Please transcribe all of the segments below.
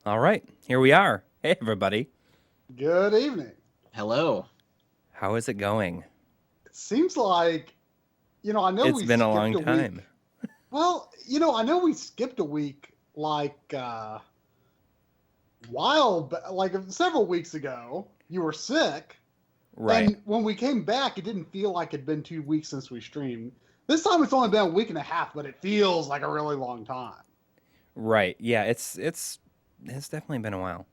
All right, here we are. Hey, everybody. Good evening. Hello. How is it going? It seems like, I know It's we been a skipped long a time. week. Well, I know we skipped a week like like several weeks ago. You were sick. Right. And when we came back, it didn't feel like it'd been 2 weeks since we streamed. This time it's only been a week and a half, but it feels like a really long time. Right. Yeah, it's definitely been a while.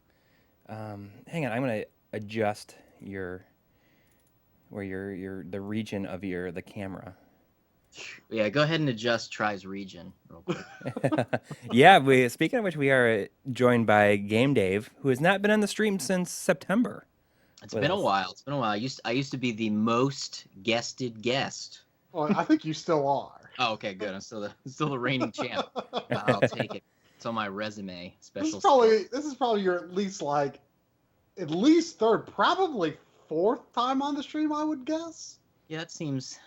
Hang on, I'm gonna adjust the region of the camera. Yeah, go ahead and adjust Try's region real quick. Yeah, speaking of which, we are joined by Game Dave, who has not been on the stream since September. It's been a while. It's been a while. I used to be the most guested guest. Well, I think you still are. Oh, okay, good. I'm still the reigning champ. I'll take it. It's on my resume. Special. This is probably your at least third, probably fourth time on the stream, I would guess. Yeah, that seems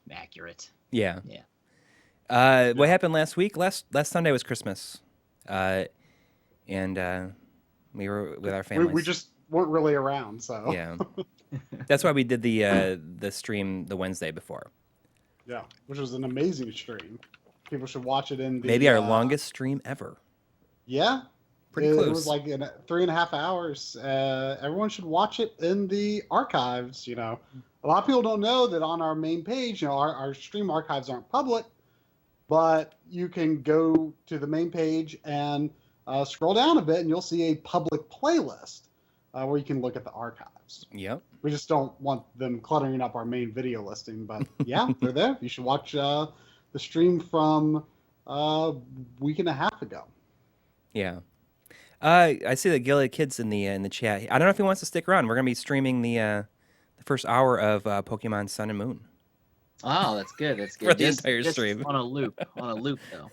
accurate. Yeah. Yeah. What happened last week? Last Sunday was Christmas, and we were with our families. We just weren't really around, so Yeah. That's why we did the stream the Wednesday before. Yeah, which was an amazing stream. People should watch it in the Maybe our longest stream ever. Yeah, pretty close. It was like 3.5 hours. Everyone should watch it in the archives. A lot of people don't know that on our main page, our stream archives aren't public, but you can go to the main page and scroll down a bit, and you'll see a public playlist where you can look at the archives. Yep. We just don't want them cluttering up our main video listing, but yeah, they're there. You should watch the stream from a week and a half ago. Yeah. I see the Gilead Kids in the chat. I don't know if he wants to stick around. We're gonna be streaming the first hour of Pokemon Sun and Moon. Oh, that's good. That's good. For the entire stream. On a loop though.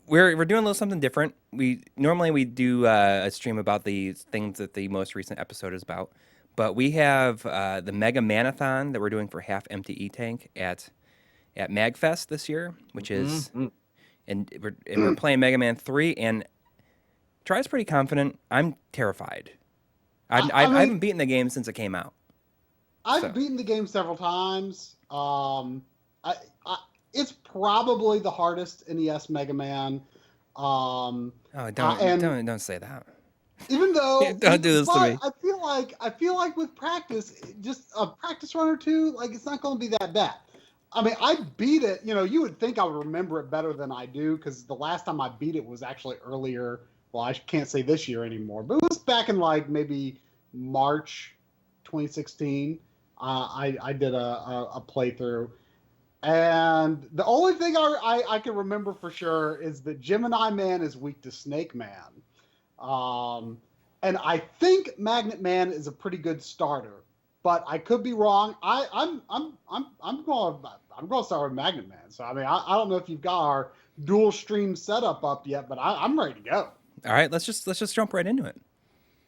We're doing a little something different. We normally do a stream about the things that the most recent episode is about, but we have the Mega Manathon that we're doing for Half Empty E-Tank at MagFest this year, which is, and we're playing Mega Man 3, and Try's pretty confident. I'm terrified. I haven't beaten the game since it came out. I've beaten the game several times. It's probably the hardest NES Mega Man. Don't say that. Even though don't do this to me. I feel like with practice, just a practice run or two, like it's not going to be that bad. I mean, I beat it. You would think I would remember it better than I do because the last time I beat it was actually earlier. Well, I can't say this year anymore, but it was back in like maybe March 2016. I did a playthrough. And the only thing I can remember for sure is that Gemini Man is weak to Snake Man. And I think Magnet Man is a pretty good starter, but I could be wrong. I'm going to start with Magnet Man. So I mean, I don't know if you've got our dual stream setup up yet, but I'm ready to go. All right, let's just jump right into it.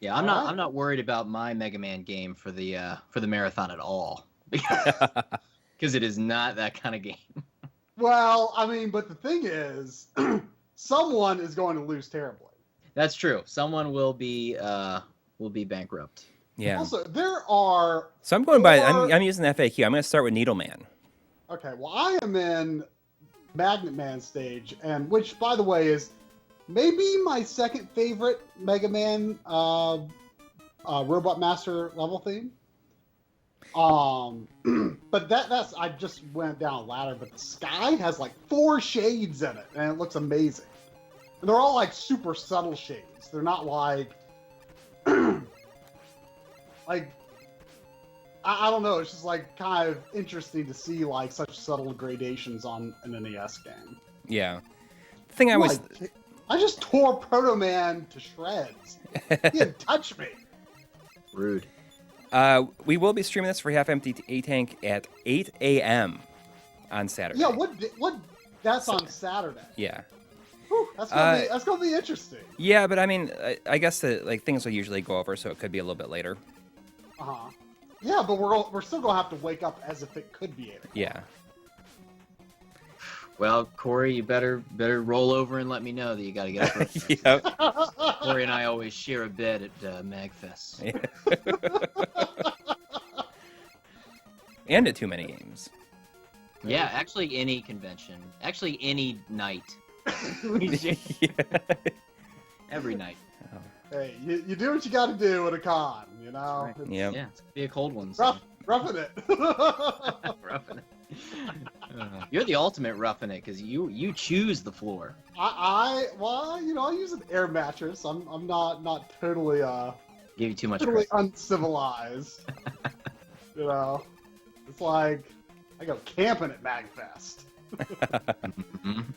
Yeah, I'm not worried about my Mega Man game for the marathon at all. Because it is not that kind of game. Well, I mean, but the thing is, someone is going to lose terribly. That's true. Someone will be bankrupt. Yeah. Also, there are. So I'm going by. I'm using the FAQ. I'm going to start with Needleman. Okay. Well, I am in Magnet Man stage, and which, by the way, is maybe my second favorite Mega Man Robot Master level theme. But that's I just went down a ladder, but the sky has like 4 shades in it, and it looks amazing. And they're all like super subtle shades. They're not like like I don't know. It's just like kind of interesting to see like such subtle gradations on an NES game. Yeah. The thing I just tore Proto Man to shreds. He didn't touch me. Rude. We will be streaming this for Half Empty E-Tank at 8 a.m. on Saturday. Yeah, what? That's on Saturday. Yeah. Whew, that's gonna be interesting. Yeah, but I mean, I guess like things will usually go over, so it could be a little bit later. Yeah, but we're still gonna have to wake up as if it could be 8 o'clock. Yeah. Well, Coury, you better roll over and let me know that you got to get up. Yep. Coury and I always share a bed at MagFest. And at Too Many Games. Yeah, actually any convention. Actually any night. Yeah. Every night. Hey, you do what you got to do at a con, you know? Right. It's Yep. Yeah, it's gonna be a cold one. So. roughing it. Roughing it. You're the ultimate roughing it because you choose the floor. Well, you know, I use an air mattress. I'm not totally Give you too much totally credit. uncivilized. You know, it's like I go camping at MagFest.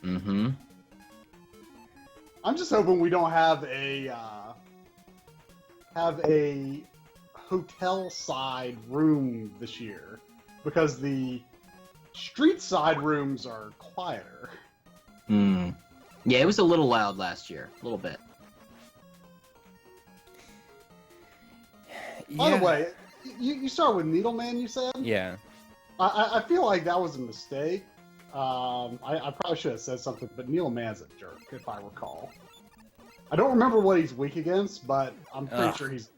Mm-hmm. I'm just hoping we don't have a hotel side room this year because the street side rooms are quieter. Mm. Yeah, it was a little loud last year. A little bit. By the way, you start with Needleman, you said? Yeah. I feel like that was a mistake. I probably should have said something, but Needleman's a jerk, if I recall. I don't remember what he's weak against, but I'm pretty sure he's...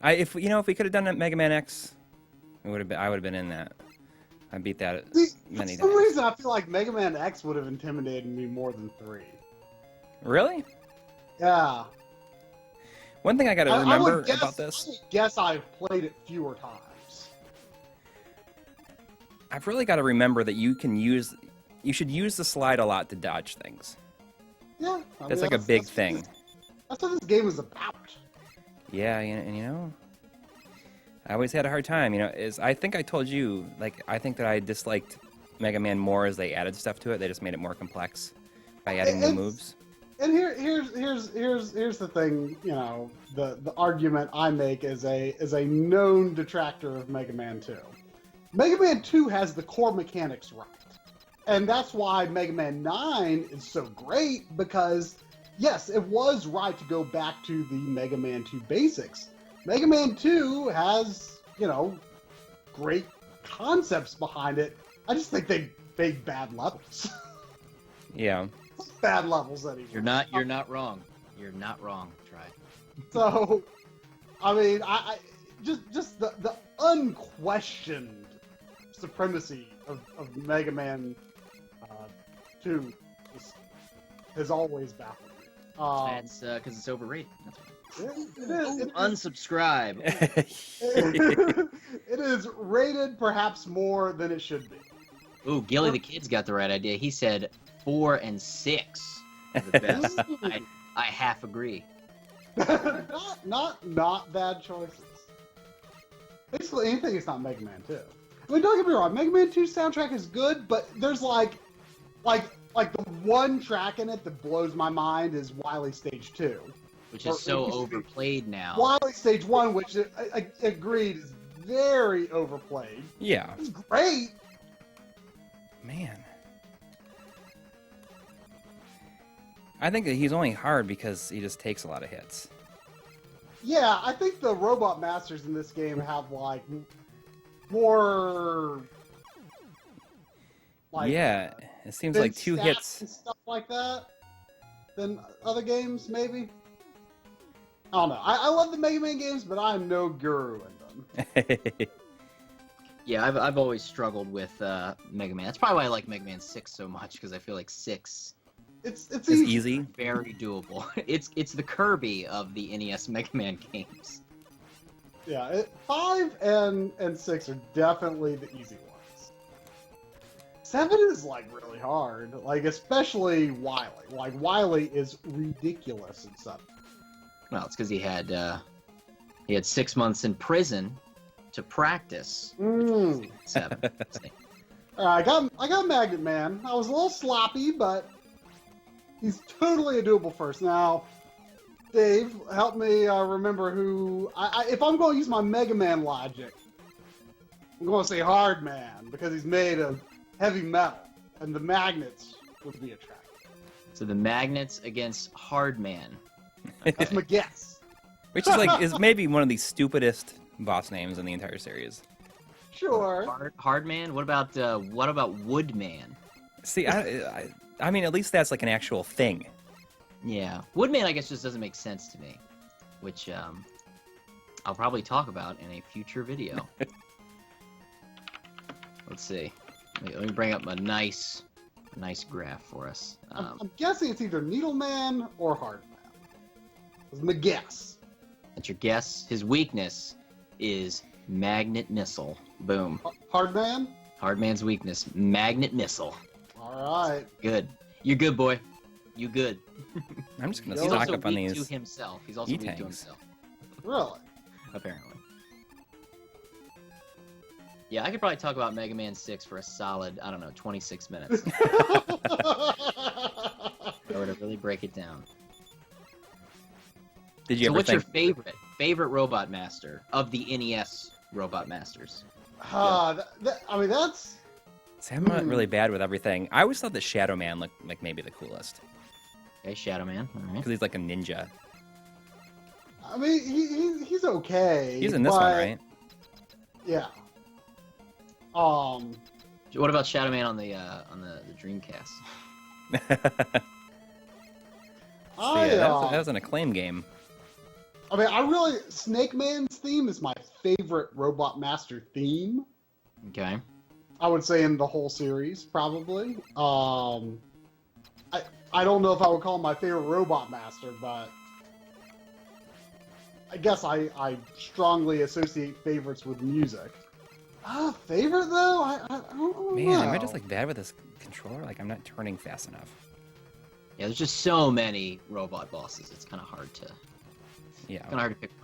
If we could have done it Mega Man X, I would have been in that. I beat that many For some times. reason, I feel like Mega Man X would have intimidated me more than 3. Really? Yeah. One thing I got to I remember would guess, about this, I would guess I've played it fewer times. I've really got to remember that you should use the slide a lot to dodge things. Yeah. That's like a big thing. That's what this game is about. Yeah, and I always had a hard time. I think I told you, I think that I disliked Mega Man more as they added stuff to it. They just made it more complex by adding new moves. And here's the thing. The argument I make is a known detractor of Mega Man 2. Mega Man 2 has the core mechanics right, and that's why Mega Man 9 is so great because yes, it was right to go back to the Mega Man 2 basics. Mega Man 2 has, great concepts behind it. I just think they made bad levels. Yeah. Bad levels anyway. You're not wrong. You're not wrong. Try. So, I mean, I just the unquestioned supremacy of Mega Man 2 has always baffled me. That's because it's overrated. That's why. It Unsubscribe. is rated perhaps more than it should be. Ooh, Gilly the Kid's got the right idea. He said 4 and 6 are the best. I half agree. not bad choices. Basically, anything is not Mega Man 2. I mean, don't get me wrong. Mega Man 2 soundtrack is good, but there's like the one track in it that blows my mind is Wily Stage 2. Which is so overplayed now. Wily Stage 1, which I agreed is very overplayed. Yeah. It's great. Man. I think that he's only hard because he just takes a lot of hits. Yeah, I think the Robot Masters in this game have more yeah, it seems like 2 stats hits. and stuff like that than other games, maybe. I don't know. I love the Mega Man games, but I'm no guru in them. Yeah, I've always struggled with Mega Man. That's probably why I like Mega Man 6 so much, because I feel like 6 It's easy. very doable. It's the Kirby of the NES Mega Man games. Yeah, 5 and 6 are definitely the easy ones. 7 is really hard, especially Wily. Wily is ridiculous in 7. Well, it's because he had 6 months in prison to practice. 7. Alright, I got Magnet Man. I was a little sloppy, but he's totally a doable first. Now, Dave, help me remember who... if I'm going to use my Mega Man logic, I'm going to say Hard Man, because he's made of heavy metal, and the magnets would be attractive. So the magnets against Hard Man. That's my guess. Which is is maybe one of the stupidest boss names in the entire series. Sure. Hard Man. What about Woodman? See, I mean, at least that's like an actual thing. Yeah, Woodman, I guess, just doesn't make sense to me, which I'll probably talk about in a future video. Let's see. Let me bring up a nice graph for us. I'm guessing it's either Needleman or Hardman. That's my guess. That's your guess. His weakness is magnet missile. Boom. Hardman? Hardman's weakness, magnet missile. All right. Good. You're good, boy. You good. I'm just gonna He's stock also up on weak these. to himself. He's also weak to E-tanks. himself. Really? Apparently. Yeah, I could probably talk about Mega Man 6 for a solid, I don't know, 26 minutes. If I were to really break it down. Did you So ever what's think? your favorite Robot Master of the NES Robot Masters? I mean, that's... See, I'm not really bad with everything. I always thought that Shadow Man looked like maybe the coolest Okay, Shadow Man. All right. because he's like a ninja. I mean, he's okay. He's in this one, but- right? Yeah. What about Shadow Man on the Dreamcast? That was an acclaim game. I mean, Snake Man's theme is my favorite Robot Master theme. Okay. I would say in the whole series, probably. I don't know if I would call him my favorite Robot Master, but I guess I strongly associate favorites with music. Favorite though? I don't Man, know. am I just like bad with this controller? Like I'm not turning fast enough. Yeah, there's just so many robot bosses. It's kind of hard to Yeah. pick one.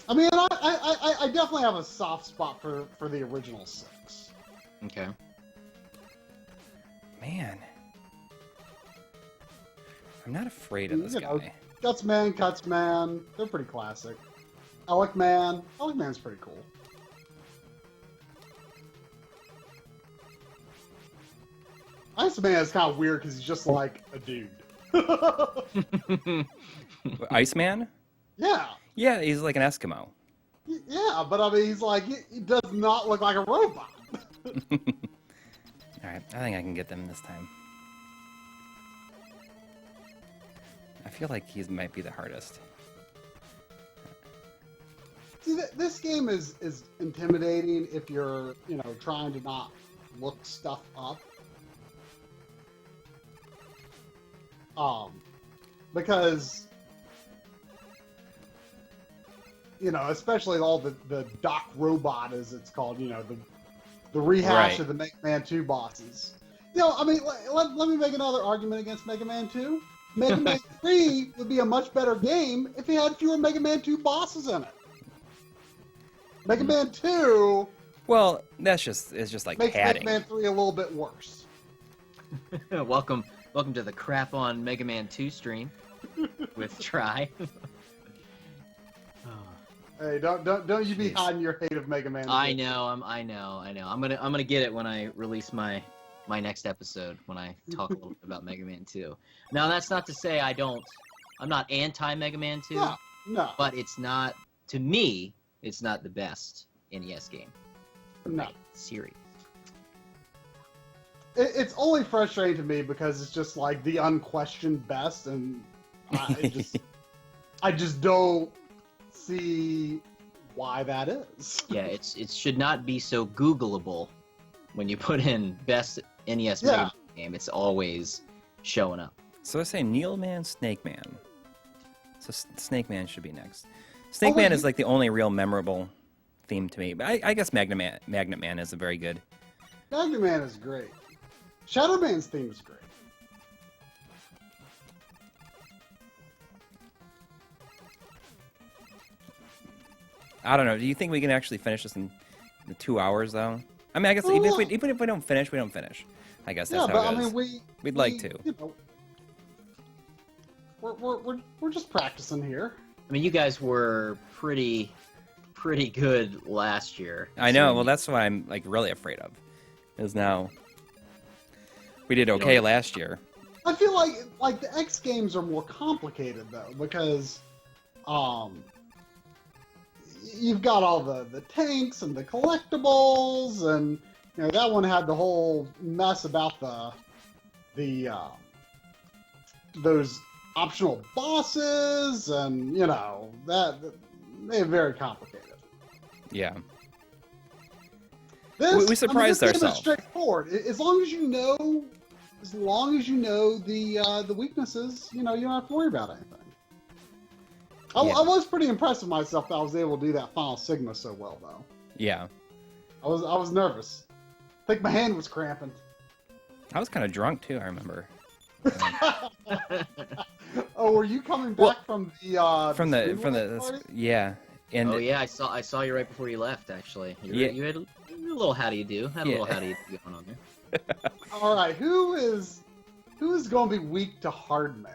I mean, I definitely have a soft spot for the original 6. Okay. Man. I'm not afraid of this You know, guy. Gutsman, Cutsman, they're pretty classic. Alec Man's pretty cool. Iceman is kind of weird because he's just like a dude. Iceman? Yeah, Yeah, he's like an Eskimo. yeah, but I mean, he's like he does not look like a robot. Alright, I think I can get them this time. I feel like he might be the hardest. See, this game is intimidating if you're trying to not look stuff up. Because especially all the Doc Robot, as it's called, the rehash Right. of the Mega Man 2 bosses. I mean, let me make another argument against Mega Man 2. Mega Man 3 would be a much better game if it had fewer Mega Man 2 bosses in it. Mega Man 2 Well, it's just like makes padding. Mega Man 3 a little bit worse. Welcome to the crap on Mega Man 2 stream with Try. Hey, don't you be hiding your hate of Mega Man 2. I know. I'm gonna get it when I release my next episode when I talk a little bit about Mega Man 2. Now that's not to say I'm not anti Mega Man 2, No. but it's not, to me, it's not the best NES game. No. Series. It's only frustrating to me because it's just like the unquestioned best, and I just don't see why that is. Yeah, it should not be so Googleable when you put in best NES Mega Man game. It's always showing up. So I say Neil Man, Snake Man. So Snake Man should be next. Snake Man is like the only real memorable theme to me. But I guess Magnet Man is a very good. Magnet Man is great. Shadow Man's theme is great. I don't know. Do you think we can actually finish this in the 2 hours though? I mean, I guess even if we don't finish, we don't finish. I guess that's how it is. I mean, We'd like to. We're just practicing here. I mean, you guys were pretty good last year. I know. Well, that's what I'm like really afraid of. Is now we did okay last year. I feel like the X games are more complicated though, because you've got all the tanks and the collectibles, and that one had the whole mess about the those optional bosses, and that they're very complicated. Yeah. We surprised this game is ourselves. straightforward. As long as you know the weaknesses, you don't have to worry about anything. I was pretty impressed with myself that I was able to do that Final Sigma so well, though. Yeah. I was nervous. I think my hand was cramping. I was kind of drunk too. I remember. Oh, were you coming back from the party? yeah. And Oh yeah, I saw you right before you left. Actually, you had a little how do you do? Had a little how do you do going on there. All right, who is going to be weak to Hardman?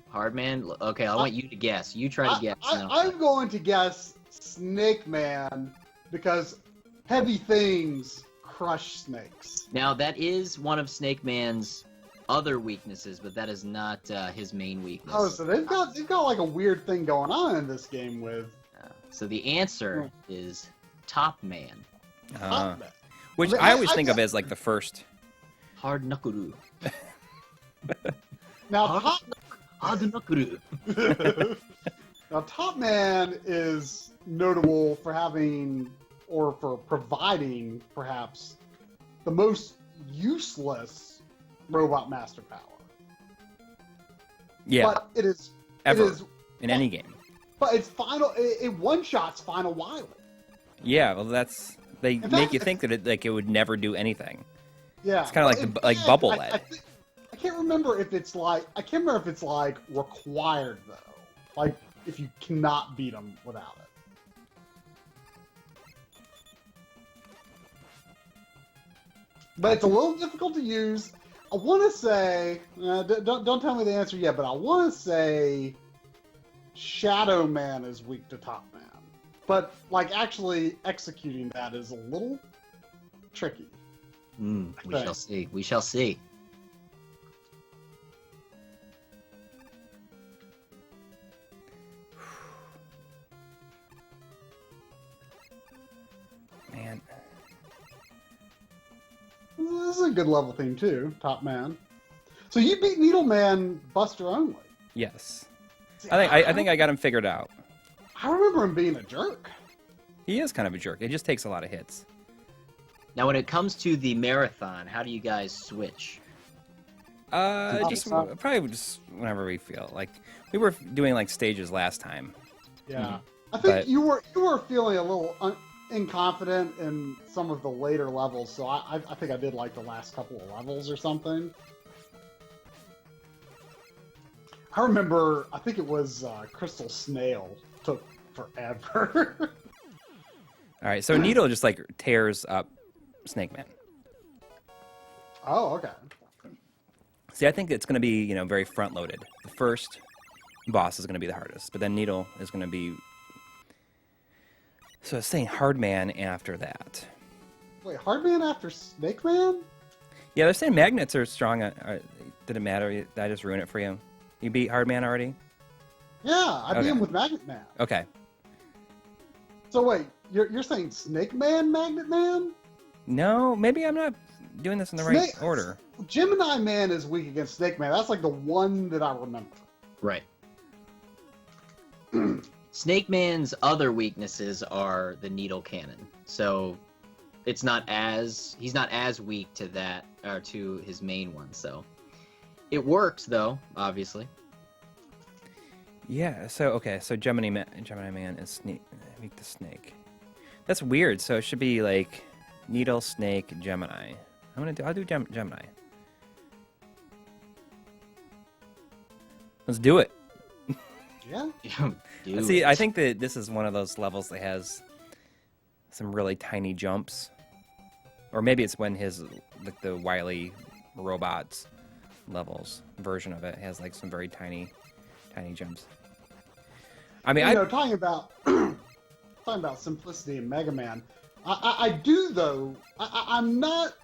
Hardman. Okay, I want you to guess. You try to guess. I'm going to guess Snake Man because heavy things crush snakes. Now that is one of Snake Man's other weaknesses, but that is not his main weakness. Oh, so they've got like a weird thing going on in this game with. So the answer is Top Man. Top Man. Which I always think of as like the first. Hard Knuckle. Now Hard Knuckle. Now Top Man is notable for having or for providing perhaps the most useless robot master power. Yeah. But it is in any game. But it's it one-shots Final Wily. Yeah, well they make you think that it would never do anything. Yeah. It's kind of like Bubble Lead. I can't remember if it's like required though. Like if you cannot beat them without it. But it's a little difficult to use. I want to say, don't tell me the answer yet, but I want to say Shadow Man is weak to Top Man. But, like, actually executing that is a little tricky. We shall see. We shall see. Man. This is a good level theme, too, Top Man. So you beat Needleman Buster only. Yes. I think I got him figured out. I remember him being a jerk. He is kind of a jerk. It just takes a lot of hits. Now, when it comes to the marathon, how do you guys switch? Just probably just whenever we feel like we were doing like stages last time. Yeah, I think you were feeling a little inconfident in some of the later levels, so I think I did like the last couple of levels or something. I remember, I think it was Crystal Snail took forever. All right, so Needle just like tears up Snake Man. Oh, okay. See, I think it's going to be, very front-loaded. The first boss is going to be the hardest, but then Needle is going to be... So it's saying Hard Man after that. Wait, Hard Man after Snake Man? Yeah, they're saying magnets are strong. Did it matter? Did I just ruin it for you? You beat Hard Man already? Yeah, I beat him with Magnet Man. Okay. So wait, you're saying Snake Man, Magnet Man? No, maybe I'm not doing this in the right order. Gemini Man is weak against Snake Man. That's like the one that I remember. Right. Snake Man's other weaknesses are the needle cannon. So he's not as weak to that or to his main one, so it works though, obviously. Yeah, so Gemini Man is weak to snake. That's weird. So it should be like Needle, Snake, Gemini. I'll do Gemini. Let's do it. Yeah. See, I think that this is one of those levels that has some really tiny jumps, or maybe it's when the Wily robots levels version of it has like some very tiny jumps. I mean, talking about simplicity in Mega Man, I do though. I'm not.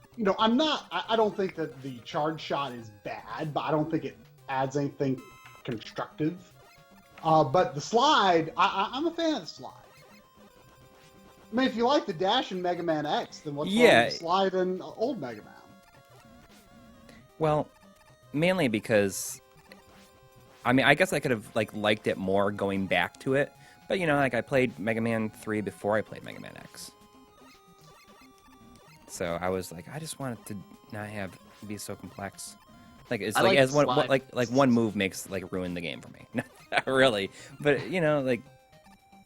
I don't think that the charge shot is bad, but I don't think it adds anything constructive. But the slide, I'm a fan of the slide. I mean, if you like the dash in Mega Man X, then what's wrong Yeah. with the slide in old Mega Man? Well, mainly because, I mean, I guess I could have liked it more going back to it, but I played Mega Man 3 before I played Mega Man X, so I was like, I just want it to not be so complex. Like it's I like like as the one slide. one move makes ruin the game for me. Not really, but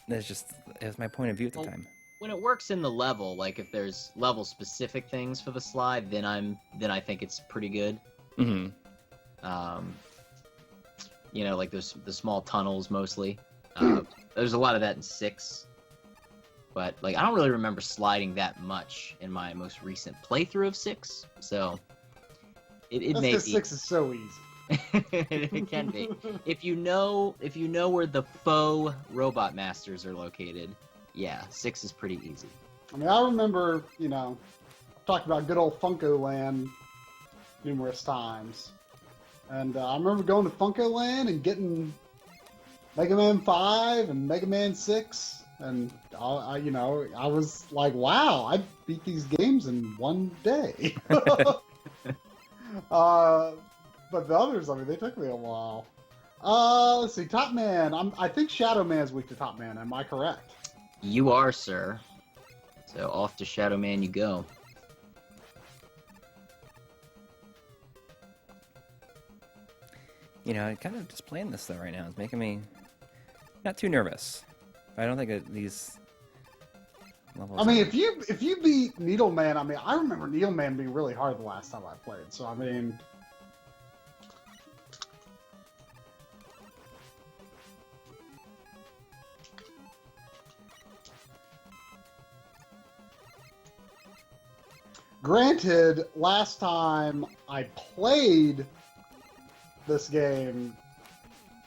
that's my point of view at the Well, time. When it works in the level, like if there's level specific things for the slide, then I think it's pretty good. Mm-hmm. Like the small tunnels mostly. There's a lot of that in 6, but like I don't really remember sliding that much in my most recent playthrough of 6. So it That's may because be 6 is so easy. it can be. If you know where the faux robot masters are located, yeah, 6 is pretty easy. I mean, I remember, I've talked about good old Funko Land numerous times. And I remember going to Funko Land and getting Mega Man 5 and Mega Man 6. And, I was like, wow, I beat these games in one day. But the others, I mean, they took me a while. Let's see, Top Man. I think Shadow Man's weak to Top Man. Am I correct? You are, sir. So off to Shadow Man you go. Kind of just playing this though right now is making me not too nervous. I don't think these levels. I mean, if you beat Needle Man, I mean, I remember Needle Man being really hard the last time I played. So I mean, granted, last time I played this game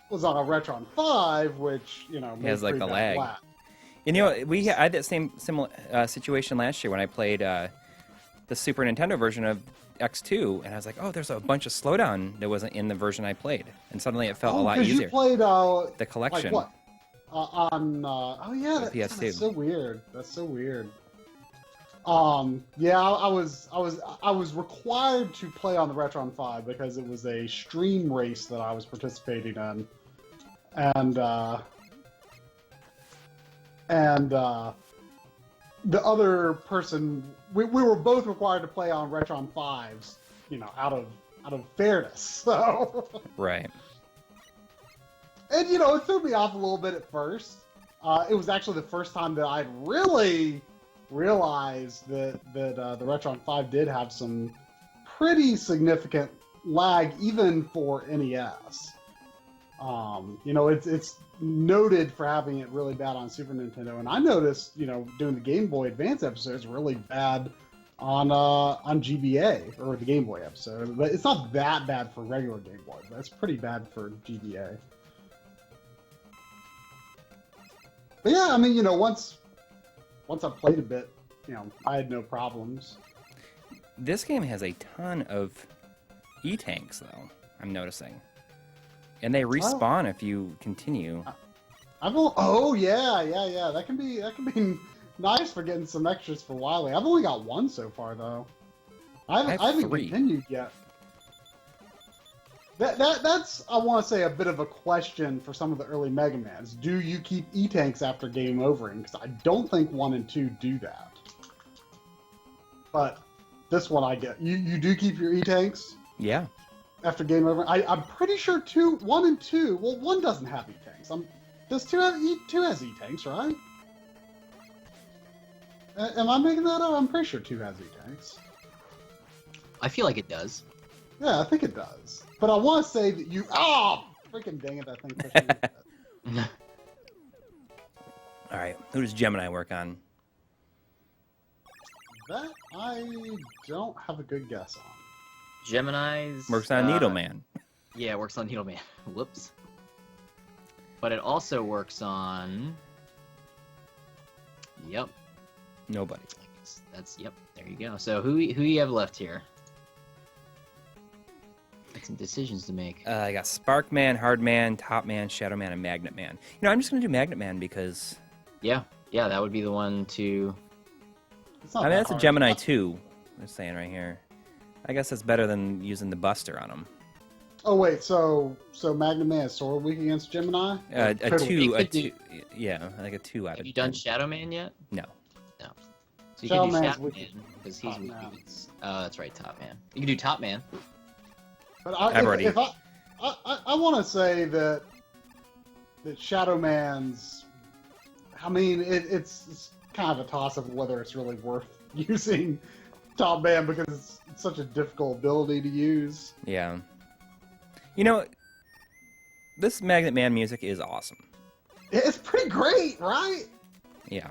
was on a Retron 5, which has like pretty the bad lag. I had that similar situation last year when I played the Super Nintendo version of X2, and I was like, oh, there's a bunch of slowdown that wasn't in the version I played, and suddenly it felt a lot easier. You played the collection. Like what? Oh yeah, The PS2. That's so weird. That's so weird. Yeah, I was required to play on the Retron 5 because it was a stream race that I was participating in, and the other person, we were both required to play on Retron 5s, out of fairness. So Right. and it threw me off a little bit at first. It was actually the first time that I'd really realized that the Retron 5 did have some pretty significant lag even for NES. It's noted for having it really bad on Super Nintendo, and I noticed, doing the Game Boy Advance episodes, really bad on GBA, or the Game Boy episode. But it's not that bad for regular Game Boy, but it's pretty bad for GBA. But yeah, I mean, once I played a bit, I had no problems. This game has a ton of E-tanks, though, I'm noticing. And they respawn if you continue. Oh yeah. That can be nice for getting some extras for Wily. I've only got one so far though. I haven't 3. continued yet. That's I want to say a bit of a question for some of the early Mega Mans. Do you keep E-tanks after game overing? Because I don't think 1 and 2 do that. But this one I get. You do keep your E-tanks? Yeah. After game over, I'm pretty sure 1 and 2. Well, 1 doesn't have E-tanks. Does 2 have 2 has E-tanks, right? Am I making that up? I'm pretty sure 2 has E-tanks. I feel like it does. Yeah, I think it does. But I want to say that you. Oh, freaking dang it! That thing pushed me. All right. Who does Gemini work on? That I don't have a good guess on. Gemini's Works on Needle Man. Yeah, it works on Needle Man. Whoops. But it also works on. Yep. Nobody. That's yep. There you go. So who you have left here? Got some decisions to make. I got Spark Man, Hard Man, Top Man, Shadow Man, and Magnet Man. I'm just gonna do Magnet Man because Yeah. Yeah, that would be the one to. It's I not mean, that that's a hard. Gemini 2. They're saying right here. I guess it's better than using the Buster on them. Oh wait, so Magnum Man is sort of weak against Gemini? A Totally. 2, a could do- 2, yeah, like a 2 out Have of you done 10. Shadow Man yet? No. No. So you Shadow can do Man's Shadow weak Man because he's Top weak Man. against. Oh, that's right, Top Man. You can do Top Man. But I've I want to say that Shadow Man's. I mean, it's kind of a toss of whether it's really worth using Top Man because it's such a difficult ability to use. Yeah. You know, this Magnet Man music is awesome. It's pretty great, right? Yeah.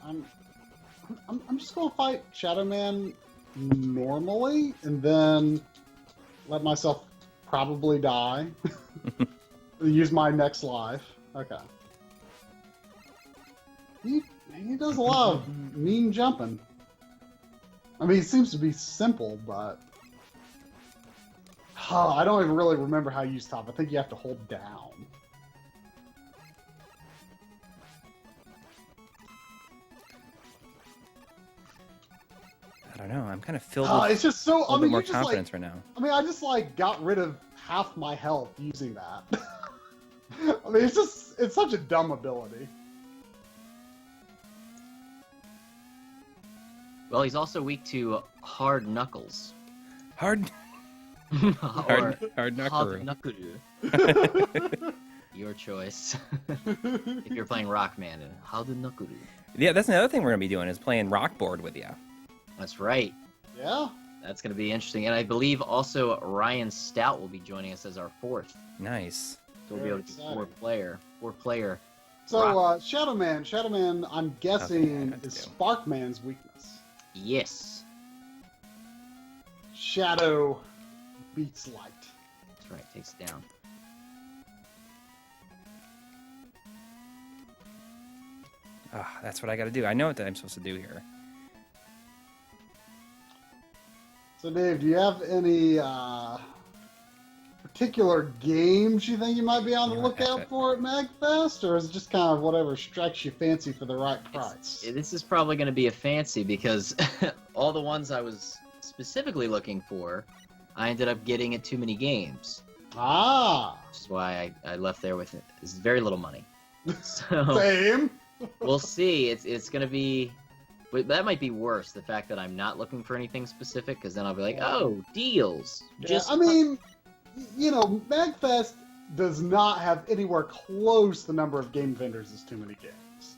I'm just gonna fight Shadow Man normally, and then let myself probably die. Use my next life. Okay. He does a lot of mean jumping. I mean, it seems to be simple, but I don't even really remember how to use top. I think you have to hold down. I don't know. I'm kind of filled with It's just so. a little bit more you just confidence right now. I mean, I just got rid of half my health using that. I mean, it's such a dumb ability. Well, he's also weak to hard knuckles. Hard, or hard hard knuckaroo. knuckle. Your choice. If you're playing Rockman and hard knuckle. Yeah, that's another thing we're gonna be doing is playing Rock Board with you. That's right. Yeah. That's going to be interesting. And I believe also Ryan Stout will be joining us as our fourth. Nice. So we'll be able to do four player. So Shadow Man, I'm guessing Okay, is Sparkman's weakness. Yes. Shadow beats light. That's right. Takes it down. Ah, that's what I got to do. I know what I'm supposed to do here. So Dave, do you have any particular games you think you might be on the Yeah, lookout that's for at MagFest, or is it just kind of whatever strikes your fancy for the right price? This is probably going to be a fancy because all the ones I was specifically looking for, I ended up getting at too many games. Ah, Which is why I left there with it. It's very little money. So same. we'll see. It's going to be... But that might be worse, the fact that I'm not looking for anything specific, because then I'll be like, oh, deals. Yeah, I mean, you know, MagFest does not have anywhere close the number of game vendors as too many games.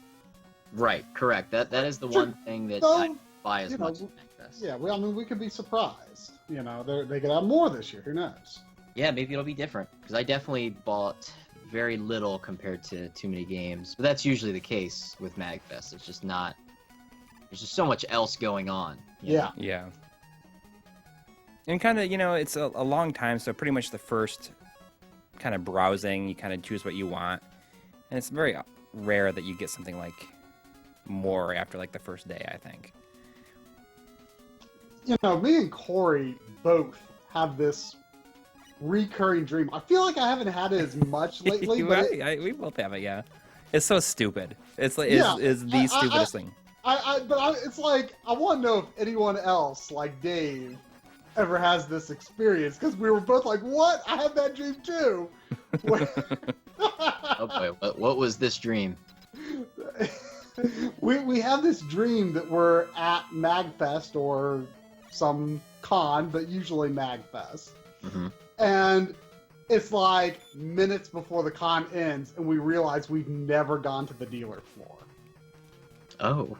Right, correct. That is the Sure. one thing that So, I don't buy as you know, much as MagFest. Yeah, well, I mean, we could be surprised. You know, they could have more this year. Who knows? Yeah, maybe it'll be different, because I definitely bought very little compared to too many games. But that's usually the case with MagFest. It's just not... There's just so much else going on. you know? Yeah. Yeah. And kind of, you know, it's a long time, so pretty much the first kind of browsing, you kind of choose what you want. And it's very rare that you get something like more after like the first day, I think. You know, me and Coury both have this recurring dream. I feel like I haven't had it as much lately, but we both have it, yeah. It's so stupid. It's like Yeah, is the stupidest thing. it's like I want to know if anyone else, like Dave, ever has this experience because we were both like, "What? I had that dream too." Oh boy, what was this dream? we have this dream that we're at MagFest or some con, but usually MagFest, Mm-hmm. and it's like minutes before the con ends, and we realize we've never gone to the dealer floor. Oh.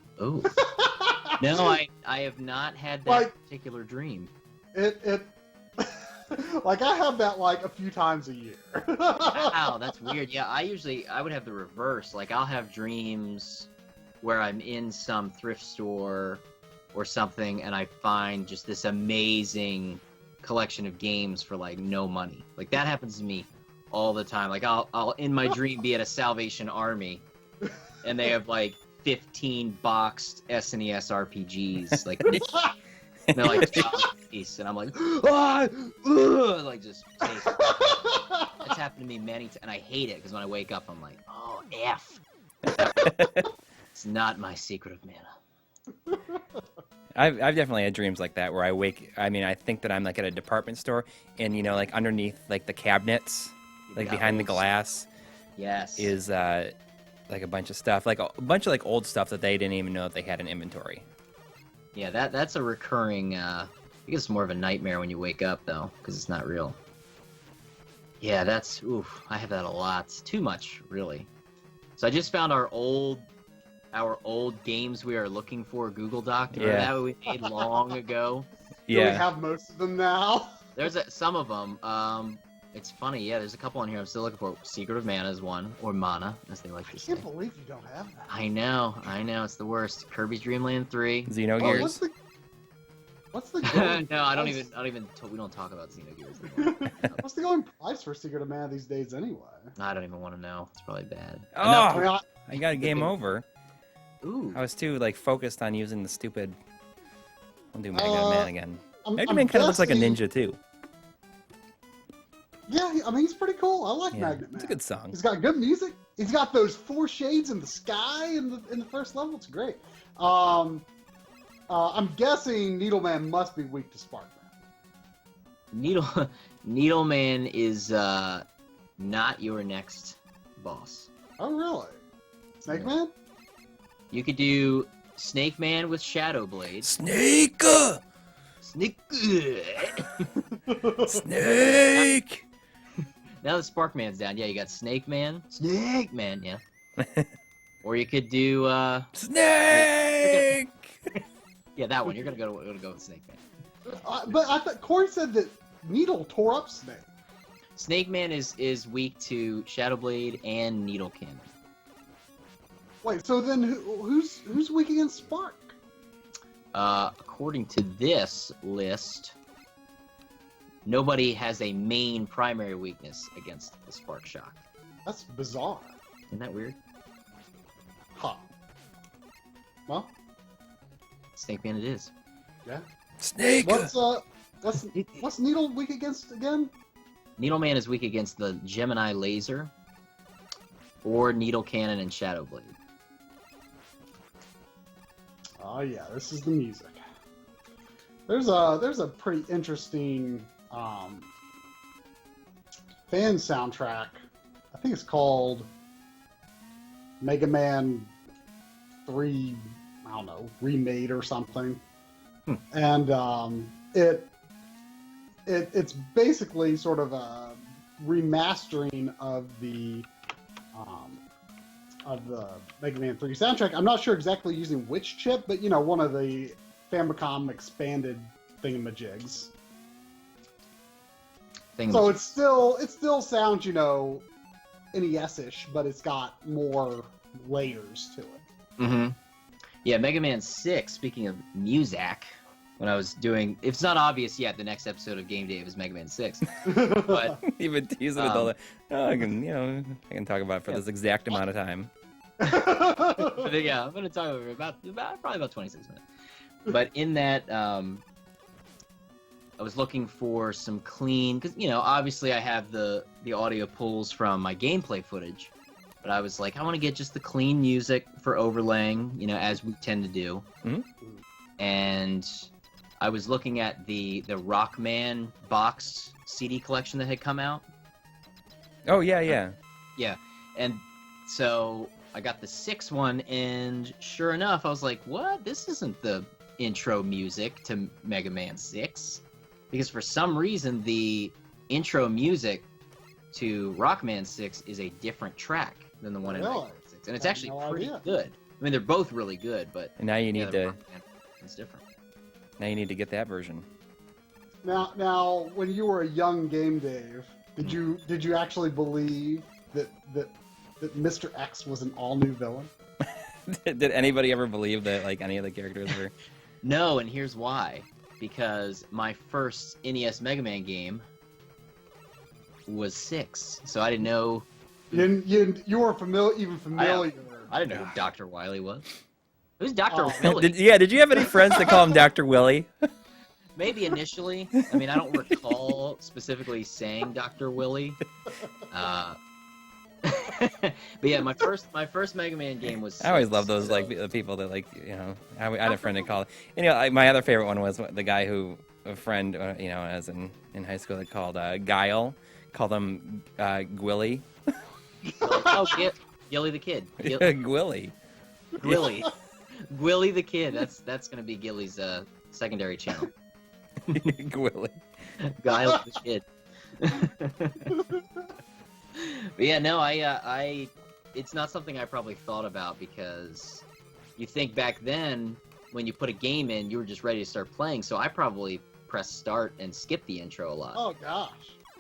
No, I have not had that Like- particular dream. It like I have that like a few times a year. Wow, that's weird. Yeah, I would have the reverse. Like, I'll have dreams where I'm in some thrift store or something, and I find just this amazing collection of games for like no money. Like, that happens to me all the time. Like, I'll in my dream be at a Salvation Army, and they have like 15 boxed SNES RPGs. Like, they're like $2 a piece, and I'm like, like just take it. That's happened happened to me many times, and I hate it because when I wake up, I'm like, oh, F. It's not my secret of mana. I've definitely had dreams like that where I wake. I mean, I think that I'm like at a department store, and you know, like underneath like the cabinets, like behind the glass, Yes. is like a bunch of stuff, like a bunch of like old stuff that they didn't even know that they had in inventory. Yeah, that's a recurring. I think it's more of a nightmare when you wake up though, because it's not real. Yeah, that's oof. I have that a lot. It's too much, really. So I just found our old games we are looking for Google Doc. Remember Yeah. that we made long ago? Do we Yeah. have most of them now? There's some of them. It's funny. Yeah, there's a couple on here I'm still looking for. Secret of Mana is one, or Mana, as they like I to say. can't believe you don't have that. I know, it's the worst. Kirby's Dream Land 3. Xenogears. What's the going No, I don't price? even. We don't talk about Xenogears anymore. What's the going price for Secret of Mana these days anyway? I don't even want to know. It's probably bad. Oh, I mean, I got a game over. Ooh. I was too like focused on using the stupid. I'll do Mega Man again. Mega I'm Man kind of looks like a guessing- ninja too. Yeah, I mean, he's pretty cool. I like Yeah, Magnet Man. it's a good song. He's got good music. He's got those 4 shades in the sky in the first level. It's great. I'm guessing Needleman must be weak to Spark Man. Needleman is not your next boss. Oh, really? Snake Yeah. Man? You could do Snake Man with Shadow Blade. Snake! Snake. Snake! Now the Spark Man's down. Yeah, you got Snake Man. Snake Man, yeah. Or you could do Snake! yeah, that one. You're gonna go with Snake Man. But I thought Coury said that Needle tore up Snake. Snake Man is weak to Shadow Blade and Needle Cannon. Wait, so then who's weak against Spark? According to this list, nobody has a main primary weakness against the Spark Shock. That's bizarre. Isn't that weird? Huh. Well, Snake Man it is. yeah. Snake! What's Needle weak against again? Needle Man is weak against the Gemini Laser or Needle Cannon and Shadow Blade. Oh yeah, this is the music. There's a pretty interesting fan soundtrack. I think it's called Mega Man 3, I don't know, remade or something. And it's basically sort of a remastering of the Mega Man 3 soundtrack. I'm not sure exactly using which chip, but one of the Famicom expanded thingamajigs. So it still sounds, NES-ish, but it's got more layers to it. Mm-hmm. Yeah, Mega Man 6, speaking of music, when I was doing... If it's not obvious yet, the next episode of Game Dave is Mega Man 6. But Even teasing with all the. Oh, I can talk about it for this exact amount of time. yeah, I'm going to talk over about probably about 26 minutes. But in that, I was looking for some clean... Because, obviously I have the audio pulls from my gameplay footage. But I was like, I want to get just the clean music for overlaying, as we tend to do. Mm-hmm. And I was looking at the Rockman box CD collection that had come out. Oh, yeah. Yeah. And so I got the 6 one, and sure enough, I was like, what? This isn't the intro music to Mega Man 6. Because for some reason, the intro music to Rockman 6 is a different track than the one in Mega Man 6. And it's actually pretty good. I mean, they're both really good, but And now you need to. It's different. Now you need to get that version. Now, when you were a young Game Dave, did you actually believe that Mr. X was an all-new villain? Did anybody ever believe that like any of the characters were? No, and here's why. Because my first NES Mega Man game was 6, so I didn't know. You weren't familiar. I didn't know who Dr. Wily was. Who's Dr. Willy? Did you have any friends that call him Dr. Willy? Maybe initially. I mean, I don't recall specifically saying Dr. Willy, But yeah, my first Mega Man game was. I always love 6, those so- like the people that like I had a friend that called my other favorite one was the guy who a friend as in high school that called Guile, called him Gwilly. Oh, Gilly the Kid. Gwilly. Gwilly. Gwilly the Kid. That's gonna be Gilly's secondary channel. Gwilly. Guile the Kid. But yeah, no, it's not something I probably thought about because you think back then when you put a game in, you were just ready to start playing. So I probably pressed start and skip the intro a lot. Oh gosh.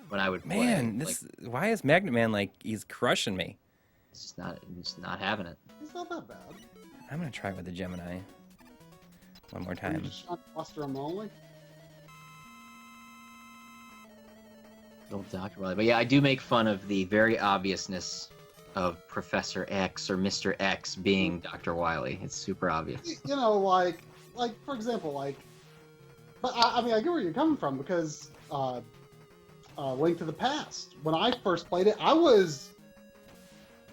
When I would play. Man, why is Magnet Man like he's crushing me? It's just not having it. It's not that bad. I'm gonna try it with the Gemini one more You time. just trying to cluster them only. Little Dr. Wily. But yeah, I do make fun of the very obviousness of Professor X or Mr. X being Dr. Wily. It's super obvious. You know, like for example, but I mean, I get where you're coming from because Link to the Past. When I first played it, I was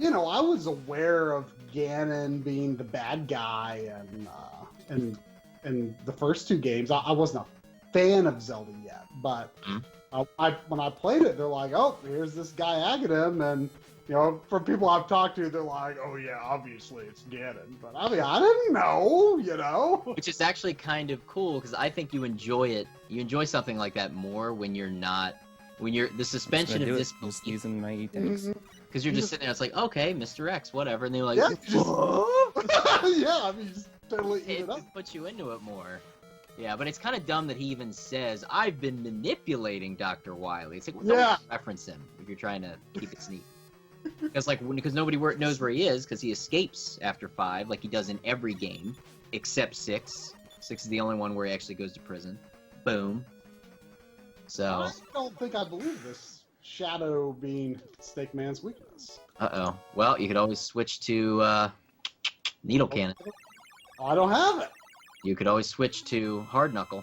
aware of Ganon being the bad guy, and the first two games, I wasn't a fan of Zelda yet, but when I played it, they're like, oh, here's this guy Aghanim, and from people I've talked to, they're like, oh yeah, obviously it's Ganon, but I mean, I didn't know, Which is actually kind of cool because I think you enjoy something like that more when you're the suspension of disbelief. Using my e-tanks. Because you're just sitting there, it's like, okay, Mr. X, whatever, and they're like, Yeah, what? I mean, just totally eat it up. It puts you into it more. Yeah, but it's kind of dumb that he even says, I've been manipulating Dr. Wily. It's like, well, don't reference him if you're trying to keep it sneaky. Because nobody knows where he is, because he escapes after 5, like he does in every game, except 6. 6 is the only one where he actually goes to prison. Boom. So. I don't think I believe this shadow being Snake Man's weakness. Uh-oh. Well, you could always switch to Needle Cannon. I don't have it. You could always switch to Hard Knuckle.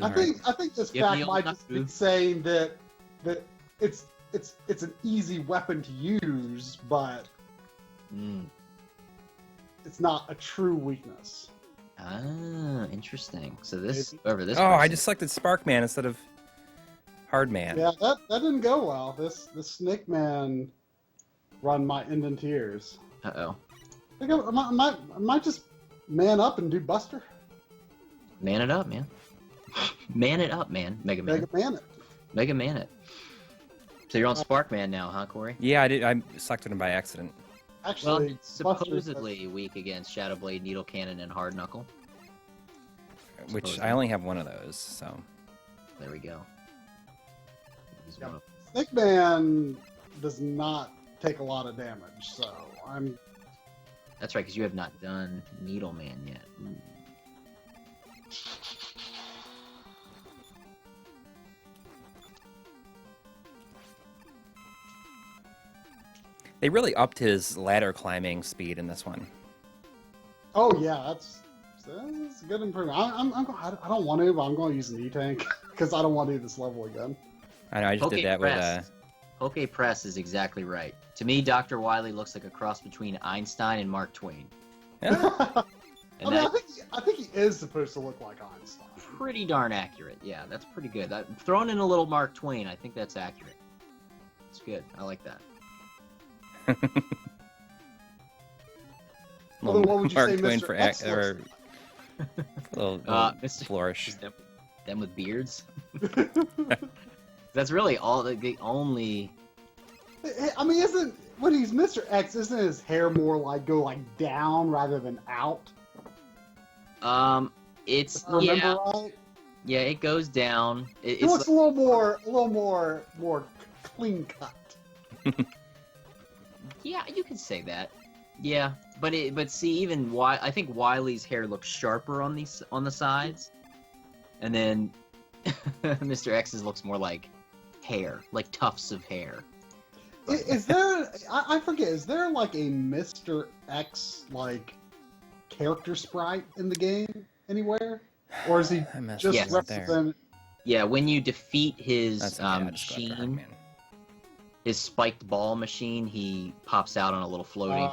I think this Give me fact old might just be knuckle. saying that it's an easy weapon to use, but it's not a true weakness. Ah, interesting. So this, Maybe. whoever this. Oh, I person- just selected Spark Man instead of Hard Man. Yeah, that didn't go well. This Snake Man run my indentiers. Uh-oh. I think I might just man up and do Buster. Man it up, man. Man it up, man. Mega Man. Mega Man it. Mega Man it. So you're on Spark Man now, huh, Coury? Yeah, I did. I selected him by accident. Well, Actually, it's Buster- supposedly weak against Shadow Blade, Needle Cannon, and Hard Knuckle. Which Supposedly. I only have one of those, so. There we go. Use Yep. one of- Snake Man does not take a lot of damage, so I'm. That's right, because you have not done Needle Man yet. Ooh. They really upped his ladder climbing speed in this one. Oh yeah, that's a good improvement. I don't want to, but I'm going to use an E-Tank because I don't want to do this level again. I know, I just did that with Poke Press is exactly right. To me, Dr. Wily looks like a cross between Einstein and Mark Twain. I And mean, that's I think he is supposed to look like Einstein. pretty darn accurate. Yeah, that's pretty good. Throwing in a little Mark Twain, I think that's accurate. It's good. I like that. Although, what would you Mark say Twain Mr. for X or looks little Mr. flourish. Them with beards. That's really all the only. I mean, when he's Mr. X, isn't his hair more go down rather than out? It's If I remember right? yeah, it goes down. He It's looks a little more clean cut. yeah, you could say that. Yeah, but see, even I think Wily's hair looks sharper on the sides, and then Mr. X's looks more like hair, like tufts of hair. Is there? I forget. Is there a Mr. X character sprite in the game anywhere, or is he I messed just up there. represented? Yeah, when you defeat his That's okay. I'll just go after machine, Hardman. his spiked ball machine, he pops out on a little floating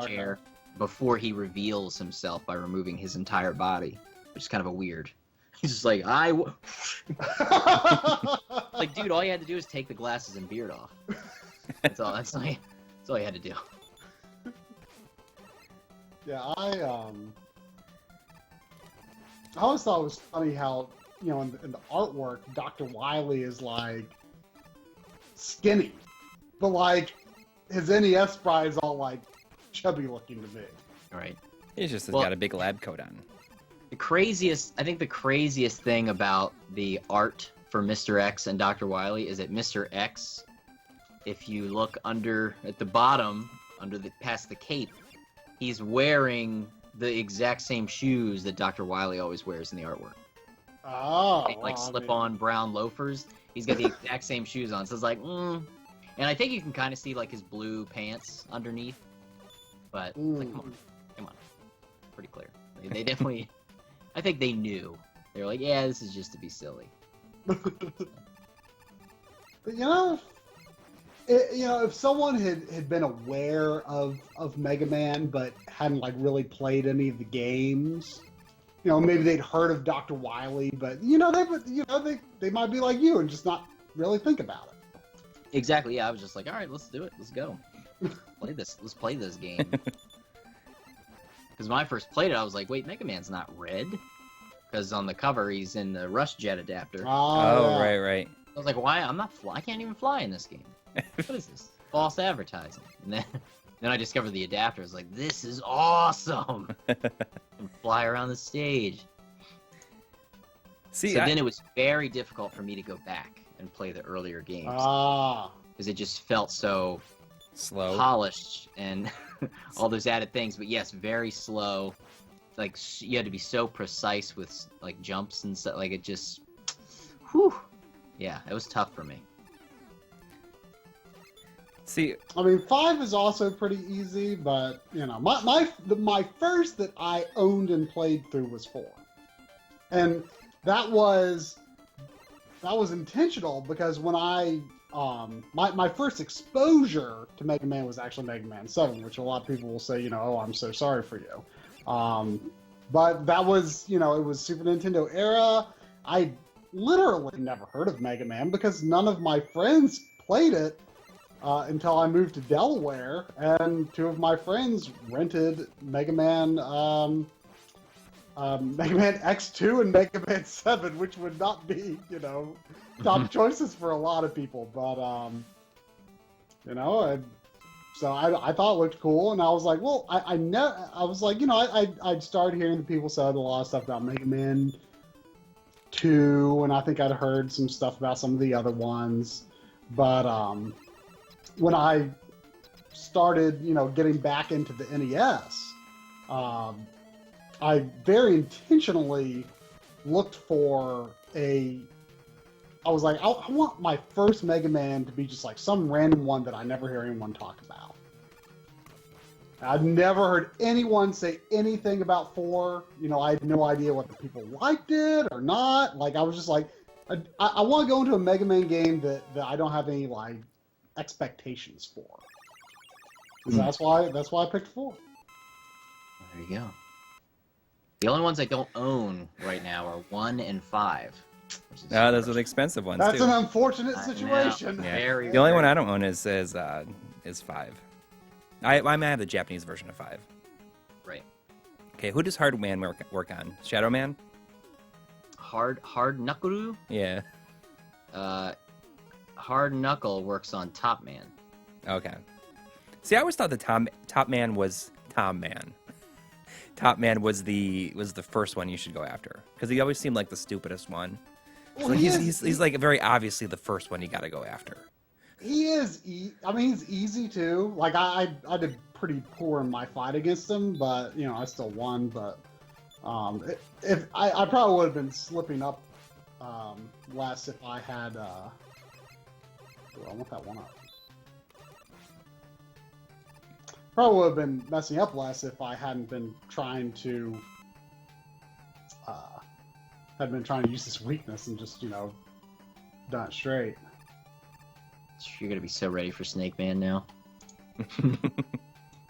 chair before he reveals himself by removing his entire body, which is kind of a weird. He's just like, like, dude, all you had to do is take the glasses and beard off. That's all. That's all you had to do. Yeah, I always thought it was funny how, you know, in the artwork, Dr. Wily is like skinny, but like his NES sprite is all like chubby looking to me. Right. He's just got a big lab coat on. I think the craziest thing about the art for Mr. X and Dr. Wily is that Mr. X, if you look at the bottom, past the cape, he's wearing the exact same shoes that Dr. Wily always wears in the artwork. Oh, Like slip-on brown loafers. He's got the exact same shoes on. So it's like, And I think you can kind of see like his blue pants underneath. But it's like, come on, pretty clear. They definitely. I think they knew. They were like, yeah, this is just to be silly. But if someone had been aware of Mega Man but hadn't like really played any of the games, you know, maybe they'd heard of Dr. Wily, but they might be like you and just not really think about it. Exactly. Yeah, I was just like, all right, let's do it. Let's go. Let's play this game. Because when I first played it, I was like, wait, Mega Man's not red. Because on the cover, he's in the Rush Jet adapter. Oh, right. I was like, why? I can't even fly in this game. What is this? False advertising. And then I discovered the adapter. I was like, this is awesome. And fly around the stage. Then it was very difficult for me to go back and play the earlier games. Because it just felt so slow, polished, and all those added things. But yes, very slow. Like, you had to be so precise with like jumps and stuff. Like, it just, yeah, it was tough for me. See, I mean, 5 is also pretty easy, but my first that I owned and played through was 4, and that was intentional because when I my first exposure to Mega Man was actually Mega Man 7, which a lot of people will say, oh, I'm so sorry for you. But that was, it was Super Nintendo era. I literally never heard of Mega Man because none of my friends played it until I moved to Delaware, and 2 of my friends rented Mega Man X2 and Mega Man 7, which would not be, top choices for a lot of people. But, so I thought it looked cool, and I was like, well, I'd started hearing the people said a lot of stuff about Mega Man 2, and I think I'd heard some stuff about some of the other ones. But when I started, getting back into the NES, I very intentionally looked for I was like, I want my first Mega Man to be just like some random one that I never hear anyone talk about. I'd never heard anyone say anything about 4. I had no idea what the people liked it or not. Like, I was just like, I want to go into a Mega Man game that I don't have any, like, expectations for. That's why I picked 4. There you go. The only ones I don't own right now are 1 and 5. Those are the expensive ones. That's too. an unfortunate situation. Yeah. The only one I don't own is 5. I have the Japanese version of 5. Right. Okay, who does Hard Man work on? Shadow Man? Hard Knuckle? Yeah. Hard Knuckle works on Top Man. Okay. See, I always thought the Top Man was Tom Man. Top Man was the first one you should go after because he always seemed like the stupidest one. Well, so he's like very obviously the first one you got to go after. He is. He's easy too. Like I did pretty poor in my fight against him, but I still won. But if I probably would have been slipping up less if I had. I want that one up. Probably would have been messing up less if I hadn't been trying to use this weakness and just done it straight. You're gonna be so ready for Snake Man now.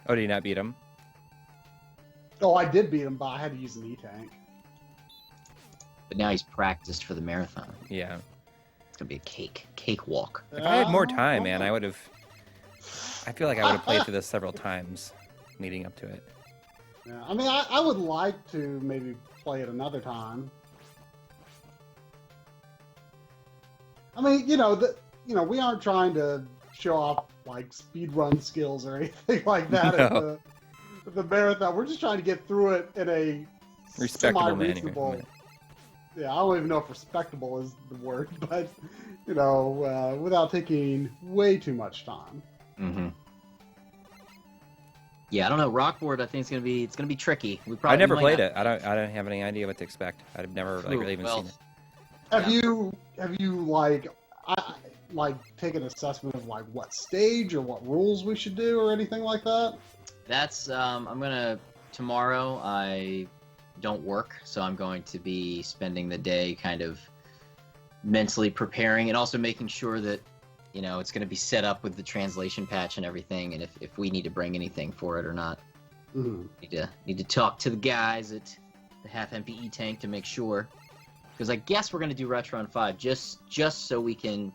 Oh, did you not beat him? Oh, I did beat him, but I had to use an E-Tank. But now he's practiced for the marathon. Yeah. It's gonna be a cakewalk. If I had more time, man, I would have. I feel like I would have played through this several times leading up to it. Yeah, I mean, I would like to maybe play it another time. I mean, we aren't trying to show off like speedrun skills or anything like that at the marathon. We're just trying to get through it in a Respectable semi-reasonable. manner. Yeah, I don't even know if respectable is the word, but without taking way too much time. Mm-hmm. Yeah, I don't know. Rockboard, I think it's gonna be tricky. I never played it. I don't have any idea what to expect. I've never really even seen it. Have you like take an assessment of like what stage or what rules we should do or anything like that? That's tomorrow I don't work, so I'm going to be spending the day kind of mentally preparing and also making sure that it's going to be set up with the translation patch and everything, and if we need to bring anything for it or not. Mm-hmm. Need to talk to the guys at the half empty E-Tank to make sure, because I guess we're going to do Retron 5 just so we can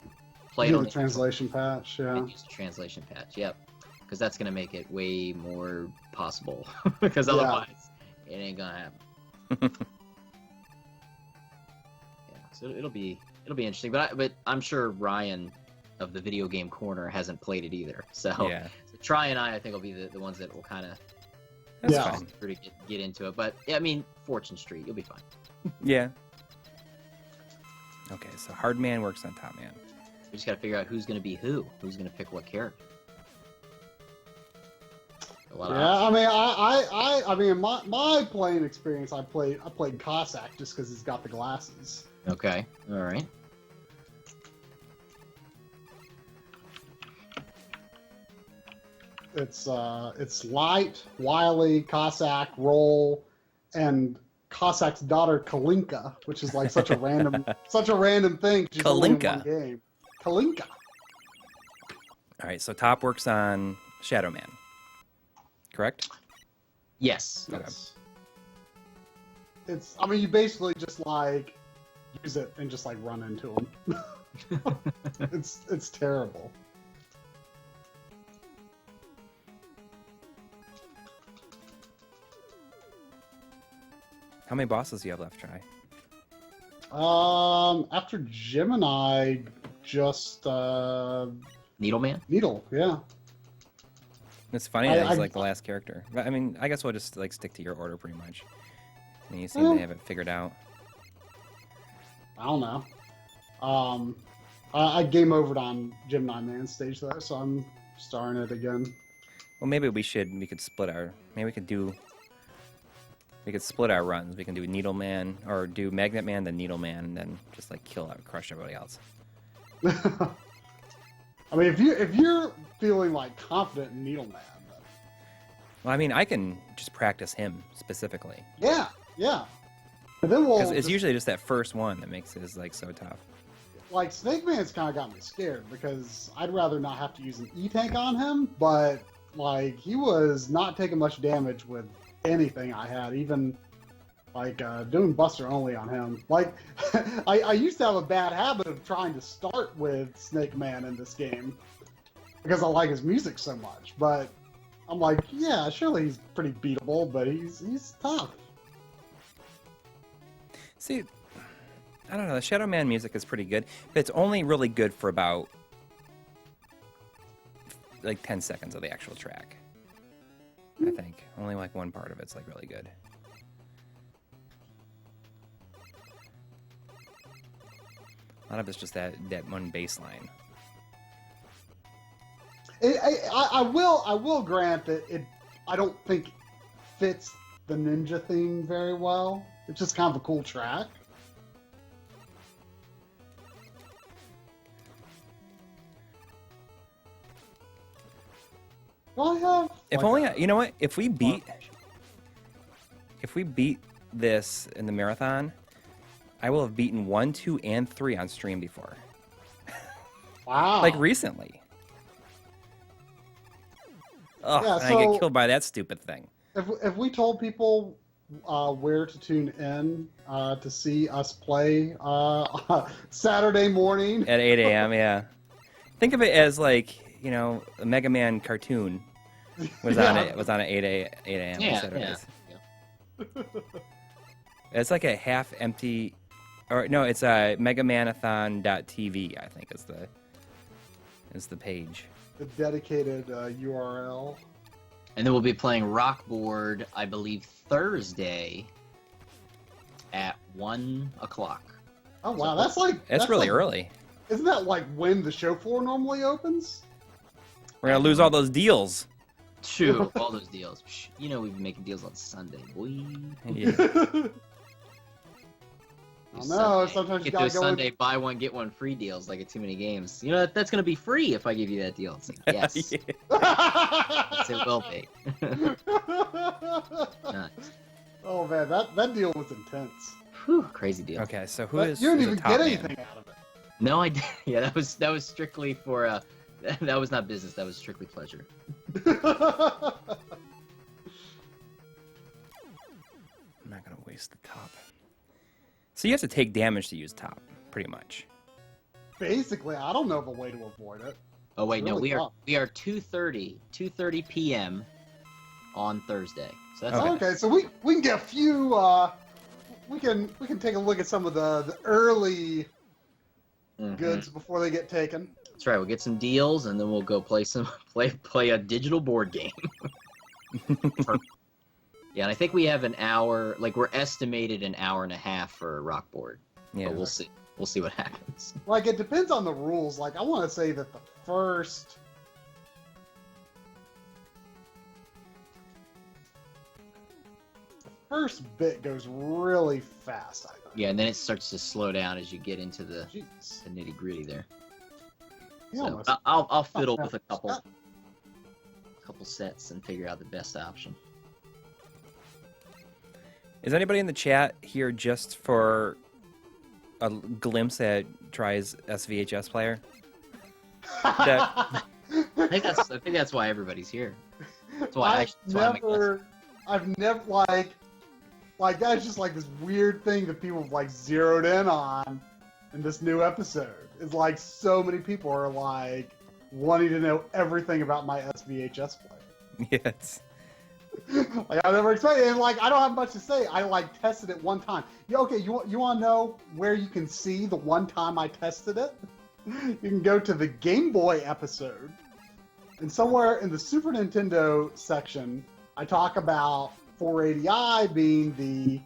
play it on the translation patch. Yeah, use the translation patch. Yep, because that's going to make it way more possible. Because otherwise, it ain't gonna happen. Yeah, so it'll be interesting. But I'm sure Ryan of the Video Game Corner hasn't played it either. So, yeah. So Try and I think will be the ones that will kind of fine. Get into it. But yeah, I mean, Fortune Street, you'll be fine. Yeah. Okay, so Hard Man works on Top Man. We just got to figure out who's going to be who's going to pick what character. I mean, in my playing experience, I played Cossack just because he's got the glasses. Okay, all right. It's Light, Wily, Cossack, Roll, and Cossack's daughter Kalinka, which is like such a random thing. She's only in one game. Kalinka. All right, so Top works on Shadow Man. Correct? Yes. Okay. I mean, you basically just like use it and just like run into him. It's terrible. How many bosses do you have left, Try? After Gemini, just Needleman? Needle, yeah. It's funny that he's like the last character. But, I mean, I guess we'll just like stick to your order pretty much. I mean, you seem to have it figured out. I don't know. I game overed on Gemini Man stage though, so I'm starting it again. Well, maybe we could split our. Maybe we could split our runs. We can do Needle Man or do Magnet Man, then Needle Man, and then just like crush everybody else. I mean, if you're feeling like confident in Needle Man, then... Well, I mean, I can just practice him specifically. Yeah. But then because it's usually just that first one that makes it like so tough. Like Snake Man's kind of got me scared because I'd rather not have to use an E-Tank on him, but like he was not taking much damage with anything I had, even like doing Buster only on him. Like I used to have a bad habit of trying to start with Snake Man in this game because I like his music so much, but I'm like, yeah, surely he's pretty beatable, but he's tough. See, I don't know, the Shadow Man music is pretty good, but it's only really good for about like 10 seconds of the actual track. I think only like one part of it's like really good. A lot of it's just that one bass line. I will grant that I don't think fits the ninja theme very well. It's just kind of a cool track. Well, I have. If only you know what? If we beat this in the marathon, I will have beaten 1, 2, and 3 on stream before. Wow. like recently. Oh, Yeah, and I so- get killed by that stupid thing. If we told people where to tune in to see us play Saturday morning, At 8 a.m., yeah. Think of it as like, you know, a Mega Man cartoon was on Yeah. it was on at 8 a.m. Yeah, instead of yeah. this. It's like a half empty, or no, it's a megamanathon.tv, I think is the page. the dedicated URL. And then we'll be playing Rockboard, I believe, Thursday at 1 o'clock. Oh wow, that's Really like, early. Isn't that like when the show floor normally opens? We're gonna lose all those deals. True, all those deals. You know we've been making deals on Sunday, boy. Yeah. I know, sometimes you get those gotta go in- Sunday buy one get one free deals like at Too Many Games. You know that's gonna be free if I give you that deal. It's like yes, Yeah. yes, it will be. Nice. Oh man, that deal was intense. Whew, crazy deal. Okay, so who But is you didn't who's the even top get man? anything out of it. No, I did. Yeah, that was strictly for that was not business. That was strictly pleasure. I'm not gonna waste the top. So you have to take damage to use top, pretty much. Basically, I don't know of a way to avoid it. Oh wait, It's no, really tough. we are 2:30 p.m. on Thursday. So that's Okay. Okay, so we can get a few. We can take a look at some of the early Mhm. goods before they get taken. That's right. We'll get some deals, and then we'll go play a digital board game. Yeah, and I think we have an hour. Like we're estimated an hour and a half for a rock board. Yeah. But we'll see. We'll see what happens. Like it depends on the rules. Like I want to say that the first bit goes really fast. I think. Yeah, and then it starts to slow down as you get into the Jeez. nitty gritty there. You So almost- I'll fiddle with a couple Yeah. sets and figure out the best option. Is anybody in the chat here just for a glimpse at Try's SVHS player? I think that's why everybody's here. That's why I've never like that's just like this weird thing that people have like zeroed in on in this new episode. It's like so many people are like wanting to know everything about my SVHS player. Yes. Like I never expected, and like I don't have much to say. I like tested it one time. Yeah, okay, you want to know where you can see the one time I tested it? You can go to the Game Boy episode, and somewhere in the Super Nintendo section, I talk about 480i being the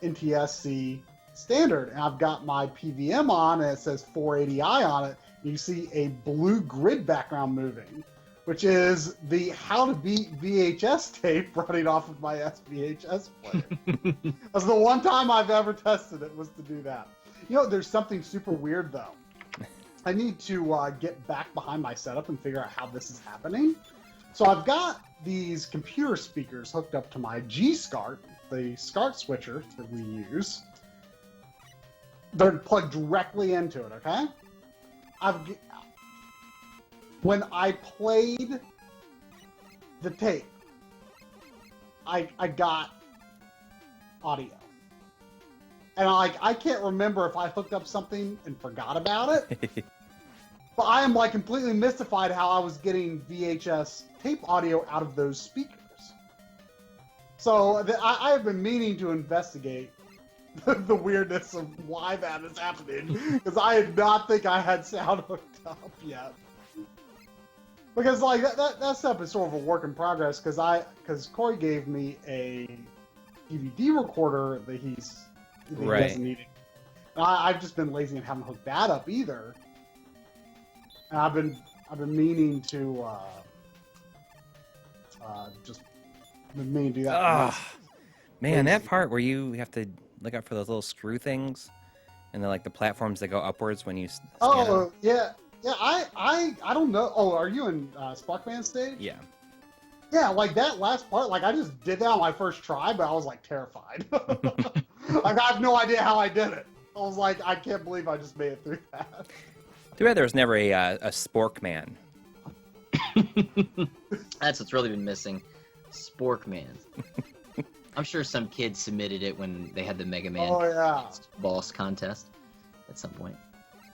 NTSC standard, and I've got my PVM on, and it says 480i on it. You see a blue grid background moving, which is the How to Beat VHS tape running off of my SVHS player. That's the one time I've ever tested it, was to do that. You know, there's something super weird, though. I need to get back behind my setup and figure out how this is happening. So I've got these computer speakers hooked up to my SCART, the SCART switcher that we use. They're plugged directly into it, okay? When I played the tape, I got audio. And I can't remember if I hooked up something and forgot about it. But I am like completely mystified how I was getting VHS tape audio out of those speakers. So I have been meaning to investigate the weirdness of why that is happening, because I did not think I had sound hooked up yet. Because like that stuff is sort of a work in progress, because Coury gave me a DVD recorder that he doesn't need. And I've just been lazy and haven't hooked that up either. And I've been meaning to do that. Oh, man, that part where you have to look out for those little screw things, and then like the platforms that go upwards when you scan them. Yeah. I don't know. Oh, are you in Sparkman stage? Yeah. Yeah, like that last part, like I just did that on my first try, but I was like terrified. Like I have no idea how I did it. I was like, I can't believe I just made it through that. Too bad there was never a Spork Man. That's what's really been missing. Spork Man. I'm sure some kids submitted it when they had the Mega Man boss contest at some point.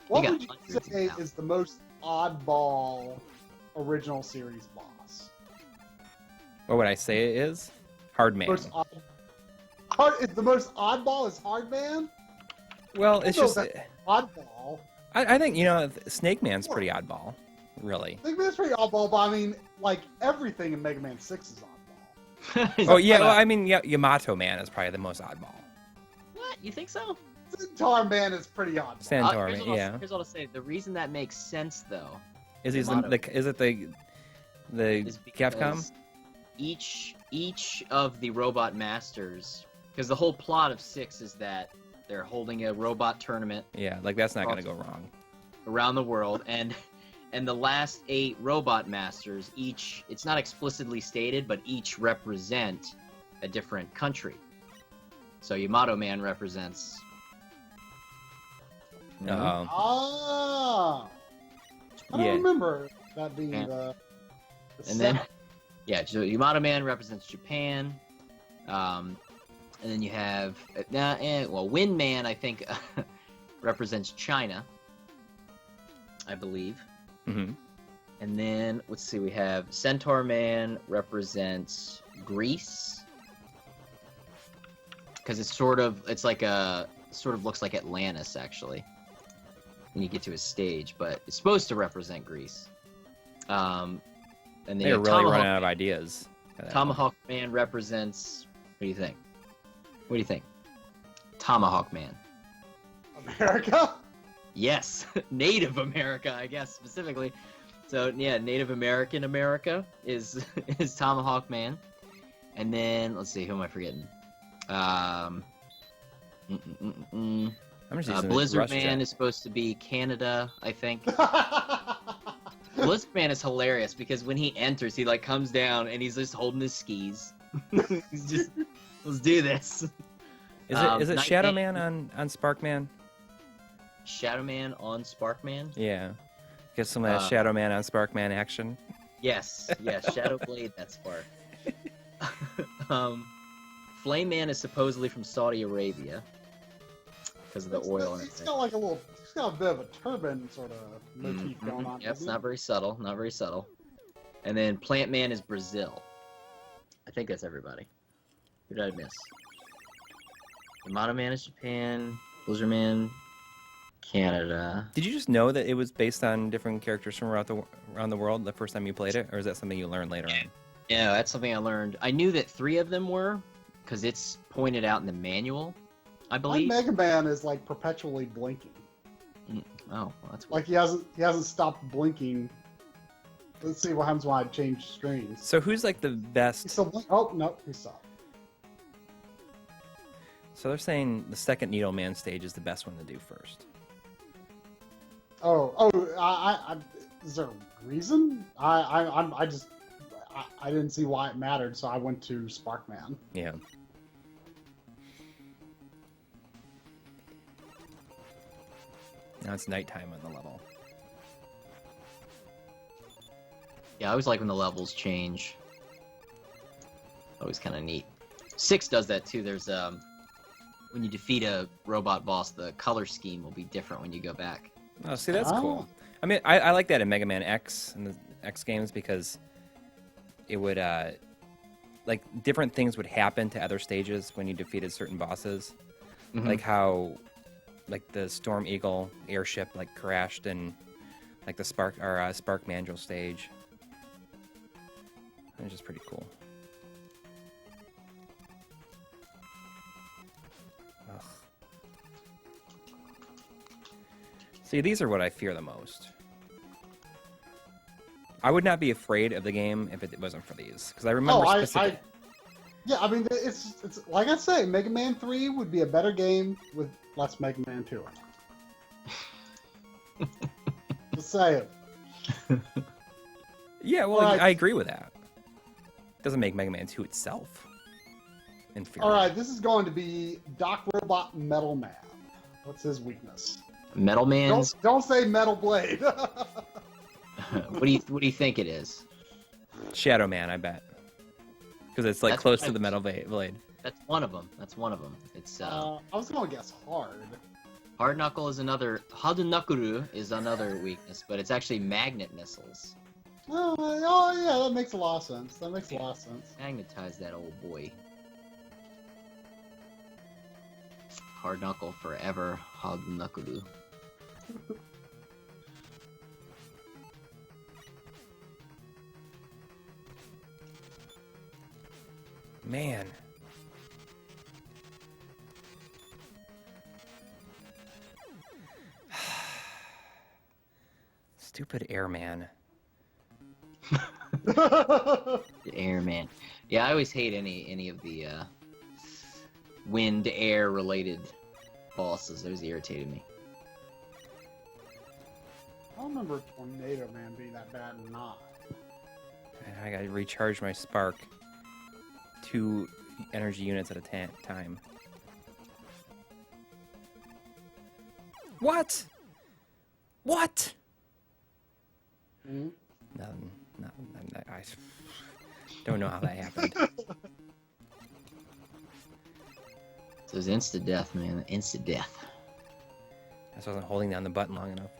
What got would you hundreds of say thousands. is the most oddball original series boss? What would I say it is? Hard Man. The most oddball is Hard Man? Well, it's just... Oddball. I think, Snake Man's pretty oddball, really. Snake Man's pretty oddball, but I mean, like, everything in Mega Man 6 is oddball. Oh, yeah, well, I mean, Yamato Man is probably the most oddball. What? You think so? Centaur Man is pretty oddball. Centaur Here's Man, what yeah. Here's what I'll say. The reason that makes sense, though, Is it the is Capcom? because each of the robot masters, because the whole plot of 6 is that they're holding a robot tournament Yeah, like that's not going to go wrong. around the world, and the last 8 robot masters, each, it's not explicitly stated, but each represent a different country. So Yamato Man represents... Ah! I don't Yeah. remember that being the And then, yeah, so Yamato Man represents Japan. And then you have, Wind Man, I think, represents China, I believe. Mm-hmm. And then, let's see, we have Centaur Man represents Greece. Because it's sort of looks like Atlantis, actually, when you get to his stage, but it's supposed to represent Greece. And then They're really running out of ideas. Tomahawk Man represents, what do you think? What do you think? Tomahawk Man. America? Yes, Native America, I guess, specifically. So, yeah, Native American America is Tomahawk Man. And then, let's see, who am I forgetting? I'm just using Blizzard Rush Man Jet. is supposed to be Canada, I think. Blizzard Man is hilarious because when he enters, he like comes down and he's just holding his skis. He's just, let's do this. Is it Night Shadow Man- Man on Spark Man? Shadow Man on Spark Man? Yeah. Get some of that Shadow Man on Spark Man action. Yes, Shadow Blade, that spark. Flame Man is supposedly from Saudi Arabia because of the oil and He's everything. got like he's got a bit of a turban sort of motif going on. Yep, it's doesn't not very subtle, not very subtle. And then Plant Man is Brazil. I think that's everybody. Who did I miss? Yamato Man is Japan. Blizzard Man, Canada. Did you just know that it was based on different characters from around the world the first time you played it, or is that something you learned later on? Yeah, that's something I learned. I knew that 3 of them were, because it's pointed out in the manual, I My believe. Mega Man is like perpetually blinking. Oh, well, that's weird. Like he hasn't stopped blinking. Let's see what happens when I change screens. So who's like the He's best? still oh no, he stopped. So they're saying the second Needle Man stage is the best one to do first. I is there a reason? I didn't see why it mattered, so I went to Sparkman. Yeah. Now it's nighttime on the level. Yeah, I always like when the levels change. Always kind of neat. 6 does that too. There's when you defeat a robot boss, the color scheme will be different when you go back. Oh, see, that's cool. I mean, I like that in Mega Man X and the X games because it would, like, different things would happen to other stages when you defeated certain bosses. Mhm. Like how, like, the Storm Eagle airship, like, crashed in, like, the Spark Mandrill stage. It's just pretty cool. Ugh. See, these are what I fear the most. I would not be afraid of the game if it wasn't for these, because I remember specific. Yeah, I mean, it's like I say, Mega Man 3 would be a better game with less Mega Man 2 in it. Just saying. Yeah, well, Alright. I agree with that. Doesn't make Mega Man 2 itself inferior. All right, this is going to be Doc Robot Metal Man. What's his weakness? Metal Man's. Don't say Metal Blade. What do you think it is? Shadow Man, I bet. Because it's like That's close what to the metal blade. That's one of them. It's I was gonna guess hard. Hard Knuckle is another. Hadunakuru is another weakness, but it's actually magnet missiles. Oh yeah, that makes a lot of sense. Magnetize that old boy. Hard Knuckle forever. Hadunakuru. Man. Stupid airman. The Airman. Yeah, I always hate any of the wind air related bosses. Those irritated me. I don't remember Tornado Man being that bad or not. I gotta recharge my spark. 2 energy units at a time. What? What? Mm-hmm. Nothing. I don't know how that happened. So it's instant death, man. Instant death. I just wasn't holding down the button long enough.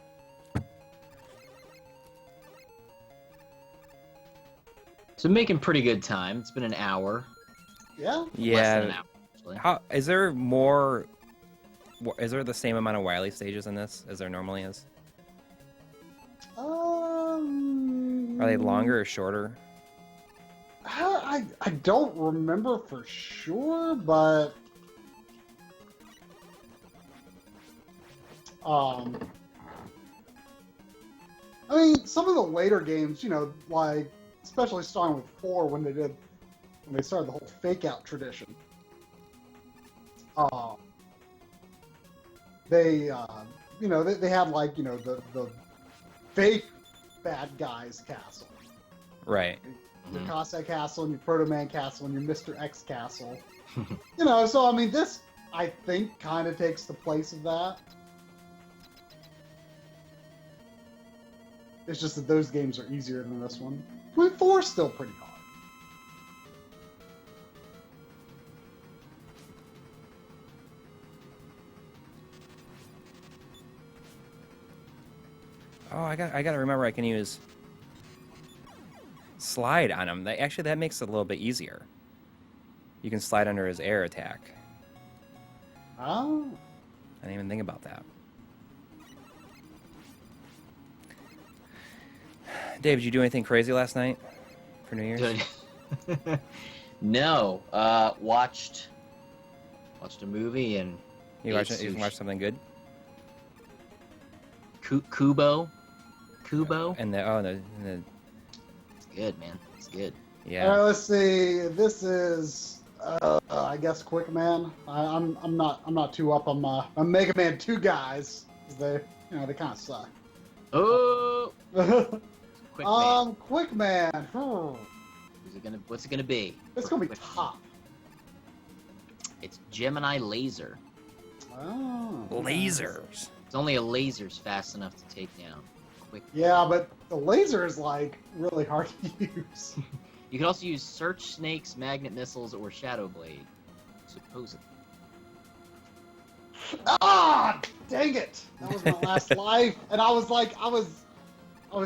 So making pretty good time. It's been an hour. Yeah. Less than an Yeah. hour, actually. How is there more? Is there the same amount of Wily stages in this as there normally is? Are they longer or shorter? I don't remember for sure, but I mean, some of the later games, you know, like especially starting with 4 when they started the whole fake out tradition. They had like, you know, the fake bad guys castle. Right. Your Cossack Castle and your Proto Man Castle and your Mr. X Castle. You know, so I mean, this I think kind of takes the place of that. It's just that those games are easier than this one. I mean, 4's still pretty hard. Oh, I got to remember I can use slide on him. That makes it a little bit easier. You can slide under his air attack. Oh. I didn't even think about that. Dave, did you do anything crazy last night for New Year's? Good. No. Watched a movie and You ate watch sushi. something good? Kubo. And the It's good, man. It's good. yeah. All right, let's see. This is, I guess, Quick Man. I'm not too up on Mega Man 2 guys. They kind of suck. Oh, quick man. Quick Man. What's it gonna be? It's gonna be Quick Man. top. It's Gemini Laser. Oh. Lasers. It's only a laser's fast enough to take down. Quick. Yeah, but the laser is like really hard to use. You can also use Search Snakes, Magnet Missiles, or Shadow Blade. Supposedly. Ah, dang it! That was my last life, and I was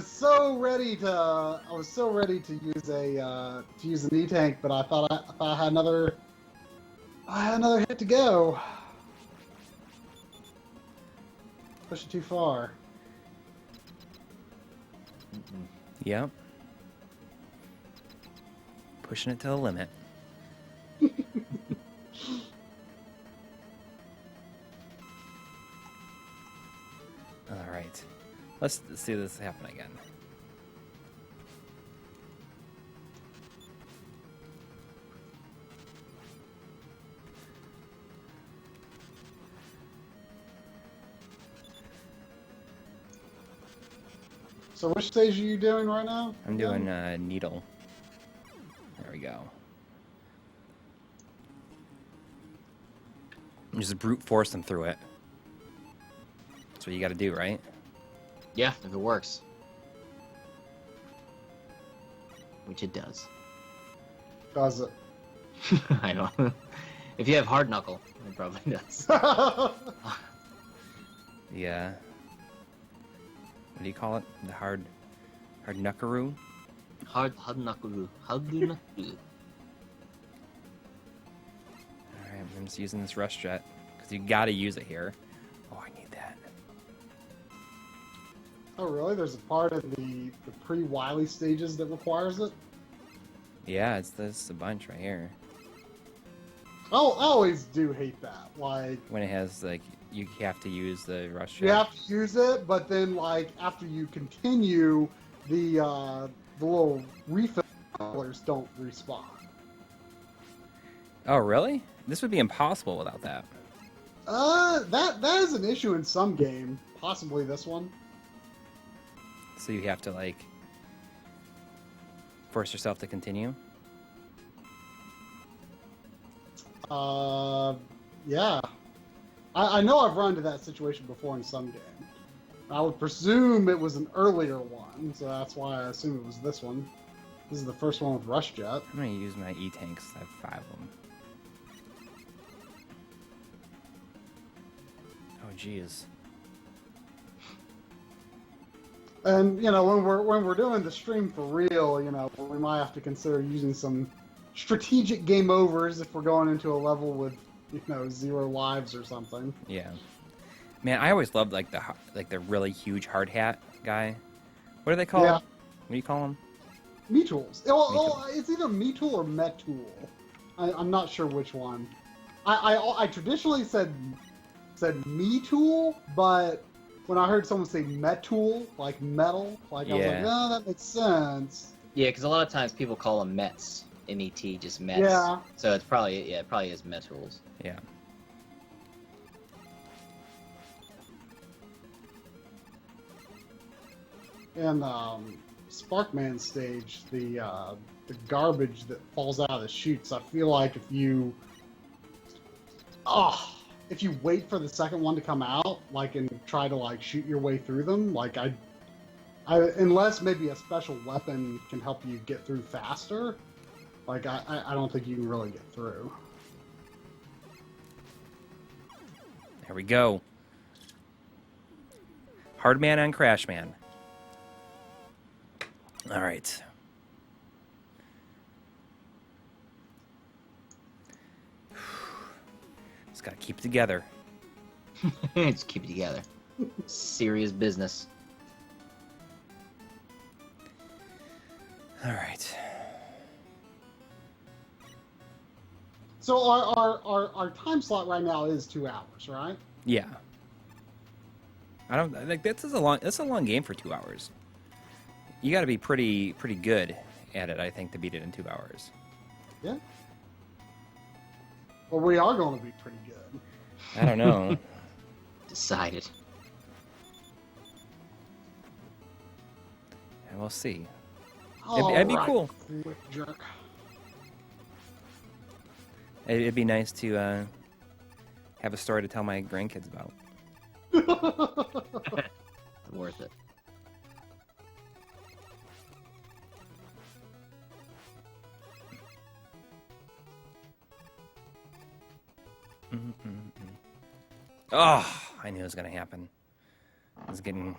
so ready to use an E-tank, but I thought I had another hit to go. Push it too far. Mm-mm. Yep. Pushing it to the limit. All right. Let's see this happen again. So which stage are you doing right now? I'm doing needle. There we go. Just brute force them through it. That's what you got to do, right? Yeah, if it works. Which it does. Does it? I don't. If you have hard knuckle, it probably does. Yeah. What do you call it? The hard knuckaroo? Hard knuckle. Hard knuckle. Alright, I'm just using this rush jet. Because you gotta use it here. Oh, I need that. Oh, really? There's a part of the pre-Wily stages that requires it? Yeah, it's this a bunch right here. Oh, I always do hate that. Like, When it has, like, you have to use the rush jet. you have to use it, but then, like, after you continue, the little refillers don't respawn. Oh, really? This would be impossible without that. That is an issue in some game. Possibly this one. So you have to, like, force yourself to continue? Yeah. I know I've run into that situation before in some game. I would presume it was an earlier one, so that's why I assume it was this one. This is the first one with Rush Jet. I'm gonna use my E-tanks. I have 5 of them. Oh, jeez. And, you know, when we're doing the stream for real, you know, we might have to consider using some strategic game overs if we're going into a level with, you know, 0 lives or something. Yeah. Man, I always loved, like, the really huge hard hat guy. What do they call Yeah. him? What do you call him? Me-tools. Oh, it's either Me-tool or Met-tool. I'm not sure which one. I traditionally said Me-tool, but when I heard someone say Met-tool, like metal, like I was like, no, that makes sense. Yeah, because a lot of times people call them Mets. M-E-T, just Mets. Yeah. So it's probably, it probably is Met tools. Yeah. And Sparkman stage, the garbage that falls out of the chutes, I feel like if you wait for the second one to come out, like, and try to, like, shoot your way through them, like, I unless maybe a special weapon can help you get through faster, like, I don't think you can really get through. There we go. Hard man on Crash Man. All right. Just gotta keep it together. Just keep it together. Serious business. All right. So our time slot right now is 2 hours, right? Yeah. I don't like that's a long game for 2 hours. You got to be pretty good at it, I think, to beat it in 2 hours. Yeah. Well, we are going to be pretty good. I don't know. Decided. And we'll see. It'd be cool. Jerk. It'd be nice to have a story to tell my grandkids about. Worth it. Oh, I knew it was gonna happen. I was getting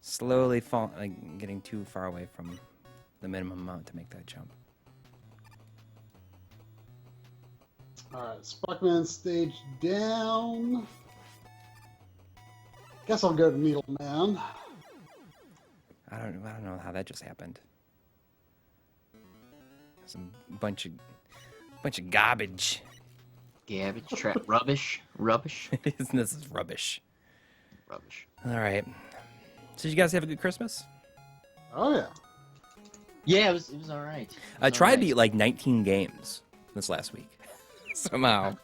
slowly getting too far away from the minimum amount to make that jump. Alright, Sparkman stage down. Guess I'll go to Needleman. I don't know how that just happened. Some bunch of garbage. Garbage, trap, rubbish. This is rubbish. Rubbish. All right. So you guys have a good Christmas? Oh yeah. Yeah, it was all right. I tried to beat like 19 games this last week. Somehow.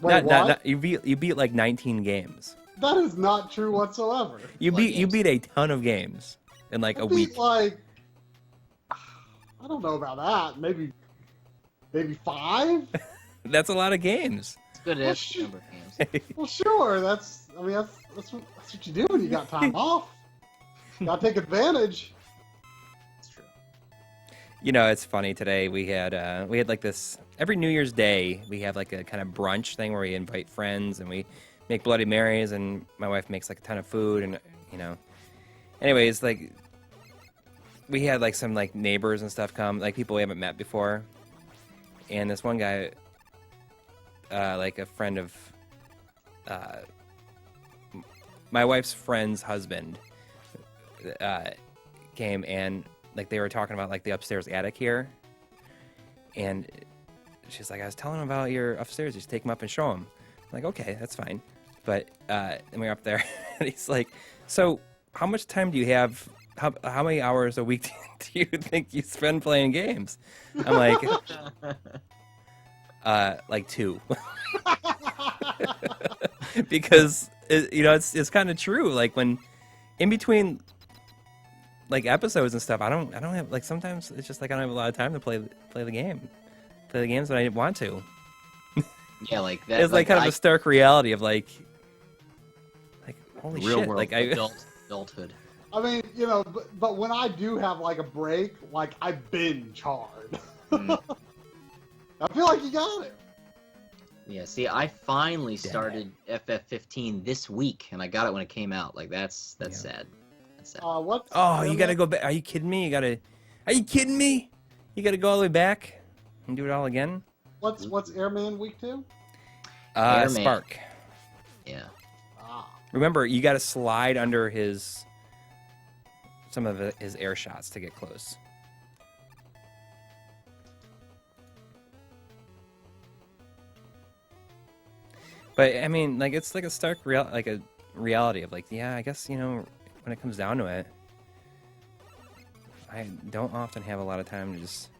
Wait, what? You beat like 19 games. That is not true whatsoever. You beat a ton of games in like a week. Like, I don't know about that. Maybe 5. That's a lot of games. It's good as number of games. Well, sure. That's that's what you do when you got time off. Gotta take advantage. It's true. You know, it's funny. Today we had like this every New Year's Day. We have like a kind of brunch thing where we invite friends and we make Bloody Marys, and my wife makes like a ton of food, and you know. Anyways, like we had like some like neighbors and stuff come, like people we haven't met before, and this one guy, like a friend of my wife's friend's husband, came, and like they were talking about like the upstairs attic here, and she's like, I was telling him about your upstairs, just take him up and show him. I'm like, okay, that's fine. But and we're up there, and he's like, so how much time do you have? How many hours a week do you think you spend playing games? I'm like 2. Because you know, it's kind of true. Like when in between like episodes and stuff, I don't have, like, sometimes it's just like I don't have a lot of time to play the games when I want to. Yeah, like that. It's like kind of a stark reality of like holy real shit, world like adulthood. I mean, you know, but when I do have like a break, like I binge hard. I feel like you got it. Yeah, see, I finally started FF15 this week, and I got it when it came out. Like that's sad. That's sad. What? Oh, you gotta go back. Are you kidding me? Are you kidding me? You gotta go all the way back and do it all again? What's Airman Week 2? Airman. Spark. Yeah. Remember, you gotta slide under some of his air shots to get close. But I mean, like, it's like a stark reality of like, yeah, I guess, you know, when it comes down to it, I don't often have a lot of time to just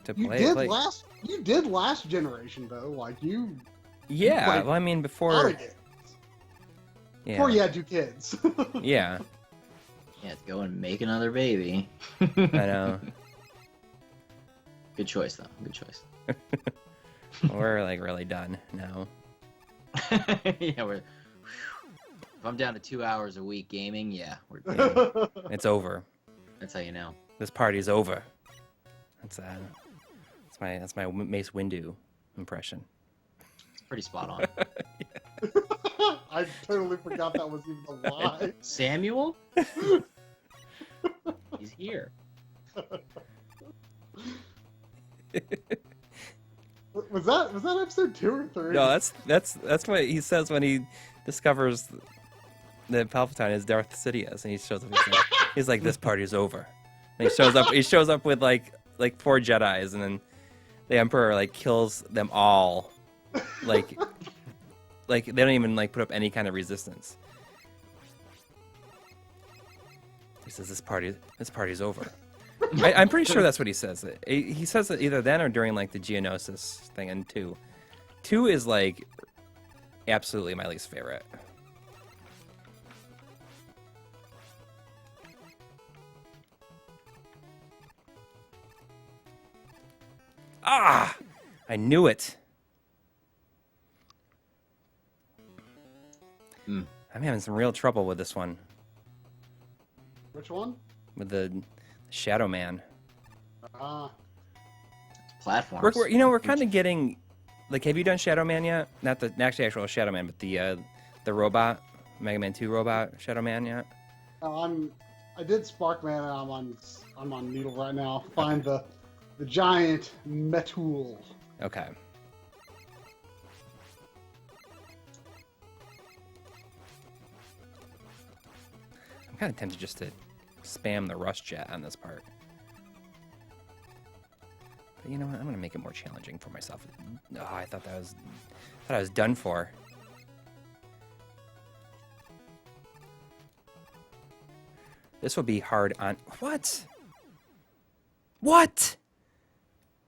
play. You did last generation though, like you. Yeah, played well, I mean, a lot before. of games. Yeah. Before you had 2 kids. Yeah. Yeah, go and make another baby. I know. Good choice, though. Good choice. We're like really done now. Yeah, if I'm down to 2 hours a week gaming, yeah, we're done. It's over. That's how you know. This party's over. That's my Mace Windu impression. It's pretty spot on. I totally forgot that was even a lie. Samuel? He's here. Was that episode 2 or 3? No, that's what he says when he discovers that Palpatine is Darth Sidious, and he shows up. He's like, this party's over. And he shows up. He shows up with like 4 Jedis, and then the Emperor like kills them all. Like they don't even like put up any kind of resistance. He says, this party's over. I'm pretty sure that's what he says. He says it either then or during like the Geonosis thing in 2. 2 is like absolutely my least favorite. Ah! I knew it. I'm having some real trouble with this one. Which one? With the Shadow Man. Platforms. We're kind of getting, like, have you done Shadow Man yet? Not the actual Shadow Man, but the robot, Mega Man 2 robot Shadow Man yet? I did Sparkman, and I'm on Needle right now. Find the giant Metool. Okay. I'm kind of tempted just to spam the Rust Jet on this part. But you know what? I'm going to make it more challenging for myself. Oh, I thought I was done for. This will be hard on... What? What?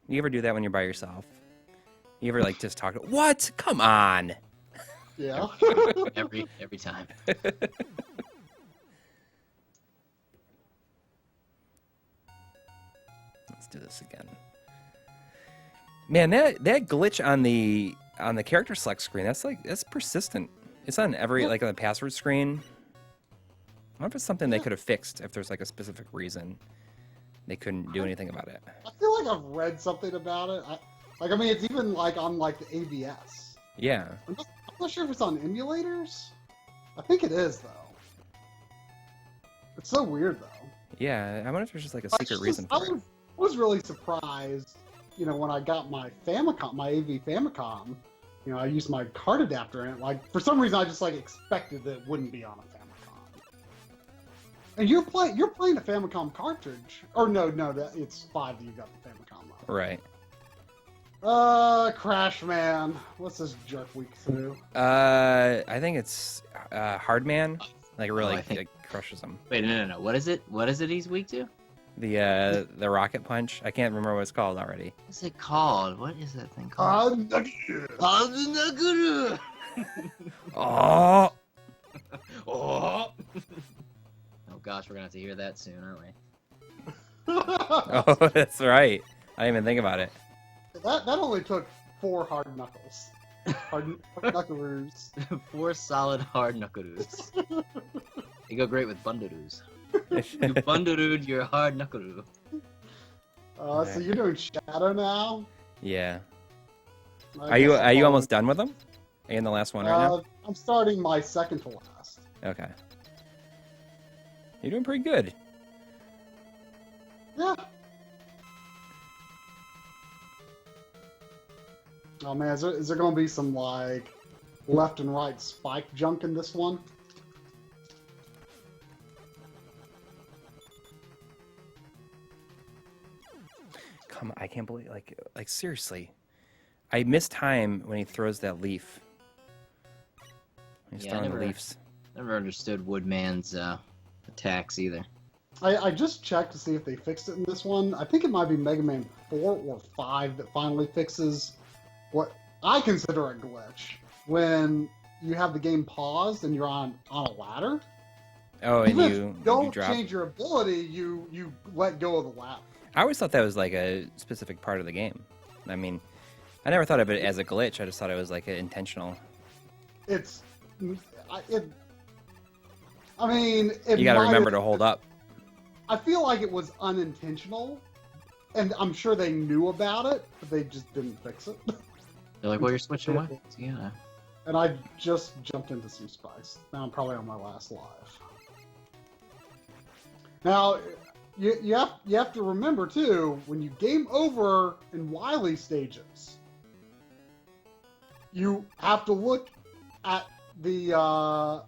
You ever do that when you're by yourself? You ever, like, just talk... What? Come on! Yeah. every time. Let's do this again. Man, that glitch on the character select screen, that's persistent. It's on every, like on the password screen. I wonder if it's something they Yeah. could have fixed if there's like a specific reason they couldn't do anything about it. I feel like I've read something about it. I mean, it's even like on like the AVS. Yeah. I'm not sure if it's on emulators. I think it is though. It's so weird though. Yeah, I wonder if there's just like a I secret just- reason I for it. was really surprised, you know, when I got my Famicom, my AV Famicom. You know, I used my card adapter, and like for some reason, I just like expected that it wouldn't be on a Famicom. And you're playing a Famicom cartridge, or no, it's 5 that you got the Famicom on. Right. Crash Man, what's this jerk week through? I think it's Hardman. Like it really I think- like, crushes him. Wait, no. What is it? What is it he's weak to? The rocket punch. I can't remember what it's called already. What's it called? What is that thing called? Hadouken! Oh. Oh gosh, we're gonna have to hear that soon, aren't we? Oh, that's right. I didn't even think about it. That only took 4 hard knuckles. Hard knuckleroos. 4 solid hard knuckleroos. You go great with bundaroos. You bundarooed your hard knuckleroo. So you're doing Shadow now? Yeah. I Are you guess I'll almost done with them? Are you in the last one right now? I'm starting my second to last. Okay. You're doing pretty good. Yeah. Oh man, is there going to be some like left and right spike junk in this one? Come on, I can't believe like seriously. I miss time when he throws that leaf. He's Yeah, I throwing the never- leaves. Never understood Woodman's attacks either. I just checked to see if they fixed it in this one. I think it might be Mega Man 4 or 5 that finally fixes what I consider a glitch. When you have the game paused and you're on a ladder, Oh, and even if you don't drop. change your ability, you let go of the ladder. I always thought that was like a specific part of the game. I mean, I never thought of it as a glitch. I just thought it was like an intentional. It's, I mean, it You got to might remember have- to hold up. I feel like it was unintentional, and I'm sure they knew about it, but they just didn't fix it. They're like, well, you're switching weapons. Yeah. And I just jumped into some spice. Now I'm probably on my last life. Now, you have to remember too, when you game over in Wily stages, you have to look at the.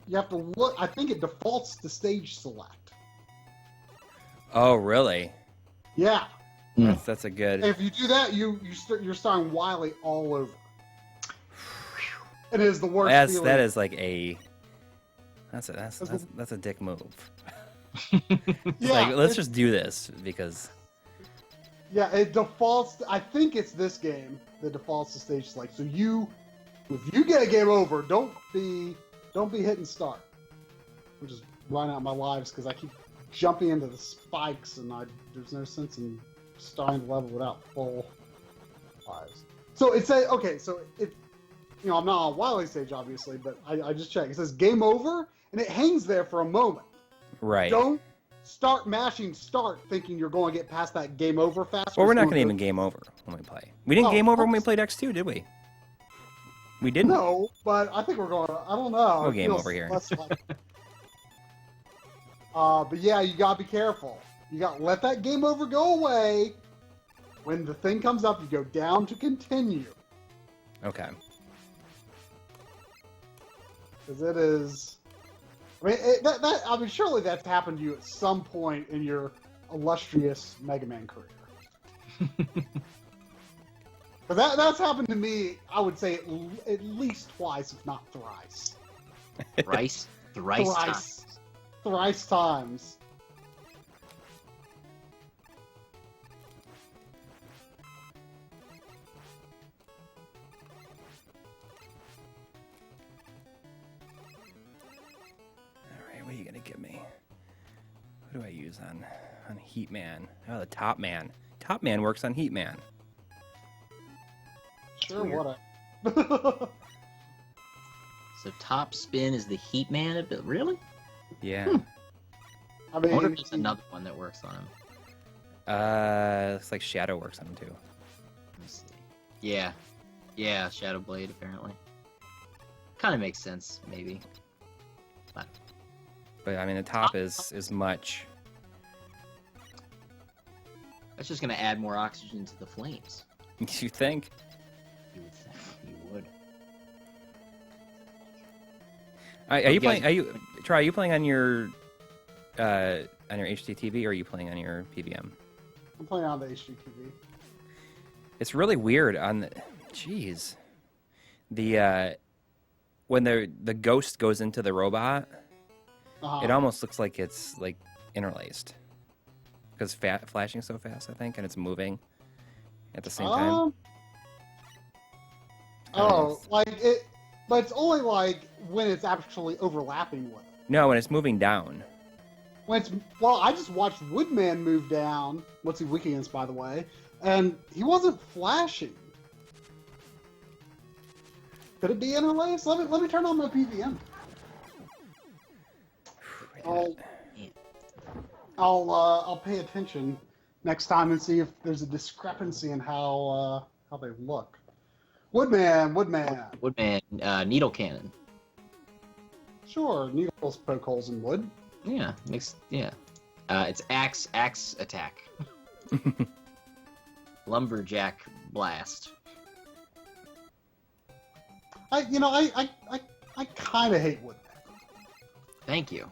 You have to look. I think it defaults to stage select. Oh, really? Yeah. That's a good. If you do that, you're starting Wily all over. It is the worst feeling. That is like a. That's a dick move. It's Yeah, like, let's just do this because. Yeah, it defaults. I think it's this game that defaults to stage select. So if you get a game over, don't be hitting start. I'm just running out my lives because I keep jumping into the spikes, and there's no sense in starting the level without full lives. So it says, okay, so it, I'm not on Wily stage obviously, but I just checked. It says game over, and it hangs there for a moment. Right. Don't start mashing start thinking you're going to get past that game over fast. Well, we're not going to even game over when we play. We didn't Oh, game over when we oops. played X2, did we? We didn't. No, but I think we're going. I don't know. We'll It game feels over here. less like- but yeah, you gotta be careful. You got to let that game over go away. When the thing comes up, you go down to continue. Okay. Because it is. I mean, I mean, surely that's happened to you at some point in your illustrious Mega Man career. But that's happened to me, I would say, at least twice, if not thrice. Thrice times. Thrice times. All right, what are you going to give me? What do I use on Heat Man? Oh, the Top Man. Top Man works on Heat Man. Sure, Weird. what a... So top spin is the Heat Man. Really? Yeah. I I mean, wonder if there's another one that works on him. Looks like Shadow works on him too. Let's see. Yeah. Yeah, Shadow Blade, apparently. Kind of makes sense, maybe. But But I mean, the top is much. that's just going to add more oxygen to the flames. You think? You would think. You would. Are You you guys- playing? Are you playing on your HD TV or are you playing on your PVM? I'm playing on the HDTV. It's really weird on the. Jeez. The when the ghost goes into the robot, it almost looks like it's like interlaced because flashing so fast, I think, and it's moving at the same time. Like it, but it's only like when it's actually overlapping with it. No, when it's moving down. When it's, well, I just watched Woodman move down. What's he weak against, by the way? And he wasn't flashing. Could it be interlaced? Let me turn on my PVM. I'll pay attention next time and see if there's a discrepancy in how they look. Woodman. Woodman, needle cannon. Sure, needles poke holes in wood. Yeah, it's axe attack. Lumberjack blast. I kind of hate Woodman. Thank you.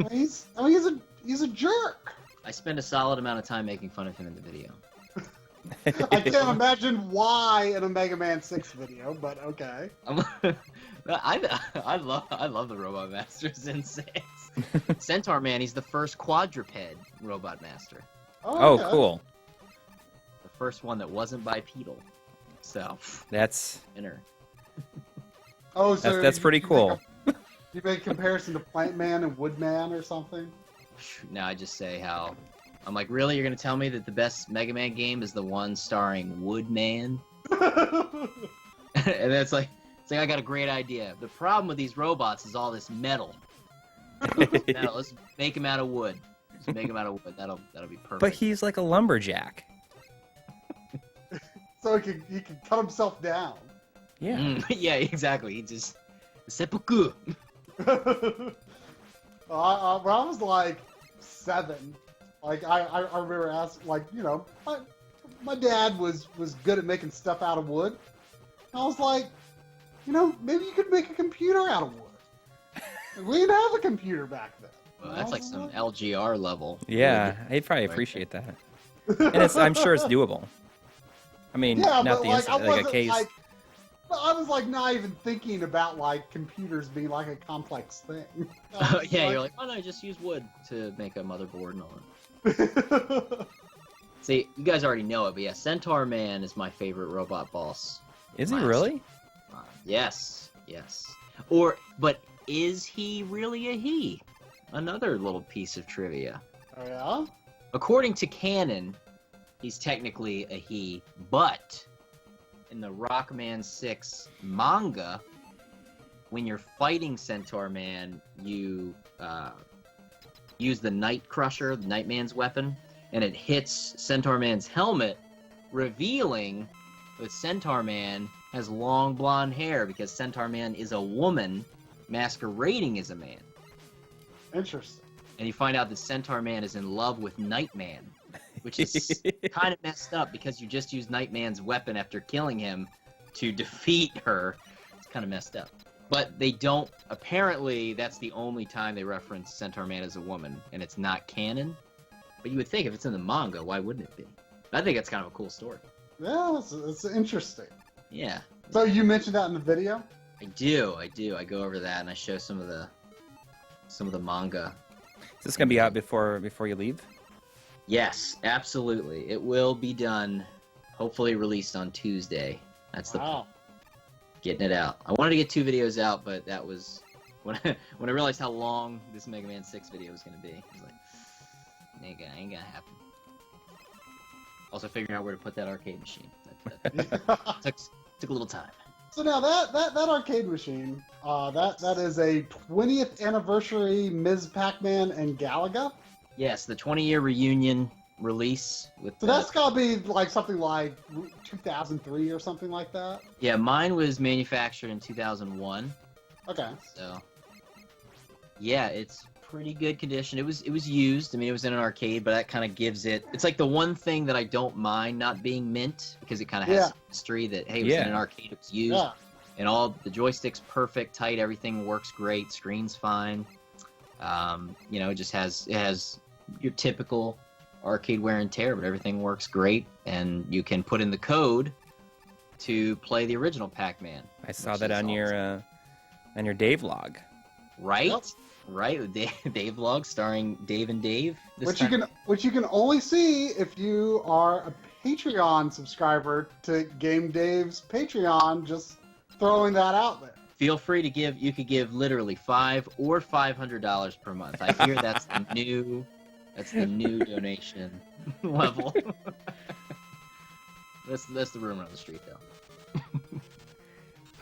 He's a jerk. I spend a solid amount of time making fun of him in the video. I can't imagine why in a Mega Man 6 video, but okay. I love the Robot Masters in 6. Centaur Man, he's the first quadruped Robot Master. Oh, okay. cool. The first one that wasn't bipedal. So That's inner. Oh, so that's pretty cool. You make a comparison to Plant Man and Woodman or something? Now I just say how I'm like, really? You're gonna tell me that the best Mega Man game is the one starring Woodman? And it's like I got a great idea. The problem with these robots is all this metal. Let's make him out of wood. Just make him out of wood. That'll be perfect. But he's like a lumberjack. So he can cut himself down. Yeah. Yeah, exactly. He just seppuku. When I was like 7, like I remember asking, like, you know, my dad was good at making stuff out of wood. And I was like, you know, maybe you could make a computer out of wood. We didn't have a computer back then. Well, that's like some LGR level. Yeah, he'd probably appreciate that. And I'm sure it's doable. I mean, yeah, not but the like, instant, I like a wasn't case. like, I was like not even thinking about like computers being like a complex thing. Yeah, you're like, oh no, just use wood to make a motherboard and all that. See, you guys already know it, but yeah, Centaur Man is my favorite robot boss. Is he Last. really? Yes. But is he really a he? Another little piece of trivia. Oh yeah. According to canon, he's technically a he, but in the Rockman 6 manga, when you're fighting Centaur Man, you use the Night Crusher, the Nightman's weapon, and it hits Centaur Man's helmet, revealing that Centaur Man has long blonde hair because Centaur Man is a woman masquerading as a man. Interesting. And you find out that Centaur Man is in love with Nightman, which is kind of messed up because you just used Nightman's weapon after killing him to defeat her. It's kind of messed up. But they don't, apparently that's the only time they reference Centaur Man as a woman, and it's not canon. But you would think if it's in the manga, why wouldn't it be? I think it's kind of a cool story. Yeah, it's interesting. Yeah. So you mentioned that in the video? I do. I go over that and I show some of the manga. Is this gonna be out before you leave? Yes, absolutely. It will be done, hopefully released on Tuesday. That's the Wow. getting it out. I wanted to get 2 videos out, but that was when I realized how long this Mega Man 6 video was gonna be. I was like, nigga, ain't gonna happen. Also figuring out where to put that arcade machine. That took a little time. So now that arcade machine, that is a 20th anniversary Ms. Pac-Man and Galaga. Yes, the 20-year reunion release with. So that's gotta be like something like 2003 or something like that. Yeah, mine was manufactured in 2001. Okay. So. Yeah, it's pretty good condition. It was used. I mean, it was in an arcade, but that kind of gives it. It's like the one thing that I don't mind not being mint because it kind of has history that hey, it was in an arcade, it was used, and all the joysticks perfect, tight, everything works great, screen's fine. It just has your typical arcade wear and tear, but everything works great, and you can put in the code to play the original Pac-Man. I saw that on your Dave log. Right. Yep. Right, with Dave vlog starring Dave and Dave. Which you can only see if you are a Patreon subscriber to Game Dave's Patreon. Just throwing that out there. Feel free to give. You could give literally $5 or $500 per month. I hear that's the new donation level. That's the rumor on the street, though.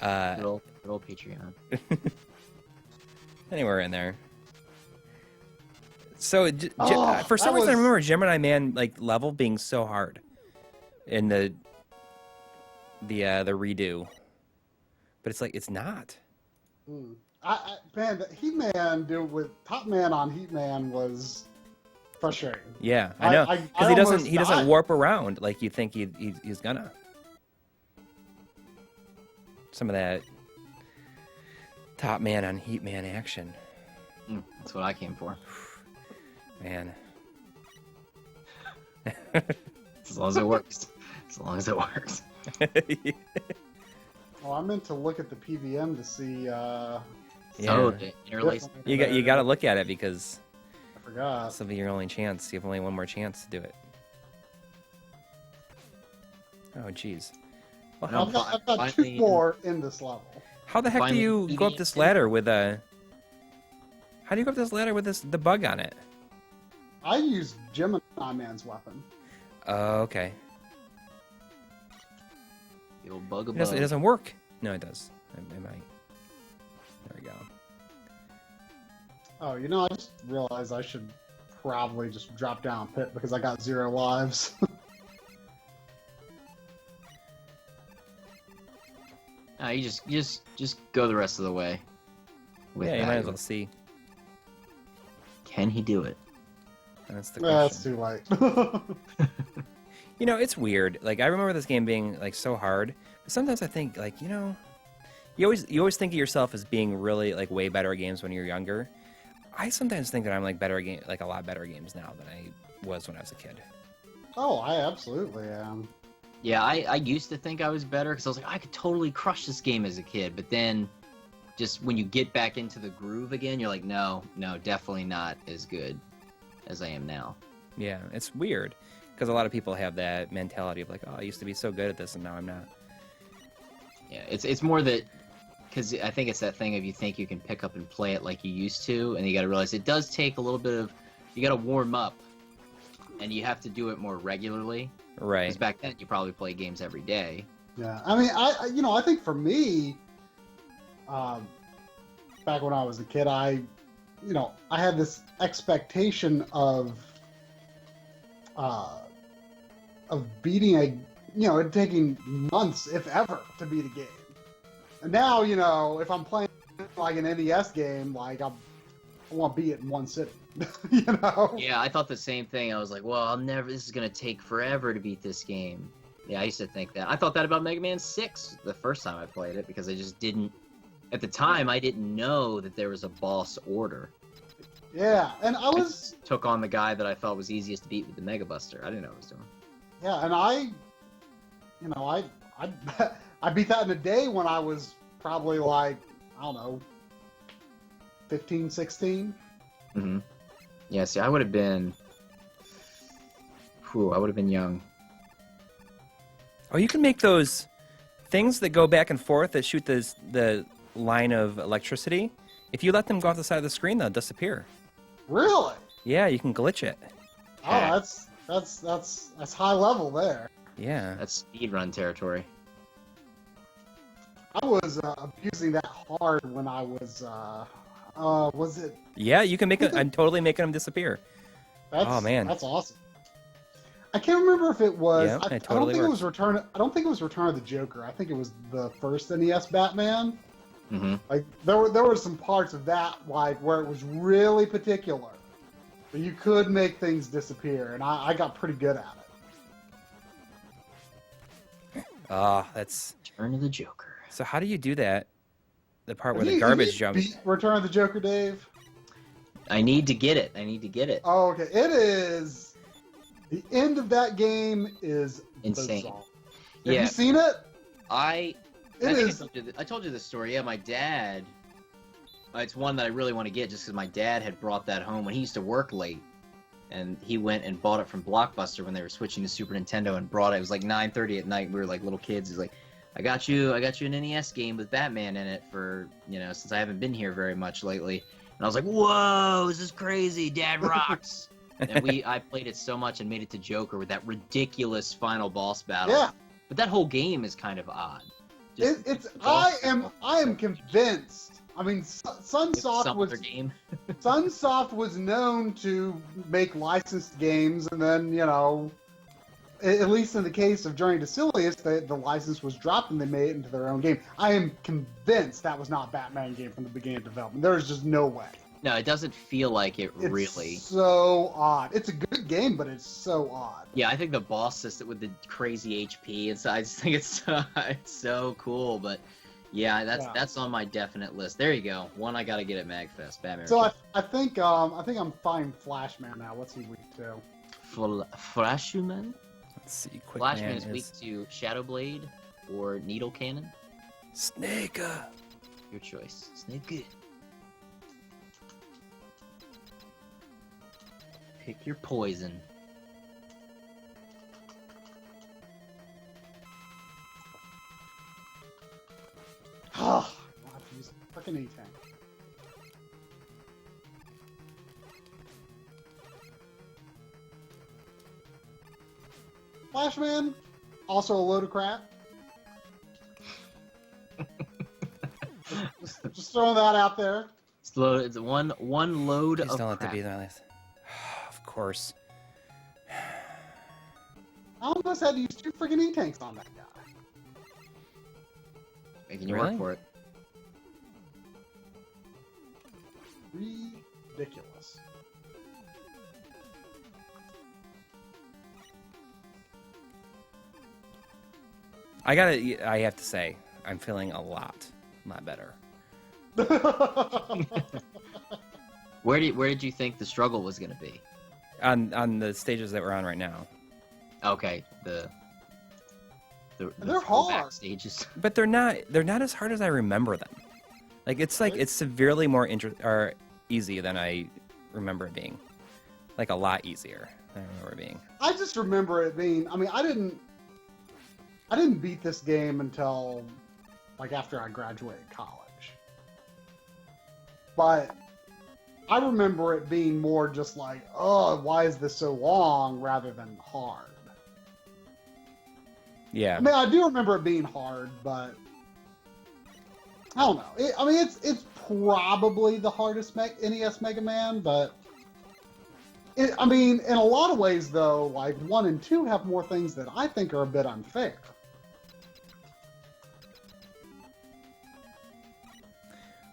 Good old Patreon. Anywhere in there. So for some reason, I remember Gemini Man level being so hard in the redo, but it's not. Man, the Heat-Man dude with Top Man on Heat-Man was frustrating. Yeah, I know because he doesn't warp around like you think he's gonna. Some of that Top Man on Heat-Man action. That's what I came for. Man. As long as it works. As long as it works. Well, I meant to look at the PVM to see. You got to look at it because I forgot. This will be your only chance. You have only one more chance to do it. Oh, jeez. Well, I've got 2 more in this level. How the heck do you go up this ladder with a? How do you go up this ladder with the bug on it? I use Gemini Man's weapon. Oh, okay. The old bug. It doesn't work. No, it does. It might. There we go. Oh, I just realized I should probably just drop down a pit because I got 0 lives. No, you just go the rest of the way. Yeah, you might as well see. Can he do it? That's the question. That's too late. It's weird. I remember this game being so hard, but sometimes I think you always think of yourself as being really way better at games when you're younger. I sometimes think that I'm better at a lot better at games now than I was when I was a kid. Oh, I absolutely am. Yeah, I used to think I was better because I was I could totally crush this game as a kid, but then just when you get back into the groove again, you're no, definitely not as good as I am now. Yeah, it's weird because a lot of people have that mentality of I used to be so good at this and now I'm not. Yeah, it's more that because I think it's that thing of you think you can pick up and play it like you used to, and you got to realize it does take a little bit of you got to warm up, and you have to do it more regularly. Right. Because back then you probably play games every day. Yeah, I mean, I think for me, back when I was a kid, I had this expectation of beating it taking months, if ever, to beat a game. And now, if I'm playing an NES game, I want to beat it in one sitting. Yeah, I thought the same thing. I was well, this is going to take forever to beat this game. Yeah, I used to think that. I thought that about Mega Man 6 the first time I played it because I just didn't, at the time, I didn't know that there was a boss order. Yeah, and I took on the guy that I thought was easiest to beat with the Mega Buster. I didn't know what I was doing. Yeah, and I beat that in a day when I was probably I don't know, 15, 16. Mm-hmm. Yeah, see, I would have been young. Oh, you can make those things that go back and forth that shoot the line of electricity. If you let them go off the side of the screen, they'll disappear. Really? Yeah, you can glitch it. Oh, that's high level there. Yeah. That's speedrun territory. I was abusing that hard when I was it? Yeah, you can make them. I'm totally making them disappear. Oh man, that's awesome. I can't remember if it was. Yeah, I it don't totally think it works. was Return. I don't think it was Return of the Joker. I think it was the first NES Batman. Mm-hmm. Like there were some parts of that like where it was really particular, but you could make things disappear, and I got pretty good at it. That's. Turn of the Joker. So how do you do that? The part where Have the you garbage jumps. beat Return of the Joker, Dave? I need to get it. Oh, okay. It is. The end of that game is Insane. bizarre. Yeah. Have you seen it? I It think is. I told you this story. Yeah, my dad. It's one that I really want to get just because my dad had brought that home when he used to work late, and he went and bought it from Blockbuster when they were switching to Super Nintendo and brought it. It was like 9:30 at night. We were like little kids. He's like, I got you an NES game with Batman in it for since I haven't been here very much lately. And I was like, whoa, this is crazy. Dad rocks. And I played it so much and made it to Joker with that ridiculous final boss battle. Yeah. But that whole game is kind of odd. I am convinced. I mean, Sunsoft game. Sunsoft was known to make licensed games, and then at least in the case of Journey to Silius, the license was dropped and they made it into their own game. I am convinced that was not a Batman game from the beginning of development. There is just no way. No, it doesn't feel like it It's really. so odd. It's a good game, but it's so odd. Yeah, I think the boss system with the crazy HP, and so I just think it's so cool. But yeah, that's on my definite list. There you go. One I gotta get at MagFest. Batman. So I think I'm fine. Flashman now. What's he weak to? Flashman. Let's see. Quick Flashman Man is weak to Shadow Blade or Needle Cannon. Snake. Your choice. Snake. Pick your poison. Oh, I have to use a freaking E-Tank. Flashman, also a load of crap. just throwing that out there. It's one load Please of don't let crap. that be my list. Of course. I almost had to use 2 freaking E-Tanks on that guy. Making you Really? work for it. Ridiculous. I have to say, I'm feeling a lot better. Where did you think the struggle was going to be? On the stages that we're on right now. Okay, the They're hard. stages. But they're not as hard as I remember them. Like it's severely more or easy than I remember it being. Like a lot easier than I remember it being. I just remember it being. I mean, I didn't beat this game until like after I graduated college. But I remember it being more just like, oh, why is this so long, rather than hard. Yeah. I mean, I do remember it being hard, but I don't know. It's probably the hardest NES Mega Man, but in a lot of ways, though, like 1 and 2 have more things that I think are a bit unfair.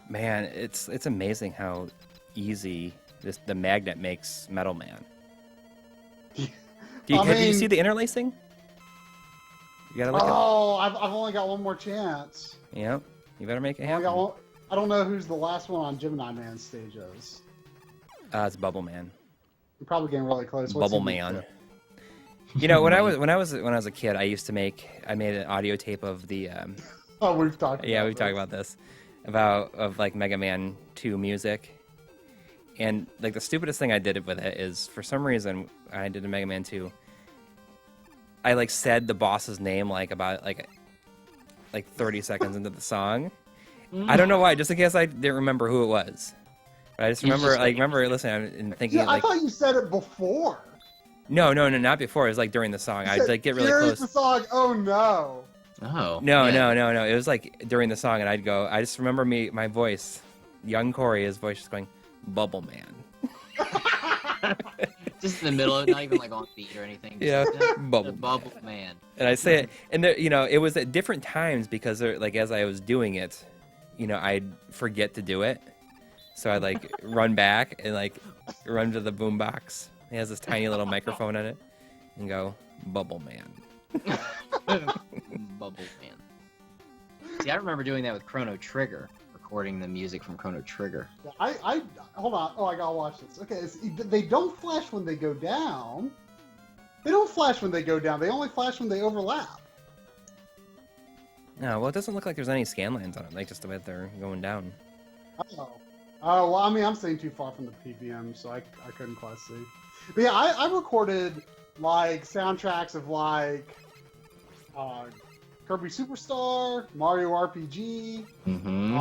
Man, it's amazing how easy the magnet makes Metal Man. Have you seen the interlacing? You gotta look at. Oh, I've only got one more chance. Yep. You better make it I happen. don't know who's the last one on Gemini Man's stage is. It's Bubble Man. I'm probably getting really close. What's Bubble he Man. do? You know, when I was a kid, I made an audio tape of the. Oh, we've talked. Yeah, we've talked about this, of like Mega Man 2 music, and like the stupidest thing I did with it is for some reason I did a Mega Man 2. I like said the boss's name like 30 seconds into the song. I don't know why, just in case I didn't remember who it was. But I just remember listening and thinking Yeah, I thought you said it before. No, not before. It was like during the song. I'd like get really Here's close. the song. Oh no. Oh. No, yeah. no. It was like during the song, and I'd go. I just remember my voice, young Coury, his voice just going, "Bubble Man." Just in the middle of it, not even like on beat or anything. Just Yeah, like, Bubble the Bubble Man. And I say it, and there, it was at different times because like as I was doing it, I'd forget to do it, so I'd like run back and like run to the boombox. It has this tiny little microphone on it, and go, "Bubble Man." Bubble Man. See, I remember doing that with Chrono Trigger, recording the music from Chrono Trigger. I hold on. Oh, I gotta watch this. Okay, they don't flash when they go down. They don't flash when they go down. They only flash when they overlap. No, well, it doesn't look like there's any scan lines on it. Like just the way they're going down. Oh. Oh, well, I mean, I'm staying too far from the PBM, so I couldn't quite see. But yeah, I recorded, like, soundtracks of, like, Kirby Superstar, Mario RPG, Mm-hmm.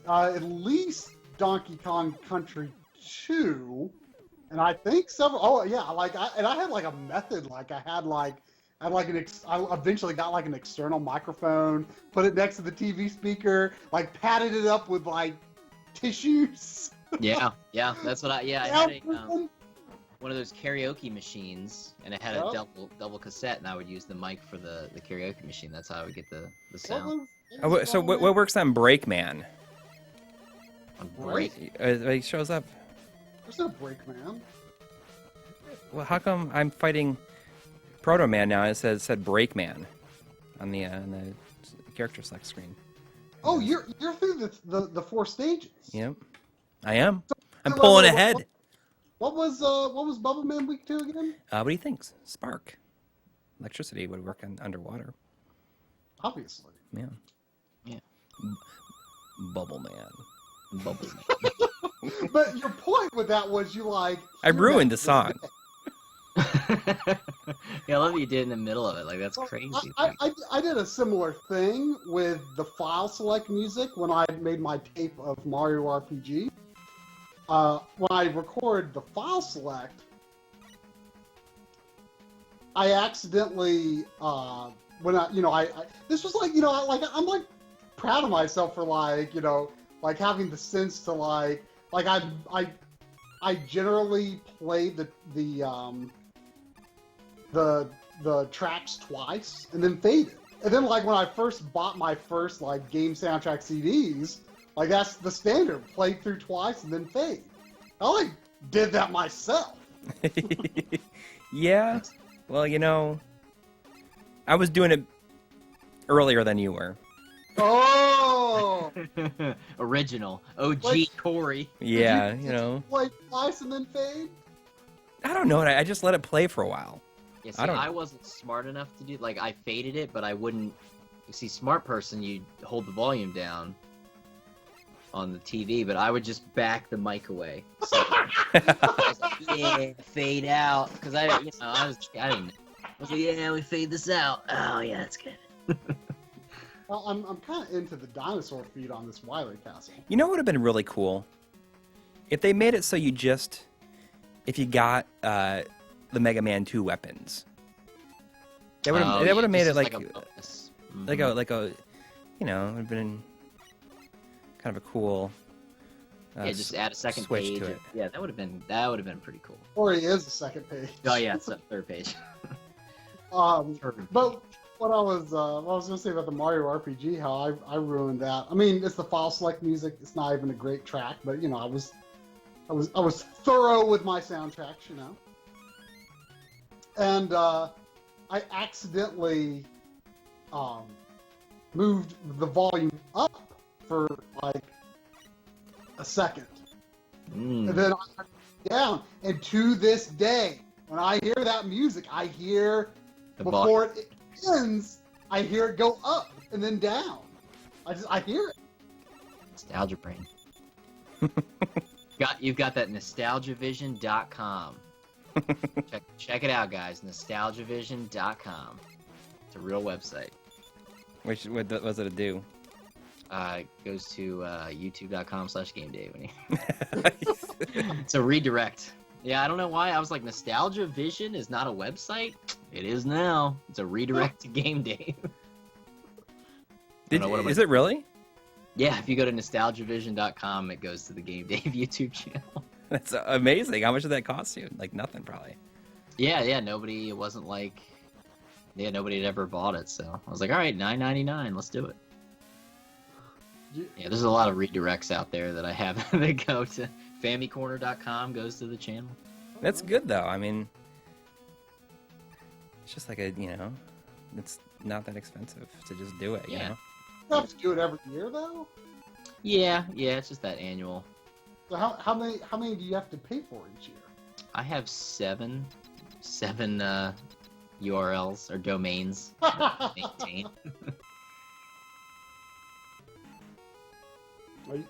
at least Donkey Kong Country 2, and I think several. Oh yeah, like I had like a method. Like I eventually got like an external microphone, put it next to the TV speaker, like patted it up with like tissues. Yeah, that's what I had one of those karaoke machines, and it had a double cassette, and I would use the mic for the karaoke machine. That's how I would get the sound. So what works on Breakman? On break. He shows up. There's no break, man. Well, how come I'm fighting Proto Man now? It said Breakman on the character select screen. Oh, you're through the 4 stages. Yep, I am. I'm Wait, pulling wait, ahead. What was Bubble Man Week 2 again? What do you think? Spark. Electricity would work underwater. Obviously. Yeah. Yeah. Bubble Man. Bubble Man. But your point with that was you like. I ruined the song. Yeah, I love that you did it in the middle of it. Like, that's crazy. I did a similar thing with the file select music when I made my tape of Mario RPG. When I record the file select, I accidentally this was like I'm like proud of myself for like having the sense to like I generally play the tracks twice and then fade it. And then like when I first bought my first like game soundtrack CDs, like that's the standard, play through twice and then fade. I like did that myself. Yeah. Well, I was doing it earlier than you were. Oh, Original. OG Like- Coury. Yeah, Did you play twice and then fade. I don't know. I just let it play for a while. Yeah, I don't know. I wasn't smart enough to do. Like, I faded it, but I wouldn't. You see, smart person, you hold the volume down on the TV, but I would just back the mic away. So I was like, yeah, fade out, because I didn't. I was like, yeah, we fade this out. Oh yeah, that's good. Well, I'm kind of into the dinosaur feed on this Wily Castle. You know what would have been really cool? If they made it so if you got the Mega Man 2 weapons. They would have made it like a bonus. like a it would have been kind of a cool Yeah, just add a second switch page. to it. Yeah, that would have been pretty cool. Or he is the second page. Oh yeah, it's the third page. But what I was gonna say about the Mario RPG, how I ruined that. I mean, it's the file select music. It's not even a great track, but I was thorough with my soundtracks, and I accidentally moved the volume up for like a second, and then I turned it down. And to this day, when I hear that music, I hear before it ends, I hear it go up and then down. I hear it. Nostalgia brain. You've got that nostalgiavision.com. Check it out, guys. Nostalgiavision.com. It's a real website. What does it do? It goes to youtube.com/gameday. It's a redirect. Yeah, I don't know why. I was like, Nostalgia Vision is not a website? It is now. It's a redirect to Game Day. Is it really? Yeah, if you go to nostalgiavision.com, it goes to the Game Dave YouTube channel. That's amazing. How much did that cost you? Like nothing, probably. Yeah, nobody. It wasn't like, yeah, nobody had ever bought it. So I was like, all right, $9.99, let's do it. Yeah, there's a lot of redirects out there that I have that go to famicorner.com, goes to the channel. That's good though. I mean, it's just like it's not that expensive to just do it. You know? You have to do it every year though. Yeah, it's just that annual. So how many do you have to pay for each year? I have seven URLs or domains to maintain.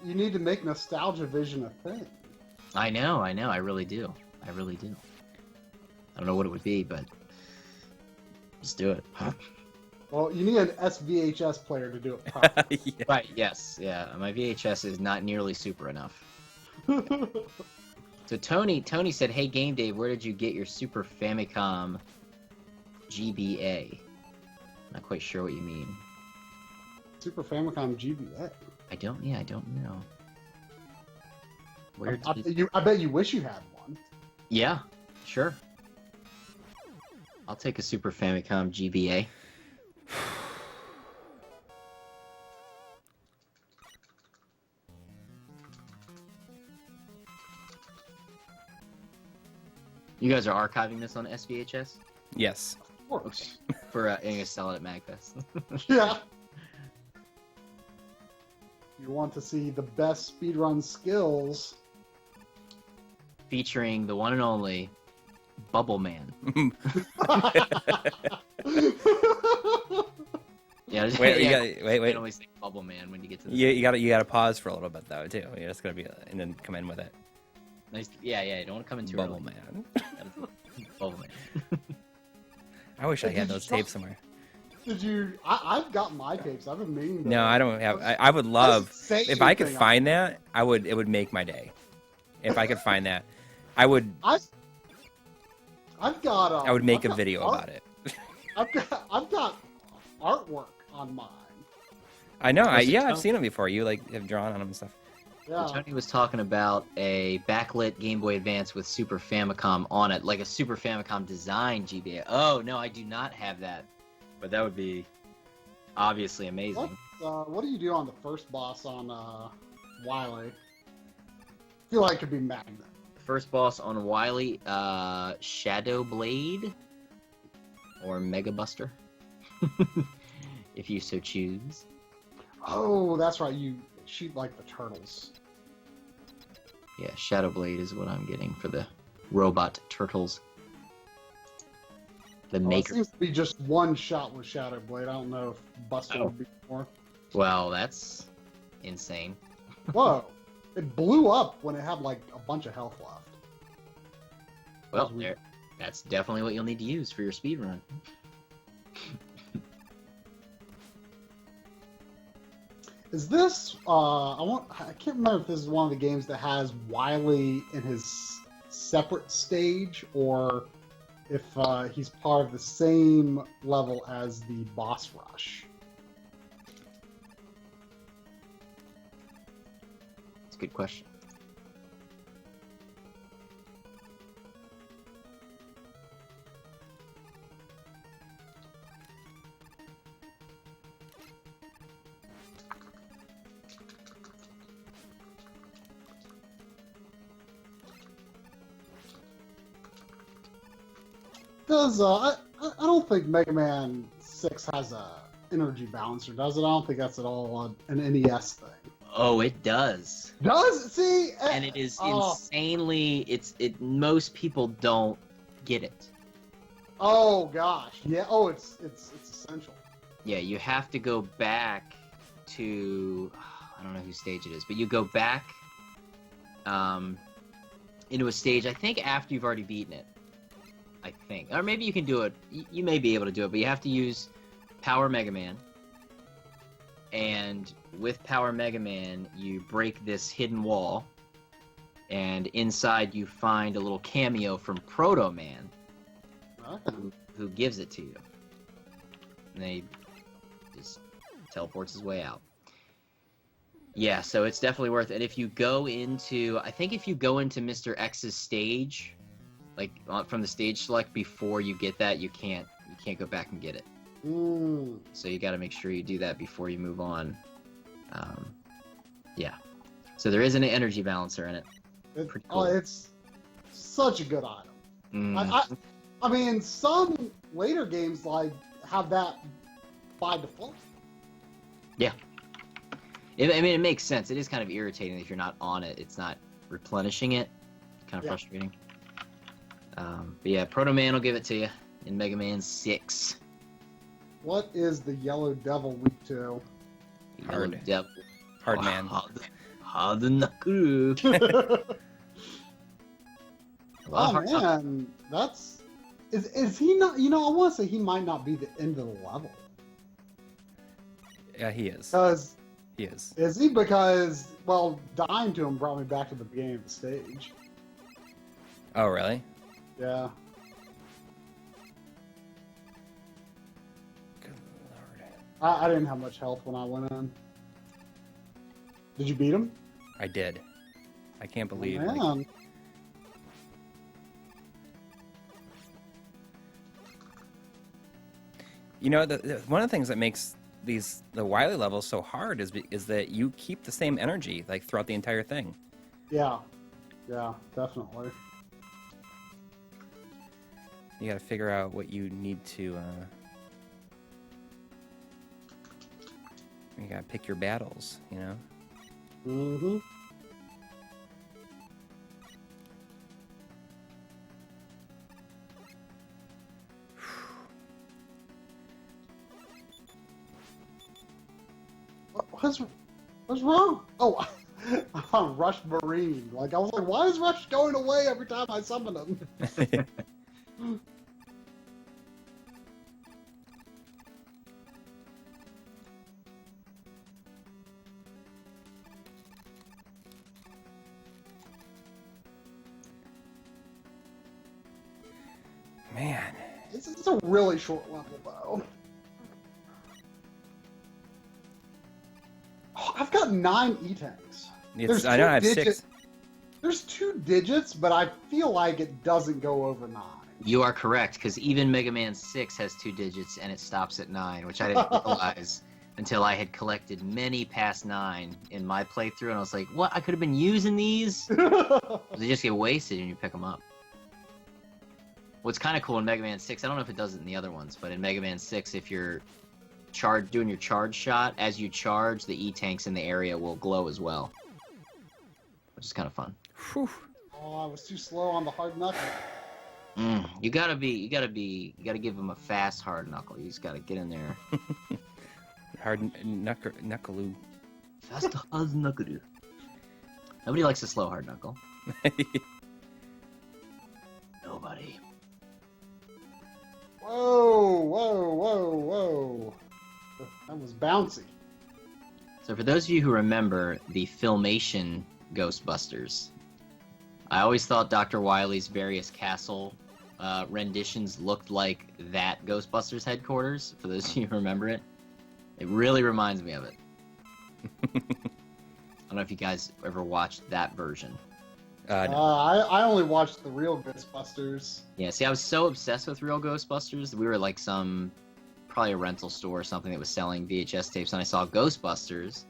You need to make Nostalgia Vision a thing. I know, I really do. I don't know what it would be, but just do it. Well, you need an SVHS player to do it properly. Yeah. Right, yes, yeah. My VHS is not nearly super enough. So Tony said, "Hey Game Dave, where did you get your Super Famicom GBA?" Not quite sure what you mean. Super Famicom GBA. I don't know. Where I bet you wish you had one. Yeah, sure. I'll take a Super Famicom GBA. You guys are archiving this on SVHS? Yes. Of course. For I'm gonna sell it at MagFest. Yeah. You want to see the best speedrun skills. Featuring the one and only Bubble Man. Yeah, Wait. You can always say Bubble Man when you get to the You gotta pause for a little bit though too. You're just gonna be and then come in with it. nice. Yeah, you don't want to come in too Bubble early. Man. Bubble Man. I wish I had those tapes somewhere. Did you? I've got my tapes. I've been meaning to. No, I don't have. I would love if I could anything find that. It would make my day. If I could find that, I would. I've got. I would make I've a got video art- about it. I've got artwork on mine. I know. What's it I've called? seen them before. You have drawn on them and stuff. Yeah. Tony was talking about a backlit Game Boy Advance with Super Famicom on it, like a Super Famicom design GBA. Oh no, I do not have that, but that would be obviously amazing. What do you do on the first boss on Wily? I feel like it could be Magnet. First boss on Wily, Shadow Blade or Mega Buster, if you so choose. Oh, that's right. You shoot like the turtles. Yeah, Shadow Blade is what I'm getting for the robot turtles. The Well, it maker. seems to be just one shot with Shadow Blade. I don't know if Buster would be more. Well, that's insane. Whoa! It blew up when it had like a bunch of health left. Well, there. That's definitely what you'll need to use for your speed run. Is this? I can't remember if this is one of the games that has Wily in his separate stage, or if he's part of the same level as the boss rush. It's a good question. Does I don't think Mega Man 6 has a energy balancer, does it? I don't think that's at all an NES thing. Oh, it does. Does it? See? And it is insanely. Most people don't get it. Oh gosh, yeah. Oh, it's essential. Yeah, you have to go back to. I don't know whose stage it is, but you go back into a stage. I think after you've already beaten it. I think, or maybe you can do it. You may be able to do it, but you have to use Power Mega Man. And with Power Mega Man, you break this hidden wall, and inside you find a little cameo from Proto Man, Okay. who gives it to you. And they just teleports his way out. Yeah, so it's definitely worth it. And if you go into, I think if you go into Mr. X's stage, like from the stage select before you get that, you can't go back and get it. So you got to make sure you do that before you move on. Yeah. So there is an energy balancer in it. Pretty cool. It's such a good item. I mean, some later games like have that by default. Yeah. I mean, it makes sense. It is kind of irritating if you're not on it. It's not replenishing it. Kind of frustrating. But yeah, Proto Man will give it to you in Mega Man 6. What is the Yellow Devil weak to? Hard. Devil. Hard man. Hard knuckle. Oh man, that's is he not? You know, I want to say he might not be the end of the level. Yeah, he is. Because He is. Is he? Because well, dying to him brought me back to the beginning of the stage. Oh, really? Yeah. Good lord. I didn't have much health when I went in. Did you beat him? I did. I can't believe. Man. Like, you know, one of the things that makes the Wily levels so hard is that you keep the same energy like throughout the entire thing. Yeah. Yeah, definitely. You got to figure out what you need to. You got to pick your battles, you know. Mm-hmm. What's wrong? Oh, I'm Rush Marine. Like, I was like, why is Rush going away every time I summon him? Man. This is a really short level, though. Oh, I've got 9 E-tanks. I know I have 6. There's 2 digits, but I feel like it doesn't go over 9. You are correct, because even Mega Man 6 has 2 digits, and it stops at 9, which I didn't realize until I had collected many past 9 in my playthrough, and I was like, what? I could have been using these? They just get wasted and you pick them up. What's kind of cool in Mega Man 6, I don't know if it does it in the other ones, but in Mega Man 6, if you're doing your charge shot, as you charge, the E-tanks in the area will glow as well, which is kind of fun. Whew. Oh, I was too slow on the hard knuckle. You gotta give him a fast hard knuckle. You just gotta get in there. Hard knuckaloo. Fast hard knuckle. Nobody likes a slow hard knuckle. Nobody. Whoa, whoa, whoa, whoa. That was bouncy. So for those of you who remember the Filmation Ghostbusters, I always thought Dr. Wily's various castle renditions looked like that Ghostbusters headquarters. For those of you who remember it, it really reminds me of it. I don't know if you guys ever watched that version. No. I only watched the real Ghostbusters. Yeah, see, I was so obsessed with real Ghostbusters. We were like probably a rental store or something that was selling VHS tapes, and I saw Ghostbusters,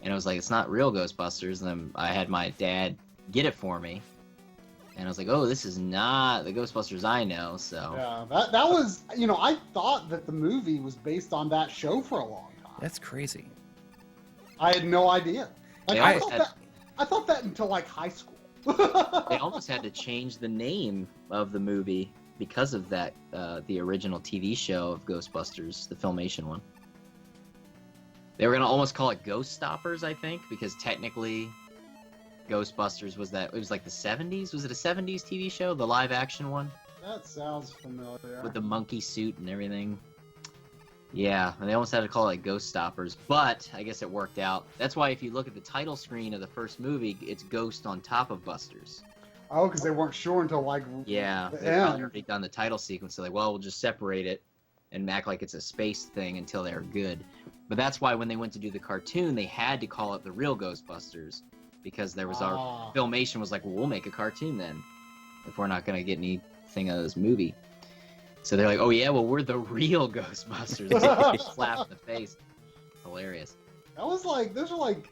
and I was like, it's not real Ghostbusters, and then I had my dad get it for me, and I was like, oh, this is not the Ghostbusters I know, so... Yeah, that was, you know, I thought that the movie was based on that show for a long time. That's crazy. I had no idea. Like, I thought that until, like, high school. They almost had to change the name of the movie because of that, the original TV show of Ghostbusters, the Filmation one. They were going to almost call it Ghost Stoppers, I think, because technically Ghostbusters it was like the 70s? Was it a 70s TV show, the live action one? That sounds familiar. With the monkey suit and everything. Yeah, and they almost had to call it like Ghost Stoppers, but I guess it worked out. That's why if you look at the title screen of the first movie, it's Ghost on top of Busters. Oh, because they weren't sure until, like, yeah, the they'd end. already done the title sequence, so like, well, we'll just separate it and act like it's a space thing until they're good. But that's why when they went to do the cartoon, they had to call it the real Ghostbusters, because there was our Filmation was like, well, we'll make a cartoon then, if we're not gonna get anything out of this movie. So they're like, oh yeah, well we're the real Ghostbusters. Slap in the face. Hilarious. That was like, those are like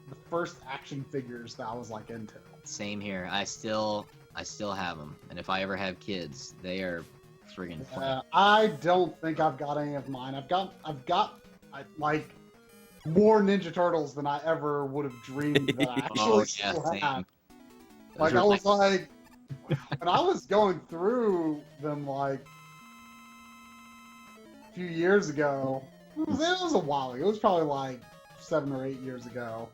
the first action figures that I was like into. Same here. I still have them, and if I ever have kids, they are friggin' fun. I don't think I've got any of mine. I've got like more Ninja Turtles than I ever would have dreamed that I actually still have. Like I was like, when I was going through them like a few years ago, it was a while ago. It was probably like 7 or 8 years ago.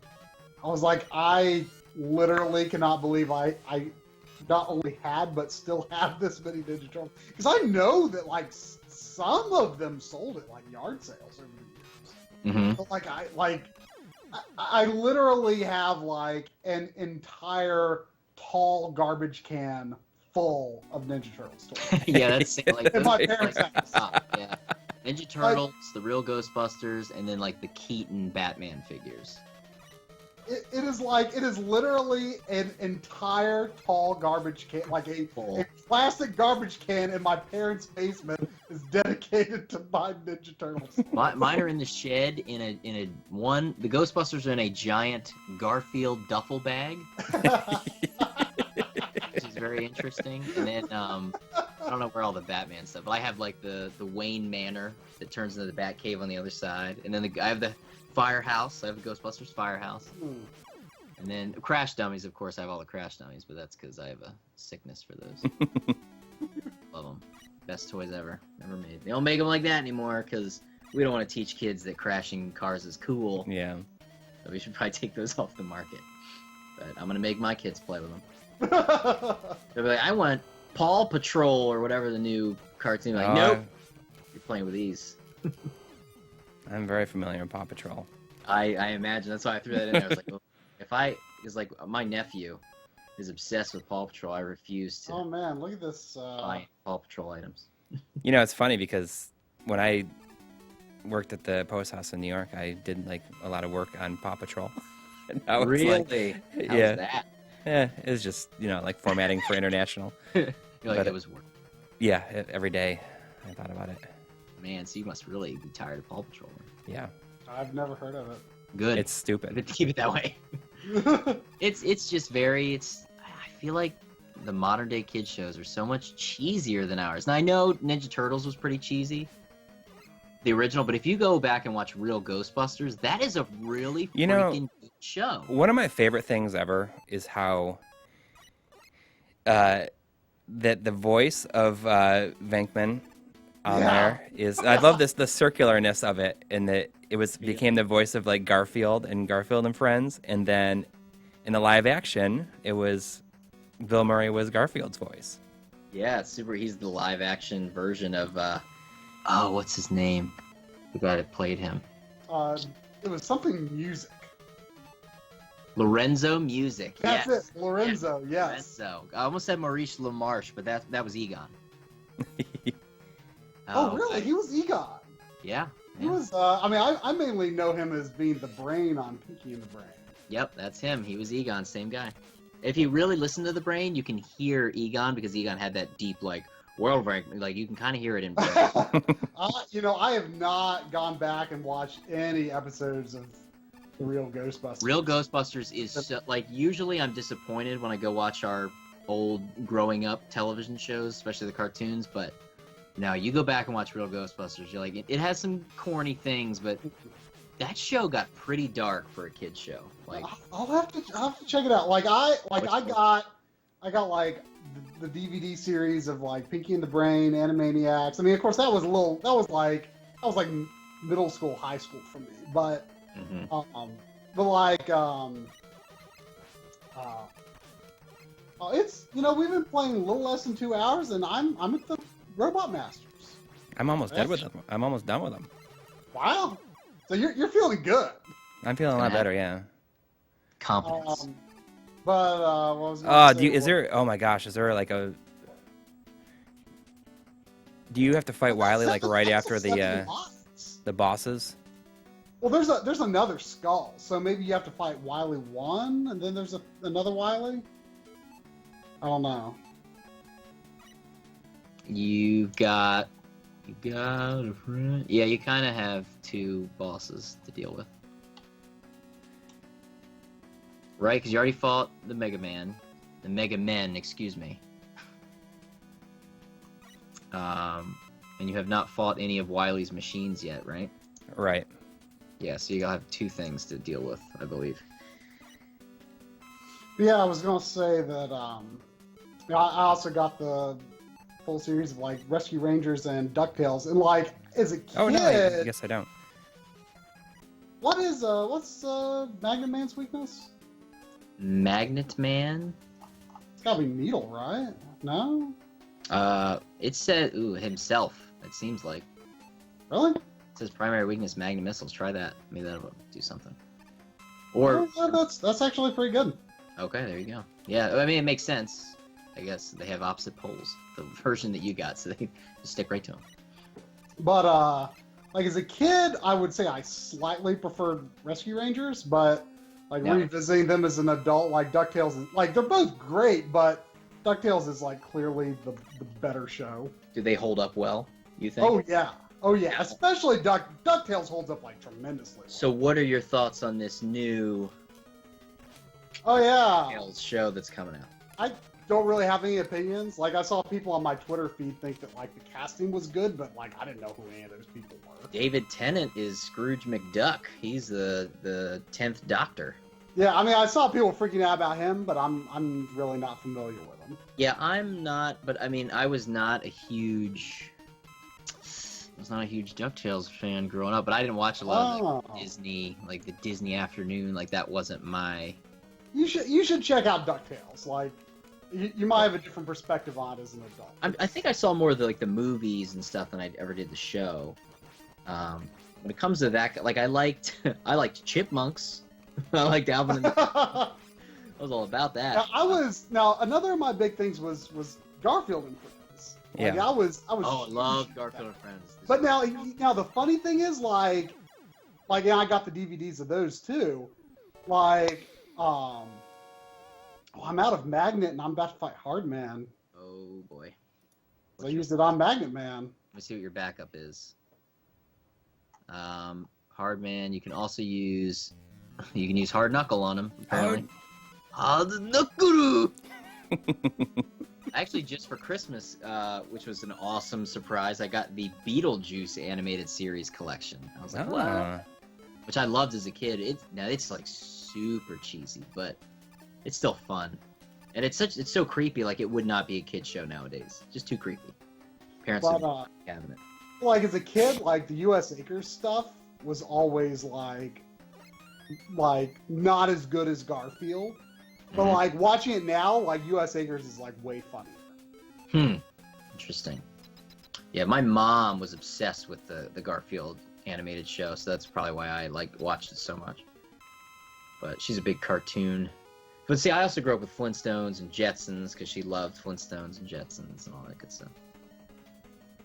I was like, I literally cannot believe I not only had but still have this many Ninja Turtles, because I know that like some of them sold at like yard sales over the years. But like I literally have like an entire tall garbage can full of Ninja Turtles toys. Yeah, that's like in my parents' house. Yeah, Ninja Turtles, the real Ghostbusters, and then like the Keaton Batman figures. It is literally an entire tall garbage can, like a plastic garbage can in my parents' basement is dedicated to my Ninja Turtles. Mine are in the shed in a one. The Ghostbusters are in a giant Garfield duffel bag, which is very interesting. And then I don't know where all the Batman stuff, but I have like the Wayne Manor that turns into the Batcave on the other side, and then I have the Firehouse. I have the Ghostbusters Firehouse. And then Crash Dummies, of course. I have all the Crash Dummies, but that's because I have a sickness for those. Love them. Best toys ever. Never made. They don't make them like that anymore because we don't want to teach kids that crashing cars is cool. Yeah. So we should probably take those off the market. But I'm going to make my kids play with them. They'll be like, I want Paw Patrol or whatever the new cartoon. Like, nope. You're playing with these. I'm very familiar with Paw Patrol. I imagine. That's why I threw that in there. I was like, well, because like my nephew is obsessed with Paw Patrol. I refuse to. Oh man, look at this. Buy Paw Patrol items. You know, it's funny because when I worked at the post office in New York, I did like a lot of work on Paw Patrol. And I was Really? Like, How was that? Yeah, it was just like formatting for international. You're like, But it was work. Yeah, every day I thought about it. Man, so you must really be tired of Paw Patrol. Yeah, I've never heard of it. Good. it's stupid. Keep it that way. It's just very. I feel like the modern day kid shows are so much cheesier than ours. Now I know Ninja Turtles was pretty cheesy, the original, but if you go back and watch real Ghostbusters, that is a really freaking good show. One of my favorite things ever is how that the voice of Venkman on there is. I love the circularness of it, and that it became the voice of like Garfield and Garfield and Friends, and then in the live action, it was Bill Murray was Garfield's voice. Yeah, it's super. He's the live action version of what's his name? The guy that played him. It was something music. Lorenzo Music. That's yes. it, Lorenzo. Yes. Lorenzo. I almost said Maurice LaMarche, but that was Egon. Oh, really? He was Egon. Yeah. He was. I mainly know him as being the brain on Pinky and the Brain. Yep, that's him. He was Egon, same guy. If you really listen to the Brain, you can hear Egon because Egon had that deep like like you can kind of hear it in Brain. I have not gone back and watched any episodes of the Real Ghostbusters. Real Ghostbusters is so, like usually I'm disappointed when I go watch our old growing up television shows, especially the cartoons, but now you go back and watch Real Ghostbusters, you're like it has some corny things, but that show got pretty dark for a kid's show. Like I'll have to check it out. I got like the DVD series of like Pinky and the Brain, Animaniacs. I mean, of course that was like middle school, high school for me. But it's we've been playing a little less than 2 hours, and I'm at the Robot Masters. I'm almost done with them. I'm almost done with them. Wow. So you're feeling good. I'm feeling a lot better, yeah. Confidence. What was I gonna say? Is there like a? Do you have to fight Wily like right after the bosses? Well, there's another skull, so maybe you have to fight Wily 1, and then there's another Wily? I don't know. You got a friend. Yeah, you kind of have 2 bosses to deal with. Right, because you already fought the Mega Men, excuse me. And you have not fought any of Wily's machines yet, right? Right. Yeah, so you'll have 2 things to deal with, I believe. Yeah, I was gonna say that. I also got the full series of like Rescue Rangers and DuckTales, and like as a kid. Oh no, I guess I don't. What's Magnet Man's weakness? Magnet Man? It's gotta be Needle, right? No? It said, himself, it seems like. Really? It says primary weakness, magnet missiles. Try that. Maybe that'll do something. Or, yeah, that's actually pretty good. okay, there you go. Yeah, I mean, it makes sense. I guess they have opposite poles. The version that you got, so they just stick right to them. But, like as a kid, I would say I slightly preferred Rescue Rangers, but like revisiting them as an adult, like DuckTales, like they're both great, but DuckTales is like clearly the better show. Do they hold up well, you think? Oh yeah, especially DuckTales holds up like tremendously well. So what are your thoughts on this new Oh yeah, DuckTales show that's coming out? I don't really have any opinions. Like I saw people on my Twitter feed think that like the casting was good, but like I didn't know who any of those people were. David Tennant is Scrooge McDuck. He's the 10th Doctor. Yeah, I mean I saw people freaking out about him, but I'm really not familiar with him. Yeah, I'm not, but I mean I was not a huge DuckTales fan growing up, but I didn't watch a lot of Disney, like the Disney Afternoon, like that wasn't my... You should check out DuckTales. Like, you might have a different perspective on it as an adult. I think I saw more of the movies and stuff than I ever did the show. When it comes to that, like I liked Chipmunks. I liked Alvin and I was all about that. Now another of my big things was Garfield and Friends. Like, Yeah. I was. Oh, I love Garfield and Friends. But now the funny thing is like I got the DVDs of those too. Like, I'm out of Magnet and I'm about to fight Hardman. Oh boy. So I used it on Magnet Man. Let me see what your backup is. Hardman. You can also use Hard Knuckle on him. Apparently. Hard Knuckle. Actually, just for Christmas, which was an awesome surprise, I got the Beetlejuice animated series collection. I was like, wow. Which I loved as a kid. It's like super cheesy, but it's still fun. And it's so creepy, like it would not be a kid show nowadays. Just too creepy. Parents would be having it. Like as a kid, like the U.S. Acres stuff was always like not as good as Garfield. But like watching it now, like U.S. Acres is like way funnier. Interesting. Yeah, my mom was obsessed with the Garfield animated show, so that's probably why I watched it so much. But she's a big cartoon. But see, I also grew up with Flintstones and Jetsons because she loved Flintstones and Jetsons and all that good stuff.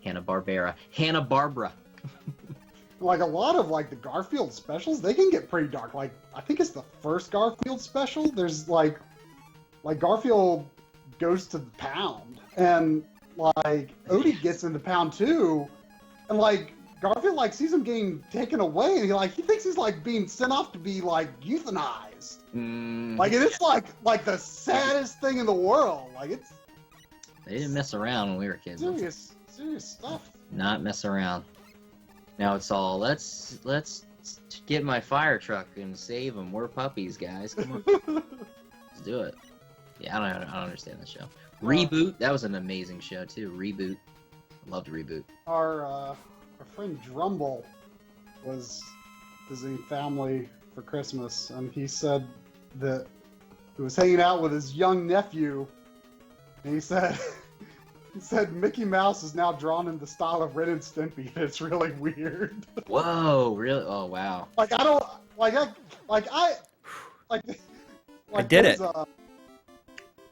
Hanna-Barbera. Hanna-Barbera. Like a lot of like the Garfield specials, they can get pretty dark. Like I think it's the first Garfield special. There's like Garfield goes to the pound, and like Odie gets in the pound too, and like Garfield like sees him getting taken away, and he thinks he's like being sent off to be like euthanized. Like it's like the saddest thing in the world. Like it's they didn't mess around when we were kids. Serious stuff. Not mess around. Now it's all let's get my fire truck and save them. We're puppies, guys. Come on, let's do it. Yeah, I don't understand the show. Reboot, that was an amazing show too. Reboot, loved Reboot. Our friend Drumble was visiting family for Christmas, and he said that he was hanging out with his young nephew, and he said Mickey Mouse is now drawn in the style of Ren and Stimpy, and it's really weird. Whoa, really? Oh, wow. I did it.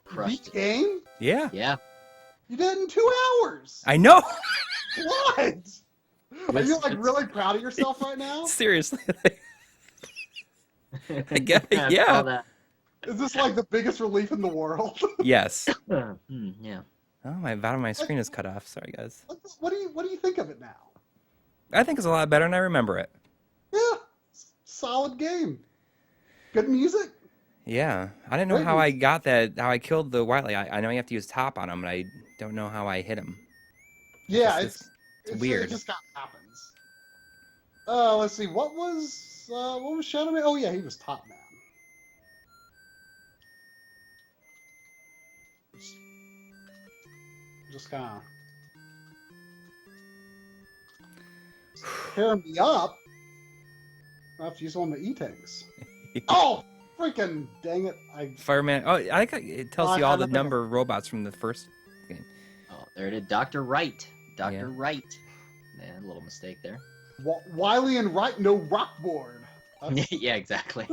Crushed it. Game? Yeah. Yeah. You did it in 2 hours. I know. What? Are you like really proud of yourself right now? Seriously. I guess, I yeah. saw that. Is this like the biggest relief in the world? Yes. Yeah. Oh, my bottom of my screen is cut off. Sorry, guys. What do you think of it now? I think it's a lot better, and I remember it. Yeah, solid game. Good music. Yeah, I didn't know Great how I music. got that. How I killed the Wily. I know you have to use top on him, but I don't know how I hit him. Yeah, it's it's weird. It just kind of happens. Let's see. What was Shadow Man? Oh yeah, he was top man. Just kind of pairing me up. I have to use one of my E-tanks. Oh, freaking dang it! Fireman. Oh, I think it tells you all the had number of robots from the first game. Oh, there it is. Dr. Wright. Dr. Yeah. Wright. Yeah, a little mistake there. Wiley and Wright, no rock board. Yeah, exactly.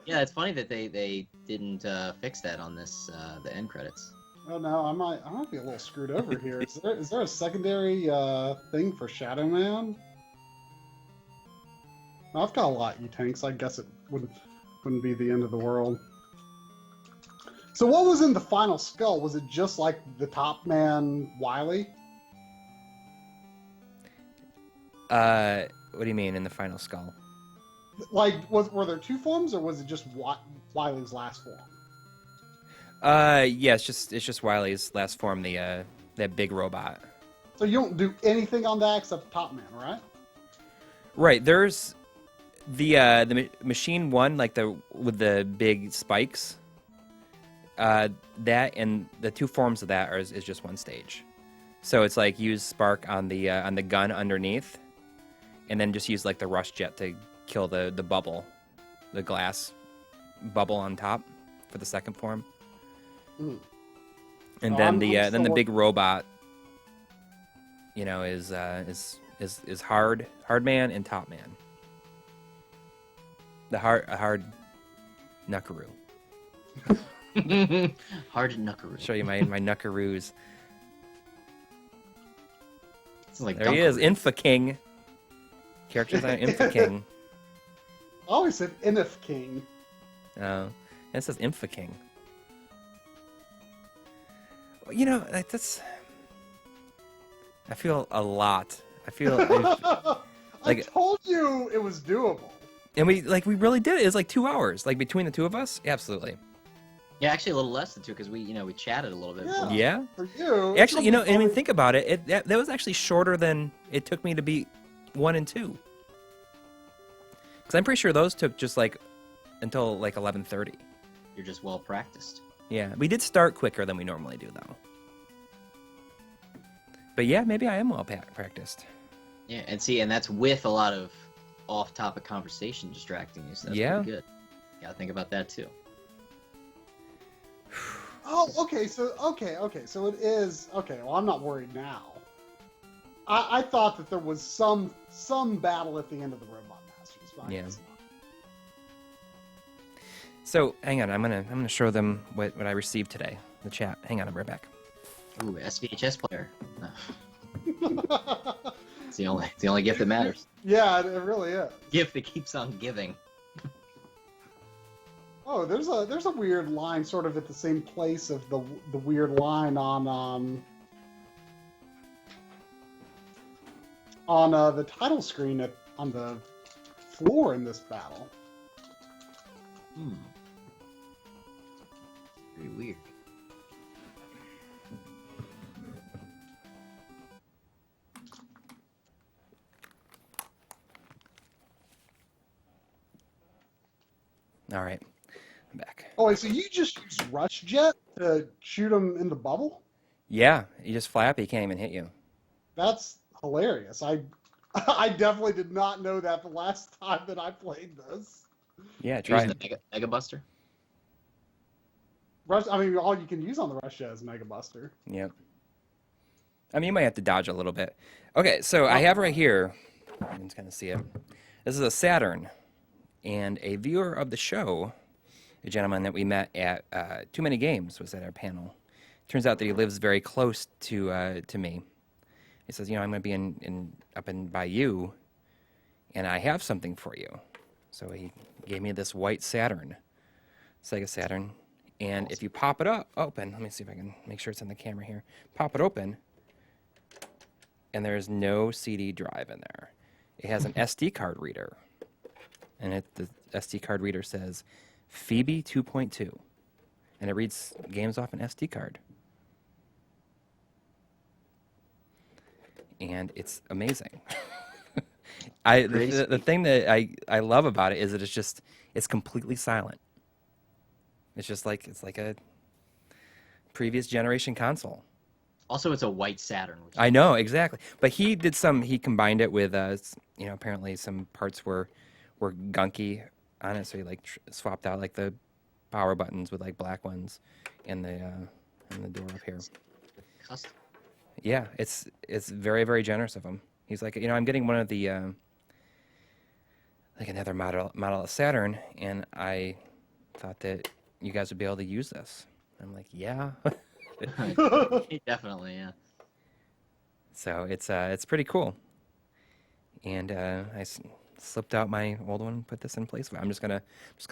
Yeah, it's funny that they didn't fix that on this the end credits. Oh no, I might be a little screwed over here. Is there a secondary thing for Shadow Man? I've got a lot of E-tanks. I guess it wouldn't be the end of the world. So what was in the final skull? Was it just like the top man Wiley? What do you mean in the final skull? Like, were there two forms, or was it just Wiley's last form? Yeah, it's just Wily's last form, the that big robot. So you don't do anything on that except top man, right? Right. There's the machine one, like with the big spikes. That and the two forms of that is just one stage. So it's like use spark on the gun underneath, and then just use like the rush jet to kill the bubble, the glass bubble on top for the second form. Mm. And Oh, then I'm then the still big robot, is hard man and top man. The hard Knuckaroo. Hard knuckaroo. Show you my Knuckaroos. It's like There he is, Dunkaroo. Infa King. Characters on Infa King. I always said Inif King. It says Infa King. That's. I feel a lot. I feel I like- told you it was doable. and we really did it. It's like 2 hours, like between the two of us. Absolutely. Yeah, actually a little less than two because we chatted a little bit. Yeah. Yeah. For you, Actually, I mean, think about it. That was actually shorter than it took me to beat 1 and 2. Because I'm pretty sure those took just like until like 11:30. You're just well practiced. Yeah, we did start quicker than we normally do, though. But yeah, maybe I am well practiced. Yeah, and that's with a lot of off-topic conversation distracting you. So that's Yeah. pretty good. Gotta think about that too. Oh, okay. So it is okay. Well, I'm not worried now. I thought that there was some battle at the end of the Robot Masters. But I Yeah. guess not. So hang on, I'm gonna show them what I received today. The chat. Hang on, I'm right back. Ooh, SVHS player. It's the only gift that matters. Yeah, it really is. Gift that keeps on giving. Oh, there's a weird line sort of at the same place of the weird line on the title screen on the floor in this battle. Pretty weird. All right, I'm back. Oh, wait, so you just use Rush Jet to shoot him in the bubble? Yeah, you just fly up, he can't even hit you. That's hilarious. I definitely did not know that the last time that I played this. Yeah, try Using it. the Mega Buster. All you can use on the Rush Jet is Mega Buster. Yep. I mean, you might have to dodge a little bit. Okay, so I have right here. You can kind of see it. This is a Saturn, and a viewer of the show, a gentleman that we met at Too Many Games, was at our panel. Turns out that he lives very close to me. He says, I'm going to be up in Bayou, and I have something for you. So he gave me this white Saturn, Sega Saturn, and if you pop it open, let me see if I can make sure it's in the camera here. Pop it open, and there's no CD drive in there. It has an SD card reader, and the SD card reader says Phoebe 2.2, and it reads games off an SD card. And it's amazing. The thing that I love about it is that it's completely silent. It's just like a previous generation console. Also, it's a white Saturn. I know, exactly. But he combined it with apparently some parts were gunky on it, so he swapped out like the power buttons with like black ones and the door up here. Custom. Yeah, it's very, very generous of him. He's like, I'm getting one of the like another model of Saturn, and I thought that you guys would be able to use this. I'm like, yeah. Definitely, yeah. So it's pretty cool. And I slipped out my old one and put this in place of it. I'm just gonna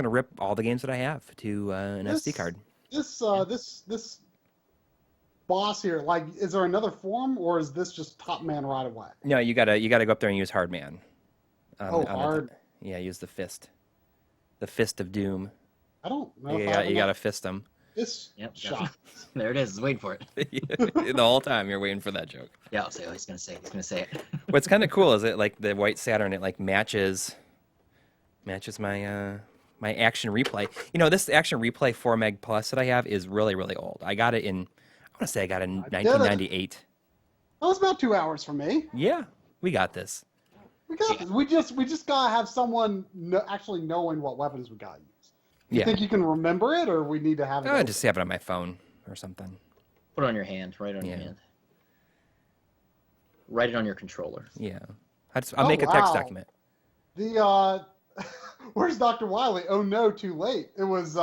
rip all the games that I have to an SD card. This boss here, like, is there another form, or is this just Top Man right away? No, you gotta go up there and use Hard Man. Hard. Yeah, use the fist of doom. I don't know. You gotta fist them. This shot. There it is. Waiting for it. The whole time you're waiting for that joke. Yeah, I'll say. Oh, he's gonna say it. What's kind of cool is it like the white Saturn. It like matches my my action replay. This action replay 4 meg plus that I have is really, really old. I got it in. I want to say I got it in 1998. That was about 2 hours for me. Yeah, we got this. We got this. We just gotta have someone actually knowing what weapons we gotta use. You think you can remember it, or we need to have it? I just have it on my phone or something. Put it on your hand. Write it on your hand. Write it on your controller. Yeah. I'll make a text document. The where's Dr. Wiley? Oh no, too late. It was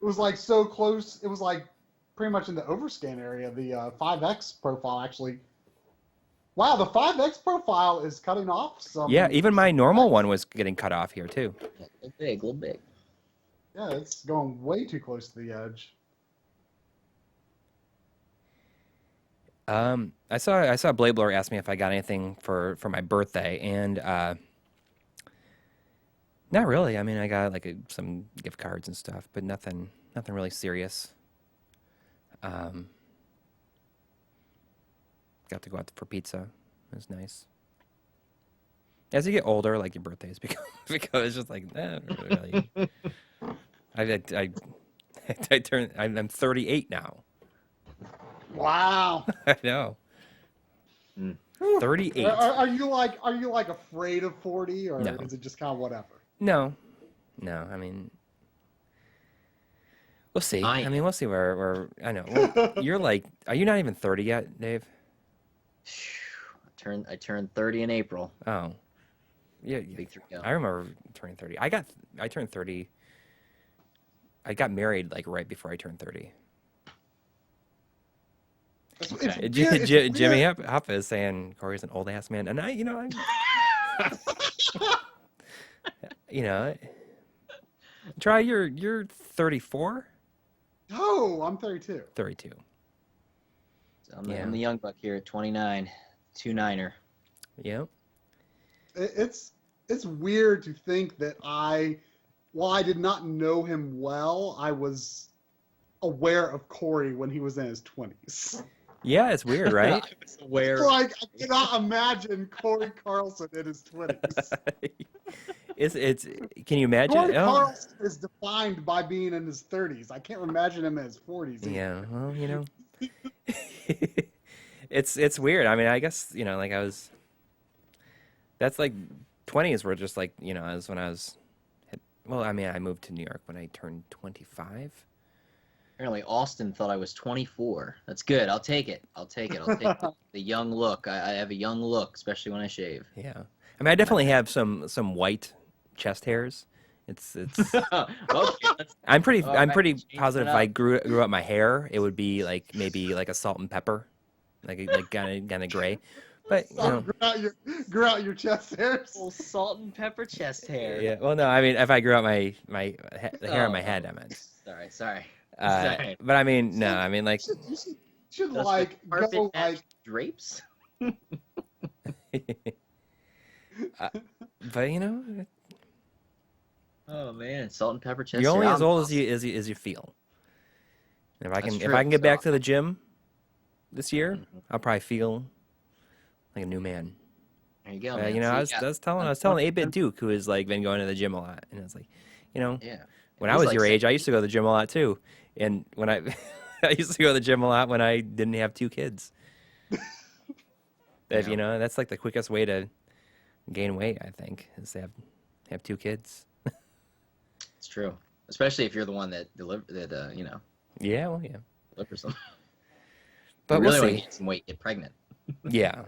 like so close. It was like pretty much in the overscan area. The 5X profile actually. Wow, the 5X profile is cutting off some. Yeah, even my normal one was getting cut off here too. Yeah, a little big. Yeah, it's going way too close to the edge. I saw Blade Blower ask me if I got anything for my birthday, and not really. I mean, I got like some gift cards and stuff, but nothing really serious. Got to go out for pizza. It was nice. As you get older, like your birthdays become it's just like really. I'm 38 now. Wow. I know. 38. Are you like afraid of 40, or No. is it just kind of whatever? No. I mean, we'll see. We'll see where I know. Well, you're like, are you not even 30 yet, Dave? I turned 30 in April. Oh. Yeah. I remember turning 30. I turned 30. I got married like right before I turned 30. Jimmy Huffa is saying Coury's an old ass man, and I'm try you're 34. No, I'm 32. 32. So I'm the young buck here at 29, 2-9er. Yeah. It's weird to think that while I did not know him well, I was aware of Coury when he was in his 20s. Yeah, it's weird, right? I was aware. It's like I cannot imagine Coury Carlson in his 20s. It's can you imagine? Coury Carlson is defined by being in his 30s. I can't imagine him in his 40s. Yeah, well, it's weird. I mean, I guess like that's like 20s were just like as when I was. Well, I mean, I moved to New York when I turned 25. Apparently, Austin thought I was 24. That's good. I'll take it. I'll take the young look. I have a young look, especially when I shave. Yeah, I mean, I definitely have some white chest hairs. It's. Okay, I'm pretty positive if I grew up my hair, it would be like maybe like a salt and pepper like kind of gray. But you So know, grew out your chest hairs. Full salt and pepper chest hair. yeah. Well, no, I mean, if I grew out the hair on my head, I meant. Sorry. But I mean, no, I mean like. Should Does like the carpet go match like drapes? But you know, Oh man, salt and pepper chest you're only hair. as old as you feel. And if I That's can true. get back So- to the gym this year, Mhm. I'll probably feel like a new man. There you go, man. You know, So I was telling 8-Bit Duke, who is like been going to the gym a lot, and I was like, you know, yeah. when I He's was like your age, I 70. used to go to the gym a lot too. And when I I used to go to the gym a lot when I didn't have 2 kids. If Yeah. you know, that's like the quickest way to gain weight, I think, is to have 2 kids. It's true, especially if you're the one that Yeah, well, yeah. delivers them. But you really we'll want see. to get some weight, get pregnant. Yeah,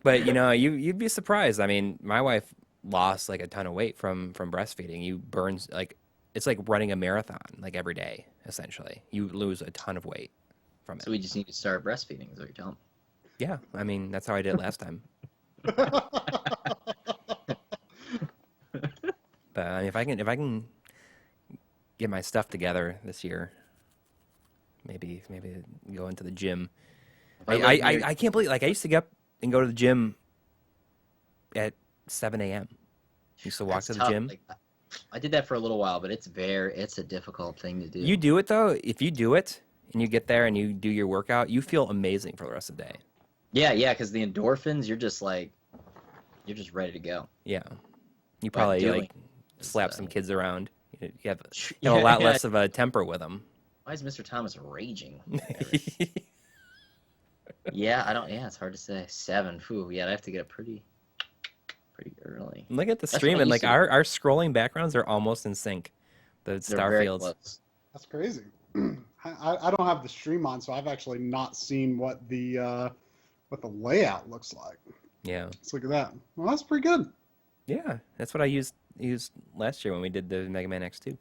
but you know, you'd be surprised. I mean, my wife lost like a ton of weight from breastfeeding. You burn like it's like running a marathon like every day. Essentially, you lose a ton of weight from it. So we just need to start breastfeeding, is what you're telling me. Yeah, I mean that's how I did it last time. But I mean, if I can get my stuff together this year, maybe go into the gym. I can't believe like I used to get up and go to the gym at 7 a.m. Used to walk That's to the tough. gym. Like, I did that for a little while, but it's a difficult thing to do. You do it though. If you do it and you get there and you do your workout, you feel amazing for the rest of the day. Yeah, because the endorphins, you're just ready to go. Yeah, you But probably doing like slap is, some kids around. You have a Yeah, lot yeah. less of a temper with them. Why is Mr. Thomas raging? Yeah, it's hard to say. 7, phew, yeah, I have to get up pretty early. Look at the That's what stream I and used like to do. our scrolling backgrounds are almost in sync. The They're star very fields. close. That's crazy. I don't have the stream on, so I've actually not seen what the layout looks like. Yeah. Let's look at that. Well, that's pretty good. Yeah, that's what I used last year when we did the Mega Man X2.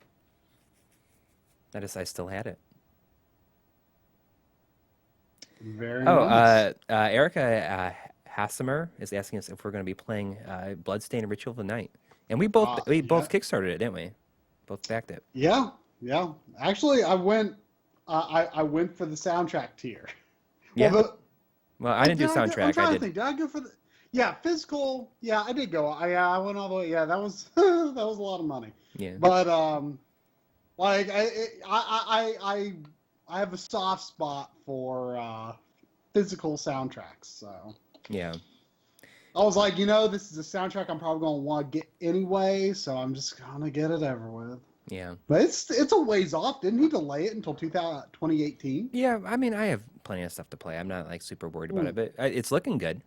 I still had it. Very Oh, nice. Erica Hassemer is asking us if we're going to be playing Bloodstained Ritual of the Night, and we both Yeah. kickstarted it, didn't we? Both backed it. Yeah. Actually, I went for the soundtrack tier. Yeah. Well, Well, I didn't do I'm soundtrack. trying I to did. think. Did I go for the? Yeah, physical. Yeah, I did go. I went all the way. Yeah, that was that was a lot of money. Yeah. But like I have a soft spot for physical soundtracks. So Yeah. I was like, this is a soundtrack I'm probably gonna want to get anyway. So I'm just gonna get it over with. Yeah. But it's a ways off. Didn't he delay it until 2018? Yeah. I mean, I have plenty of stuff to play. I'm not like super worried about it, but it's looking good.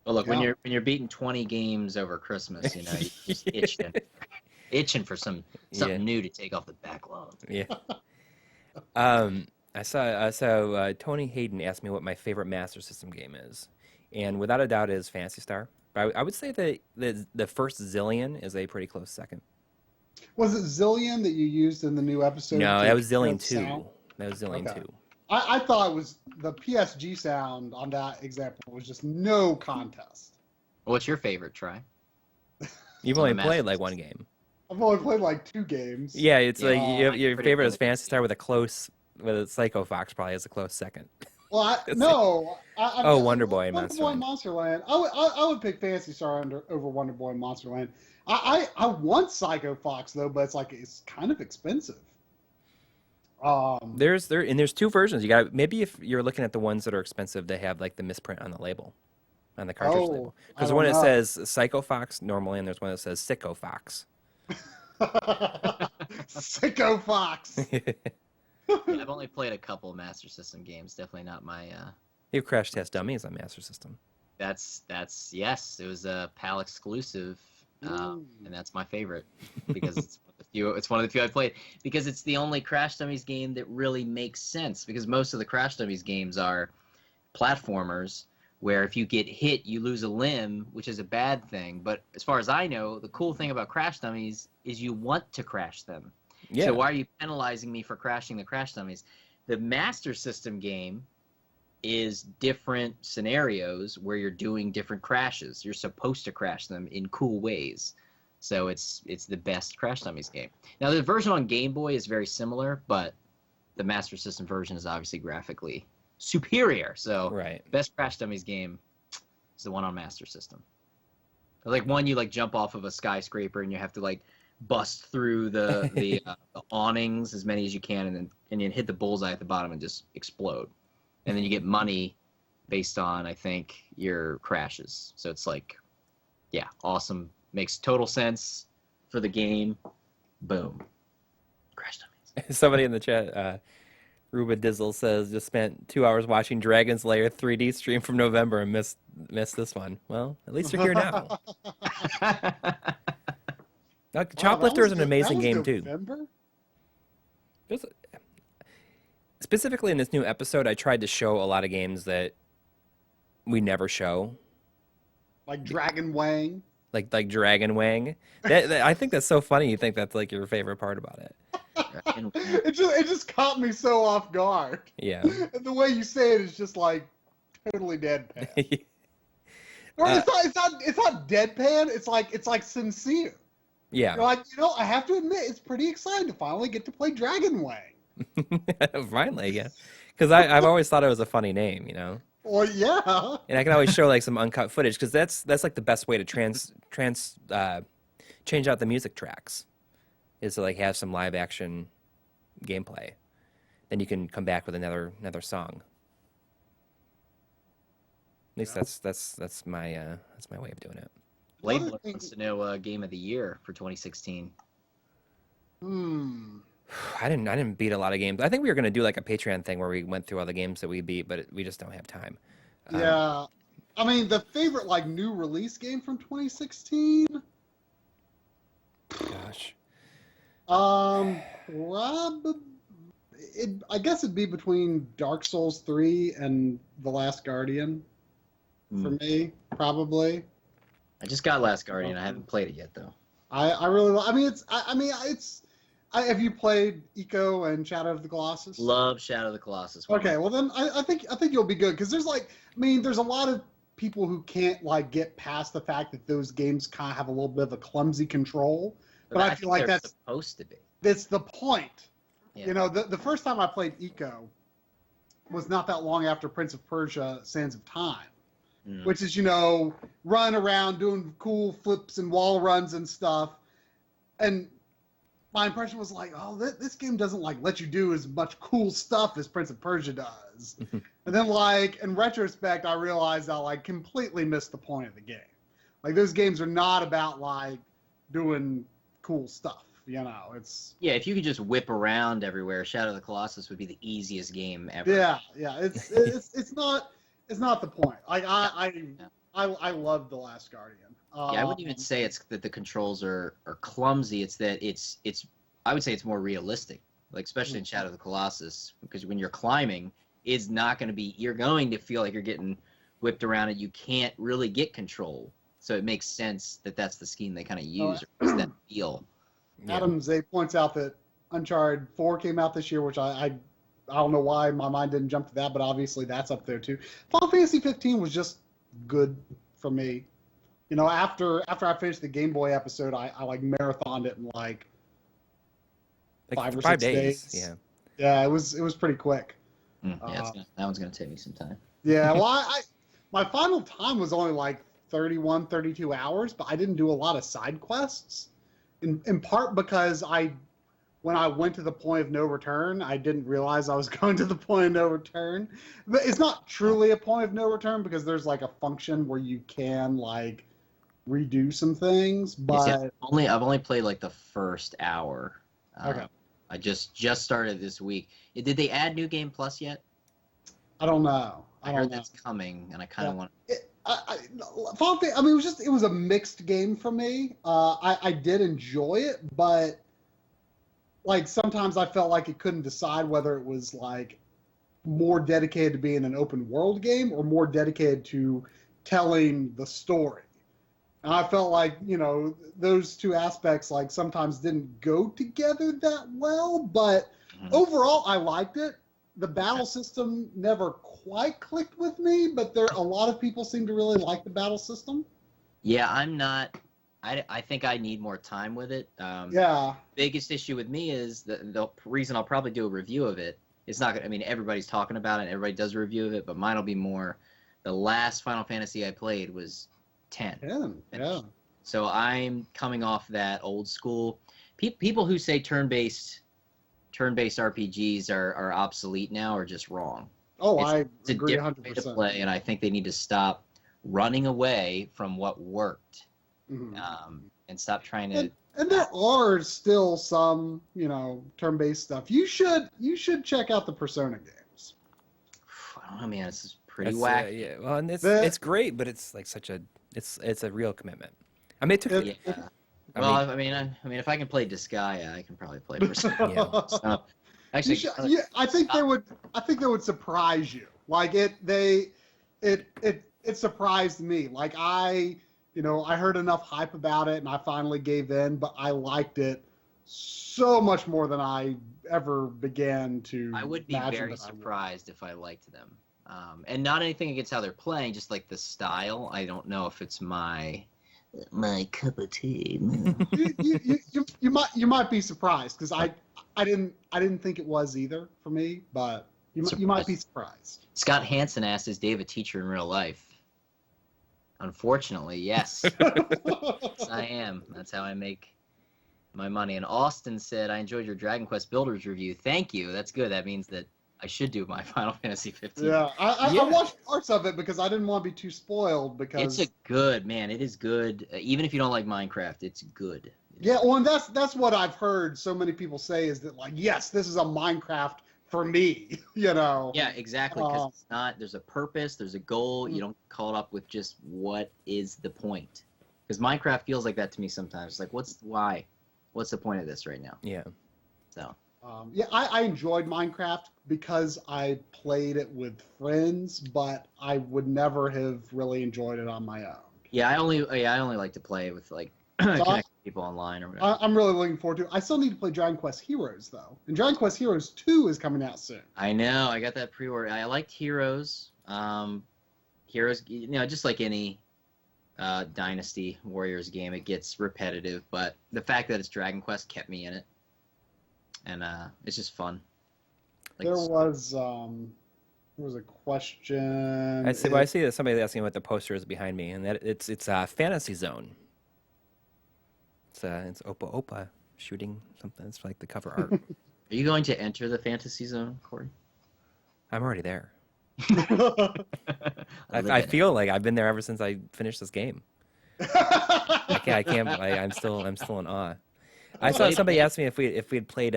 Well, look, when Yeah. you're beating 20 games over Christmas, you're just itching for something Yeah. new to take off the backlog. Yeah. I saw Tony Hayden asked me what my favorite Master System game is, and without a doubt, it is Phantasy Star. But I would say that the first Zillion is a pretty close second. Was it Zillion that you used in the new episode? No, to that was Zillion compare the 2. sound? That was Zillion Okay. 2. I thought it was the PSG sound on that example was just no contest. What's your favorite try? You've On only the played Master like one game. I've only played like 2 games. Yeah, it's Yeah, like I your can favorite predict is it. Phantasy Star with a Psycho Fox probably has a close second. Well, It's no. Oh, Wonder Boy and Wonder Monster Boy Land. Monsterland. I would pick Fantasy Star over Wonder Boy and Monsterland. I want Psycho Fox though, but it's kind of expensive. There's 2 versions. You got maybe if you're looking at the ones that are expensive, they have like the misprint on the label, on the cartridge label. I Because don't one that know. says Psycho Fox normally, and there's one that says Sicko Fox. Sicko Fox. Yeah, I've only played a couple of Master System games. Definitely not my. You Crash Test Dummies on Master System. That's yes. It was a PAL exclusive, and that's my favorite because it's one of the few I played because it's the only Crash Dummies game that really makes sense because most of the Crash Dummies games are platformers where if you get hit you lose a limb, which is a bad thing. But as far as I know, the cool thing about Crash Dummies is you want to crash them. Yeah. So why are you penalizing me for crashing the Crash Dummies? The Master System game is different scenarios where you're doing different crashes. You're supposed to crash them in cool ways. So it's the best Crash Dummies game. Now, the version on Game Boy is very similar, but the Master System version is obviously graphically superior. So Right. best Crash Dummies game is the one on Master System. Like one, you like jump off of a skyscraper and you have to like bust through the awnings as many as you can, and you hit the bullseye at the bottom and just explode. And then you get money based on, I think, your crashes. So it's like, yeah, awesome. Makes total sense for the game. Boom. Crash Dummies. Somebody in the chat, Ruba Dizzle says, just spent 2 hours watching Dragon's Lair 3D stream from November and missed this one. Well, at least you're here now. Choplifter is an amazing game too. Specifically in this new episode, I tried to show a lot of games that we never show. Like Dragon Wang. Like Dragon Wang. I think that's so funny. You think that's like your favorite part about it. It just caught me so off guard. Yeah. The way you say it is just like totally deadpan. Or it's not deadpan. It's like sincere. Yeah. You're like, I have to admit, it's pretty exciting to finally get to play Dragon Wang. Finally, yeah. Because I've always thought it was a funny name, Well, yeah. And I can always show like some uncut footage because that's like the best way to change out the music tracks, is to like have some live action gameplay. Then you can come back with another song. At least that's my way of doing it. Blade wants to know Game of the Year for 2016. I didn't beat a lot of games. I think we were going to do like a Patreon thing where we went through all the games that we beat, but we just don't have time. Yeah. I mean, the favorite like new release game from 2016? Gosh. I guess it'd be between Dark Souls 3 and The Last Guardian for me, probably. I just got Last Guardian. I haven't played it yet, though. I really. Have you played Eco and Shadow of the Colossus? Love Shadow of the Colossus. Okay, well then I think you'll be good because there's there's a lot of people who can't like get past the fact that those games kind of have a little bit of a clumsy control. But I feel like that's supposed to be. That's the point. Yeah. The first time I played Eco was not that long after Prince of Persia: Sands of Time. Which is, run around doing cool flips and wall runs and stuff. And my impression was like, oh, this game doesn't like let you do as much cool stuff as Prince of Persia does. And then like in retrospect, I realized I like completely missed the point of the game. Like those games are not about like doing cool stuff. It's if you could just whip around everywhere, Shadow of the Colossus would be the easiest game ever. Yeah. It's not the point. Like I love The Last Guardian. I wouldn't even say it's that the controls are clumsy. It's that it's I would say it's more realistic. Like especially in Shadow of the Colossus, because when you're climbing, it's not going to be. You're going to feel like you're getting whipped around, and you can't really get control. So it makes sense that that's the scheme they kind of use, or it's that feel. Adam Zay points out that Uncharted 4 came out this year, which I don't know why my mind didn't jump to that, but obviously that's up there too. Final Fantasy 15 was just good for me. After I finished the Game Boy episode, I like marathoned it in like 5 or 6 days. Yeah. Yeah, it was pretty quick. That one's gonna take me some time. Yeah, well, my final time was only like 31, 32 hours, but I didn't do a lot of side quests. In part because when I went to the point of no return, I didn't realize I was going to the point of no return. But it's not truly a point of no return because there's like a function where you can like redo some things. But I've only played like the first hour. Okay. I just started this week. Did they add New Game Plus yet? I don't know. I heard that's coming, and I kind of want. It was a mixed game for me. I did enjoy it, but like sometimes I felt like it couldn't decide whether it was like more dedicated to being an open world game or more dedicated to telling the story. And I felt like, those two aspects like sometimes didn't go together that well, but overall I liked it. the battle system never quite clicked with me, but a lot of people seem to really like the battle system. Yeah, I'm not. I think I need more time with it. Yeah. Biggest issue with me is the reason I'll probably do a review of it. It's not. I mean, everybody's talking about it. And everybody does a review of it, but mine will be more. The last Final Fantasy I played was 10. 10. Yeah. So I'm coming off that old school. People who say turn-based RPGs are obsolete now are just wrong. Oh, It's I agree a different 100%. way to play, and I think they need to stop running away from what worked, and stop trying to. And there are still some, turn-based stuff. You should check out the Persona games. I don't know, man. This is pretty wacky. Yeah, well, and it's great, but it's like it's a real commitment. I mean, it took. Yeah. I mean, if I can play Disgaea, I can probably play Persona. Yeah. So, actually, I think they would surprise you. Like it surprised me. Like I heard enough hype about it and I finally gave in, but I liked it so much more than I ever began to. I would be very surprised if I liked them. And not anything against how they're playing, just like the style. I don't know if it's my cup of tea. you might be surprised because I didn't think it was either for me, but you might be surprised. Scott Hansen asked, "Is Dave a teacher in real life?" Unfortunately, yes. Yes, I am. That's how I make my money. And Austin said, "I enjoyed your Dragon Quest Builders review. Thank you. That's good. That means that I should do my Final Fantasy 15." Yeah, I watched parts of it because I didn't want to be too spoiled. Because it's it is good. Even if you don't like Minecraft, it's good. Yeah, well, and that's what I've heard so many people say is that, like, yes, this is a Minecraft for me, Yeah, exactly, because it's not, there's a purpose, there's a goal, you don't call it up with just what is the point. Because Minecraft feels like that to me sometimes. It's like, what's the point of this right now? Yeah. So. Yeah, I enjoyed Minecraft because I played it with friends, but I would never have really enjoyed it on my own. Yeah, I only like to play with connect people online or whatever. I'm really looking forward to it. I still need to play Dragon Quest Heroes though, and Dragon Quest Heroes 2 is coming out soon. I know, I got that pre-order. I liked Heroes. Heroes, just like any Dynasty Warriors game, it gets repetitive, but the fact that it's Dragon Quest kept me in it. And it's just fun. There was a question. I see that somebody asking what the poster is behind me, and that it's Fantasy Zone. It's Opa Opa shooting something. It's like the cover art. Are you going to enter the Fantasy Zone, Coury? I'm already there. I feel like I've been there ever since I finished this game. I can't. I'm still in awe. I saw somebody ask me if we had played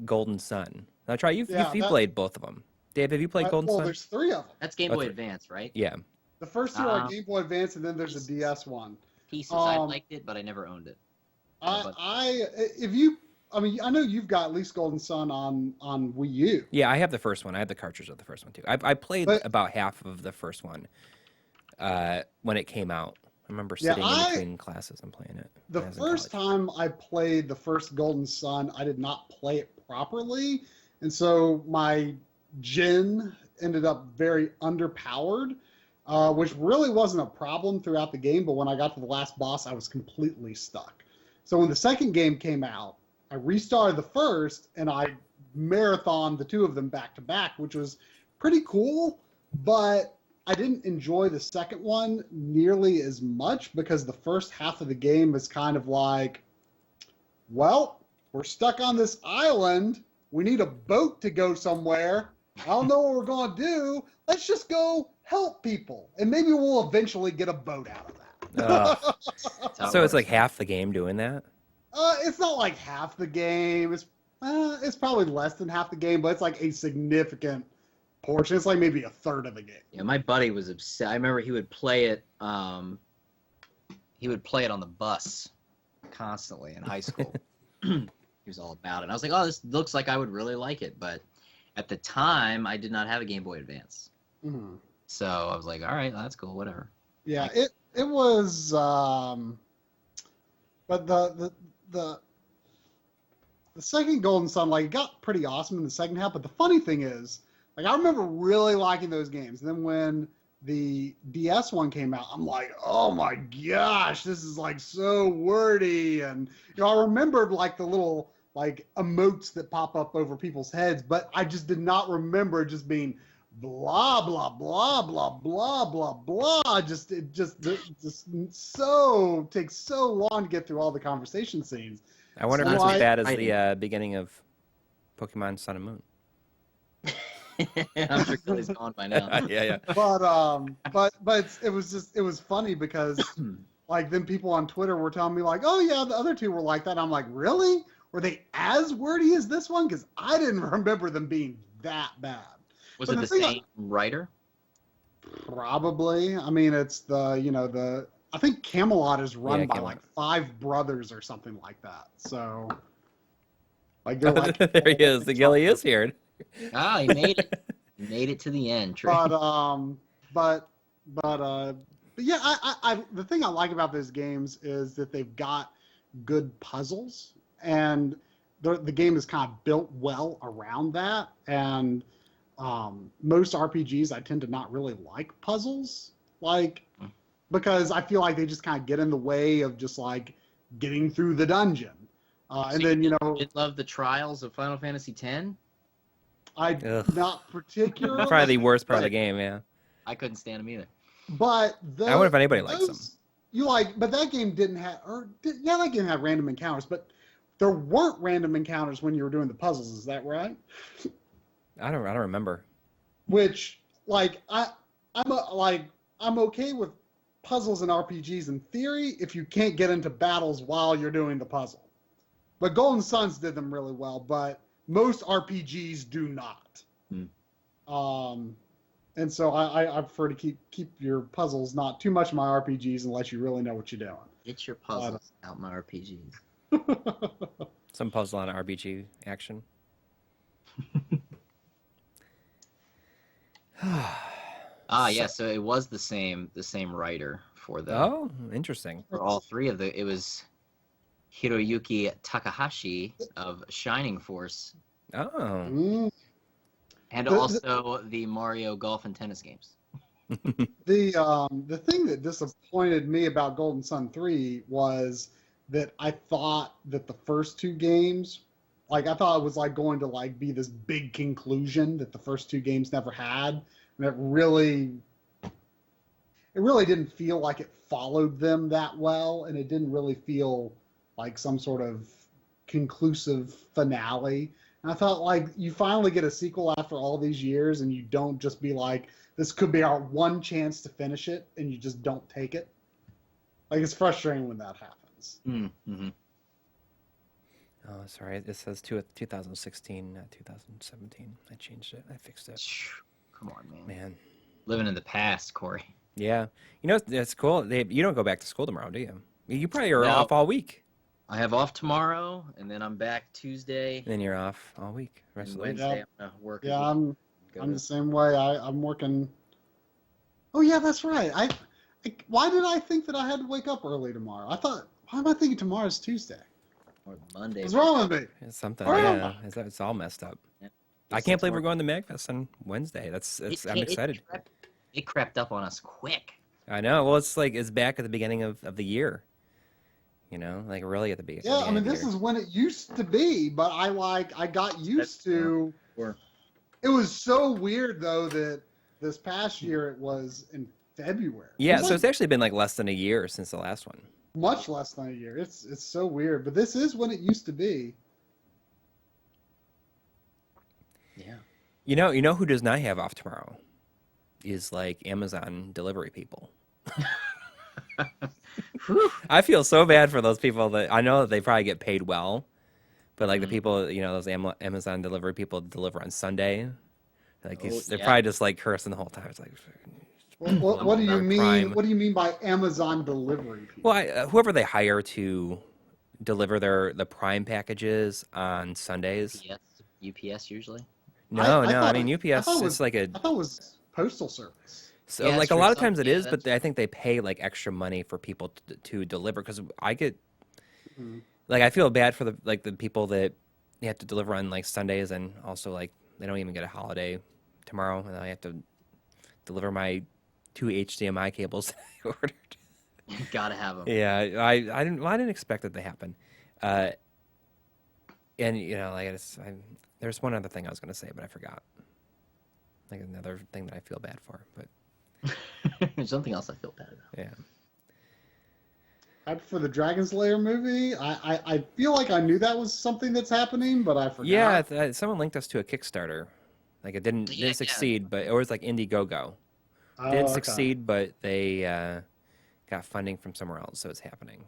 Golden Sun. Now, try you played both of them. Dave, have you played Golden Sun? Well, there's 3 of them. That's Game Boy Advance, right? Yeah. The first 2 are Game Boy Advance, and then there's a DS one. Pieces. I liked it, but I never owned it. I know you've got at least Golden Sun on Wii U. Yeah, I have the first one. I have the cartridge of the first one too. I played about half of the first one when it came out. I remember sitting in between classes and playing it. The first time I played the first Golden Sun, I did not play it properly, and so my Jin ended up very underpowered, which really wasn't a problem throughout the game, but when I got to the last boss, I was completely stuck. So when the second game came out, I restarted the first, and I marathoned the 2 of them back to back, which was pretty cool, but I didn't enjoy the second one nearly as much because the first half of the game is kind of like, well, we're stuck on this island. We need a boat to go somewhere. I don't know what we're going to do. Let's just go help people. And maybe we'll eventually get a boat out of that. So it's like half the game doing that? It's not like half the game. It's probably less than half the game, but it's like a significant portion. It's like maybe a third of the game. Yeah, my buddy was upset. I remember he would play it. He would play it on the bus constantly in high school. He was all about it. And I was like, "Oh, this looks like I would really like it," but at the time, I did not have a Game Boy Advance. Mm-hmm. So I was like, "All right, that's cool, whatever." Yeah, it was. But the second Golden Sun, like, it got pretty awesome in the second half. But the funny thing is, Like I remember really liking those games. And then when the DS one came out, I'm like, oh my gosh, this is like so wordy. And I remembered like the little like emotes that pop up over people's heads, but I just did not remember just being blah blah blah blah blah blah blah. Just so takes so long to get through all the conversation scenes. I wonder So if it's as bad as I- the beginning of Pokemon Sun and Moon. I'm sure Kelly's gone by now. Yeah. But it was funny because like then people on Twitter were telling me like, oh yeah, the other two were like that. I'm like, really? Were they as wordy as this one? Because I didn't remember them being that bad. Was But it the the thing same writer? Probably. I mean, it's I think Camelot is run Yeah, by Camelot. like 5 brothers or something like that. So like they're like There he is. The Gilly is here. Ah, he made it. He made it to the end, Trey. but yeah, I the thing I like about those games is that they've got good puzzles, and the game is kind of built well around that. And most RPGs, I tend to not really like puzzles, like because I feel like they just kind of get in the way of just like getting through the dungeon. And then you did love the trials of Final Fantasy X? Ugh. not particularly. Probably the worst part of the game, yeah. I couldn't stand them either. But I wonder if anybody likes them. But that game didn't have, that game had random encounters, but there weren't random encounters when you were doing the puzzles. Is that right? I don't remember. Which, like, I'm okay with puzzles and RPGs in theory if you can't get into battles while you're doing the puzzle. But Golden Suns did them really well, but most RPGs do not. And so I prefer to keep your puzzles not too much in my RPGs unless you really know what you're doing. Get your puzzles out my RPGs. Some puzzle on RPG action. Yeah, so it was the same writer for the Oh, interesting. for all three of the. It was Hiroyuki Takahashi of Shining Force, Oh. and The- also the Mario Golf and Tennis games. The thing that disappointed me about Golden Sun 3 was that I thought that the first 2 games, like I thought it was like going to like be this big conclusion that the first 2 games never had, and it really didn't feel like it followed them that well, and it didn't really feel like some sort of conclusive finale. And I thought like you finally get a sequel after all these years, and you don't just be like, this could be our one chance to finish it, and you just don't take it. Like, it's frustrating when that happens. Mm-hmm. Oh, sorry. It says 2016, not 2017. I changed it. I fixed it. Come on, man. Man. Living in the past, Corey. Yeah. You know, it's cool. You don't go back to school tomorrow, do you? You probably are No. off all week. I have off tomorrow, and then I'm back Tuesday. And then you're off all week. Rest of the week. Wednesday, I'm gonna work. Yeah, again. I'm the same way. I'm working. Oh yeah, that's right. Why did I think that I had to wake up early tomorrow? Why am I thinking tomorrow's Tuesday? Or Monday. What's wrong with me? It's something. Oh, Yeah. It's all messed up. Yeah. I can't believe we're going to MagFest on Wednesday. I'm excited. It crept up on us quick. I know. Well, it's back at the beginning of the year. You know, like really at the beginning. Yeah, I mean, this is when it used to be, but I got used to. It was so weird though that this past year it was in February. Yeah, It was so it's actually been like less than a year since the last one. much less than a year. It's so weird, but this is when it used to be. Yeah. You know who does not have off tomorrow? Is like Amazon delivery people. I feel so bad for those people that I know that they probably get paid well, but like the people, those Amazon delivery people deliver on Sunday, like they're probably just like cursing the whole time. It's like, What do you mean? Prime. What do you mean by Amazon delivery people? well, whoever they hire to deliver the Prime packages on Sundays. UPS usually. No, I I thought mean it- I UPS. thought it It's like a I thought it was postal service. so Yeah, like a sure, lot of some- times it yeah, is, but that's- I think they pay like extra money for people to deliver because I get Mhm. like I feel bad for the people that you have to deliver on like Sundays and also like they don't even get a holiday tomorrow, and I have to deliver my 2 HDMI cables that I ordered. You gotta have them. Yeah, I didn't expect it to happen. And there's one other thing I was going to say, but I forgot. Like another thing that I feel bad for, but There's something else I feel bad about. yeah. Hyped for the Dragon Slayer movie. I feel like I knew that was something that's happening, but I forgot. Yeah, someone linked us to a Kickstarter. Like it didn't succeed, but it was like Indiegogo. Oh, Didn't okay. succeed, but they got funding from somewhere else, so it's happening.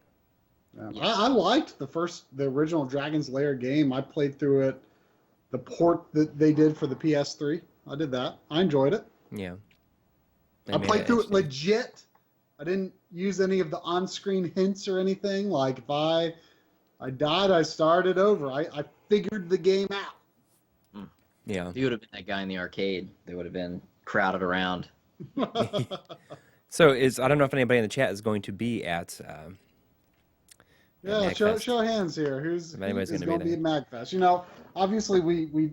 Yeah. I liked the original Dragon's Lair game. I played through it, the port that they did for the PS3. I did that. I enjoyed it. Yeah. I played through it legit. I didn't use any of the on-screen hints or anything. Like if I died, I started over. I figured the game out. Yeah. If you would have been that guy in the arcade, they would have been crowded around. So I don't know if anybody in the chat is going to be at Yeah, MagFest. show hands here. Who's anybody's going gonna to be be at MagFest? Obviously we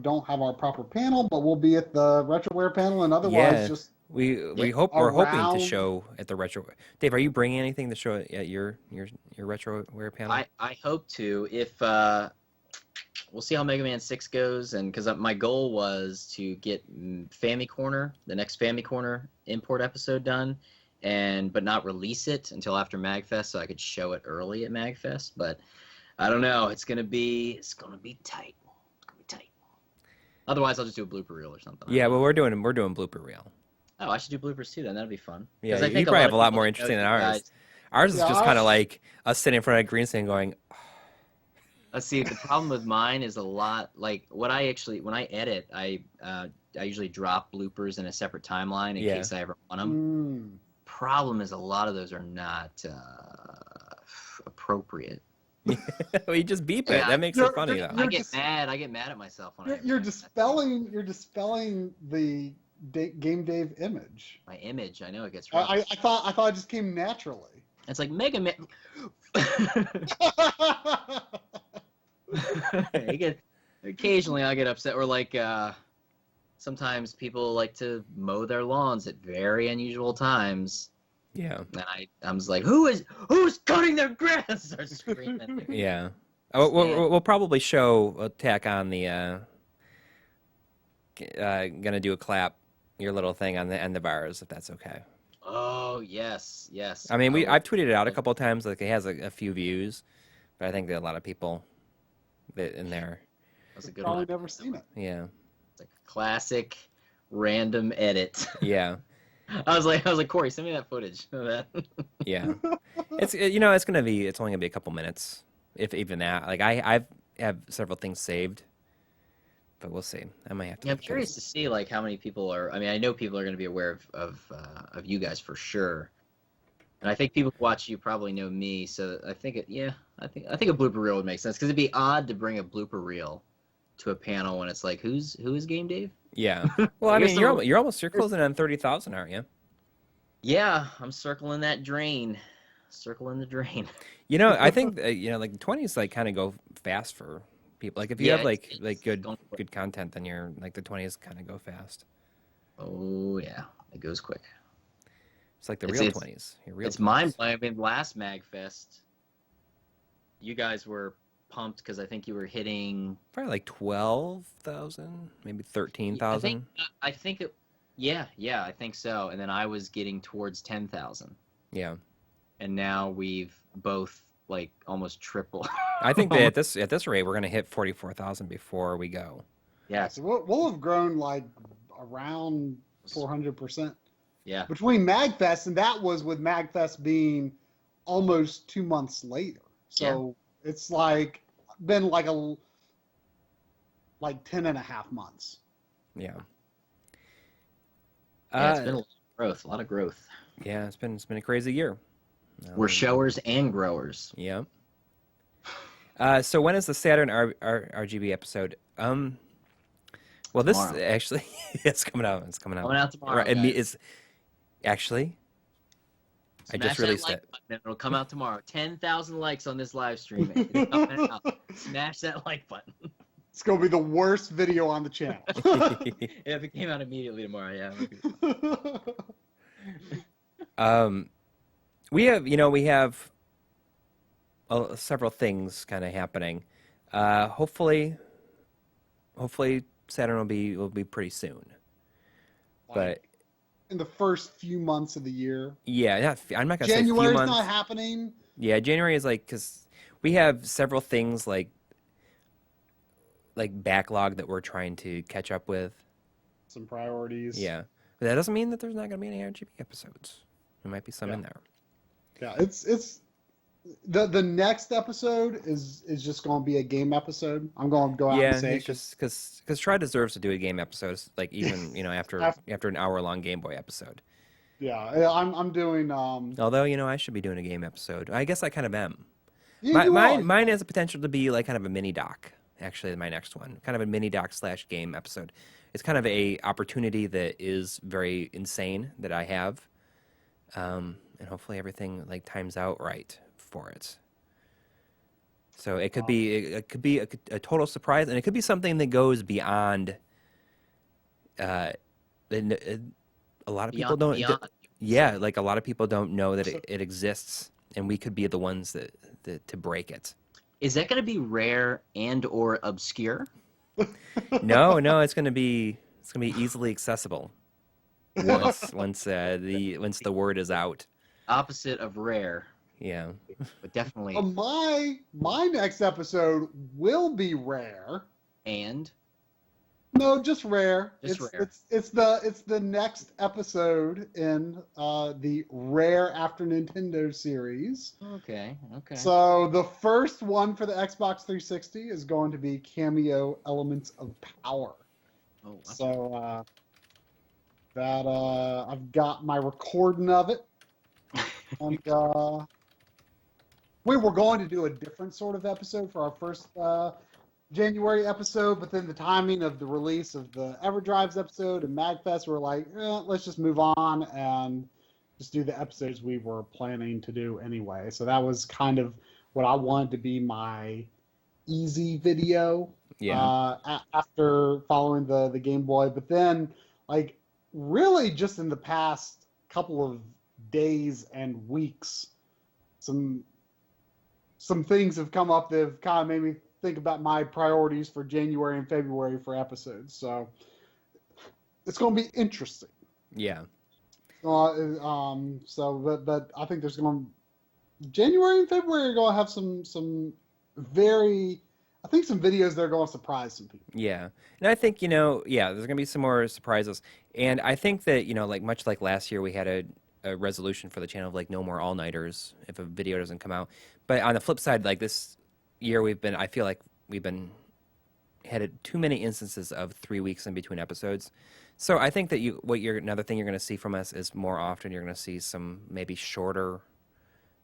don't have our proper panel, but we'll be at the Retroware panel, and otherwise Yeah. We're hoping around- to show at the retro. Dave, are you bringing anything to show at your retroware panel? I hope to. If we'll see how Mega Man 6 goes, and because my goal was to get Family Corner, the next Family Corner import episode done, but not release it until after MagFest, so I could show it early at MagFest. But I don't know. It's gonna be tight. It's gonna be tight. Otherwise, I'll just do a blooper reel or something. Yeah, well, we're doing blooper reel. Oh, I should do bloopers too. Then that'd be fun. Yeah, 'Cause I you think probably have a lot people more know interesting than you ours. guys- Ours is Yeah, just kind of like us sitting in front of a green screen going, Let's see. The problem with mine is a lot like when I edit, I usually drop bloopers in a separate timeline in Yeah. case I ever want them. Mm. Problem is a lot of those are not appropriate. well, you just beep it. Yeah. That makes You're- it funny you're- though. I You're get just- mad. I get mad at myself when You're dispelling the Game Dave image. my image. I know it gets wrong. I thought it just came naturally. It's like Mega Man. Occasionally I'll get upset, or like sometimes people like to mow their lawns at very unusual times, Yeah, and I'm just like, who's cutting their grass? Start screaming. yeah. Oh, we'll probably tack on the gonna do a clap, your little thing on the end of ours, if that's okay. Oh yes. I mean, I've tweeted it out a couple of times. Like it has a few views, but I think that a lot of people that in there. That's a good Probably one. never seen it. Yeah, It's like a classic random edit. yeah, I was like, Coury, send me that footage of that. yeah. It's only gonna be a couple minutes, if even that. Like I have several things saved, but we'll see. I might have to. Yeah, I'm curious to see like how many people are. I mean, I know people are going to be aware of you guys for sure, and I think people who watch you probably know me. So I think I think a blooper reel would make sense because it'd be odd to bring a blooper reel to a panel when it's like who is Game Dave? Yeah. Well, I Here's mean, some- you're closing in on 30,000, aren't you? Yeah, I'm circling that drain, circling the drain. I think like the 20s like kind of go fast for people. Like if you Yeah, have like it's good going quick. good content, then you're like the 20s kind of go fast. Oh yeah, it goes quick. It's like the It's- real it's- 20s. Your real It's 20s. mind blowing. I mean, last MagFest, you guys were pumped because I think you were hitting. Probably like 12,000, maybe 13,000. I think it. Yeah, I think so. And then I was getting towards 10,000, Yeah. and now we've both like almost triple. I think that at this rate we're gonna hit 44,000 before we go. Yeah, So we'll have grown like around 400% yeah. between MagFest, and that was with MagFest being almost 2 months later. So it's like been like 10 and a half months. Yeah. Yeah, it's been a lot of growth. Yeah, it's been a crazy year. We're showers and growers. Yeah. So when is the Saturn RGB episode? Well, this Tomorrow. actually it's coming out. It's coming out. Coming out tomorrow. Right, guys. it's actually I Smash just that released like it. button, it'll come out tomorrow. 10,000 likes on this live stream. It's coming out. Smash that like button. It's gonna be the worst video on the channel. If it came out immediately tomorrow, yeah. We have several things kind of happening. Hopefully Saturn will be pretty soon. But in the first few months of the year. Yeah, I'm not gonna say few January's months. not happening. Yeah, January is like because we have several things like backlog that we're trying to catch up with. Some priorities. Yeah, but that doesn't mean that there's not gonna be any RGB episodes. There might be some in there. Yeah, it's the next episode is just going to be a game episode. I'm going to go out and say it's just because Try deserves to do a game episode, like even after an hour-long Game Boy episode. Yeah, I'm doing. Although I should be doing a game episode. I guess I kind of am. Yeah, Mine has the potential to be like kind of a mini doc. Actually, my next one, kind of a mini doc / game episode. It's kind of a opportunity that is very insane that I have, and hopefully everything like times out right for it. So it could be a total surprise, and it could be something that goes beyond. A lot of people don't. Yeah, like a lot of people don't know that it exists, and we could be the ones that to break it. Is that going to be rare and or obscure? No, it's going to be easily accessible once the word is out. Opposite of rare. Yeah. But definitely. My next episode will be rare. And no, just rare. Rare. It's the next episode in the Rare After Nintendo series. Okay. So the first one for the Xbox 360 is going to be Cameo Elements of Power. Oh. So that I've got my recording of it, and we were going to do a different sort of episode for our first January episode, but then the timing of the release of the EverDrives episode and MagFest, we're like, let's just move on and just do the episodes we were planning to do anyway. So that was kind of what I wanted to be my easy video. Yeah. After following the Game Boy, but then like really just in the past couple of days and weeks, some things have come up that have kind of made me think about my priorities for January and February for episodes. So it's going to be interesting. Yeah. But I think there's going to January and February are going to have some very, I think some videos that are going to surprise some people. Yeah. And I think, there's going to be some more surprises. And I think that, like much like last year, we had a resolution for the channel of like no more all-nighters if a video doesn't come out. But on the flip side, like this year I feel like we've had too many instances of 3 weeks in between episodes. So I think that another thing you're going to see from us is more often you're going to see some maybe shorter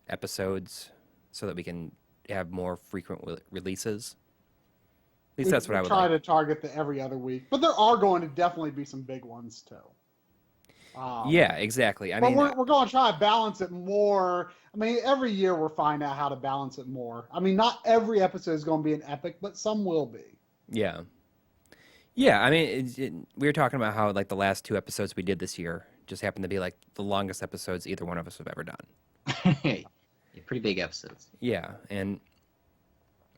episodes so that we can have more frequent releases. At least that's what I would try like. to target the every other week, but there are going to definitely be some big ones too. Yeah, exactly. I mean, we're going to try to balance it more. I mean, every year we're finding out how to balance it more. I mean, not every episode is going to be an epic, but some will be. Yeah. Yeah, I mean, we were talking about how like the last 2 episodes we did this year just happened to be like the longest episodes either one of us have ever done. Yeah, pretty big episodes. Yeah, and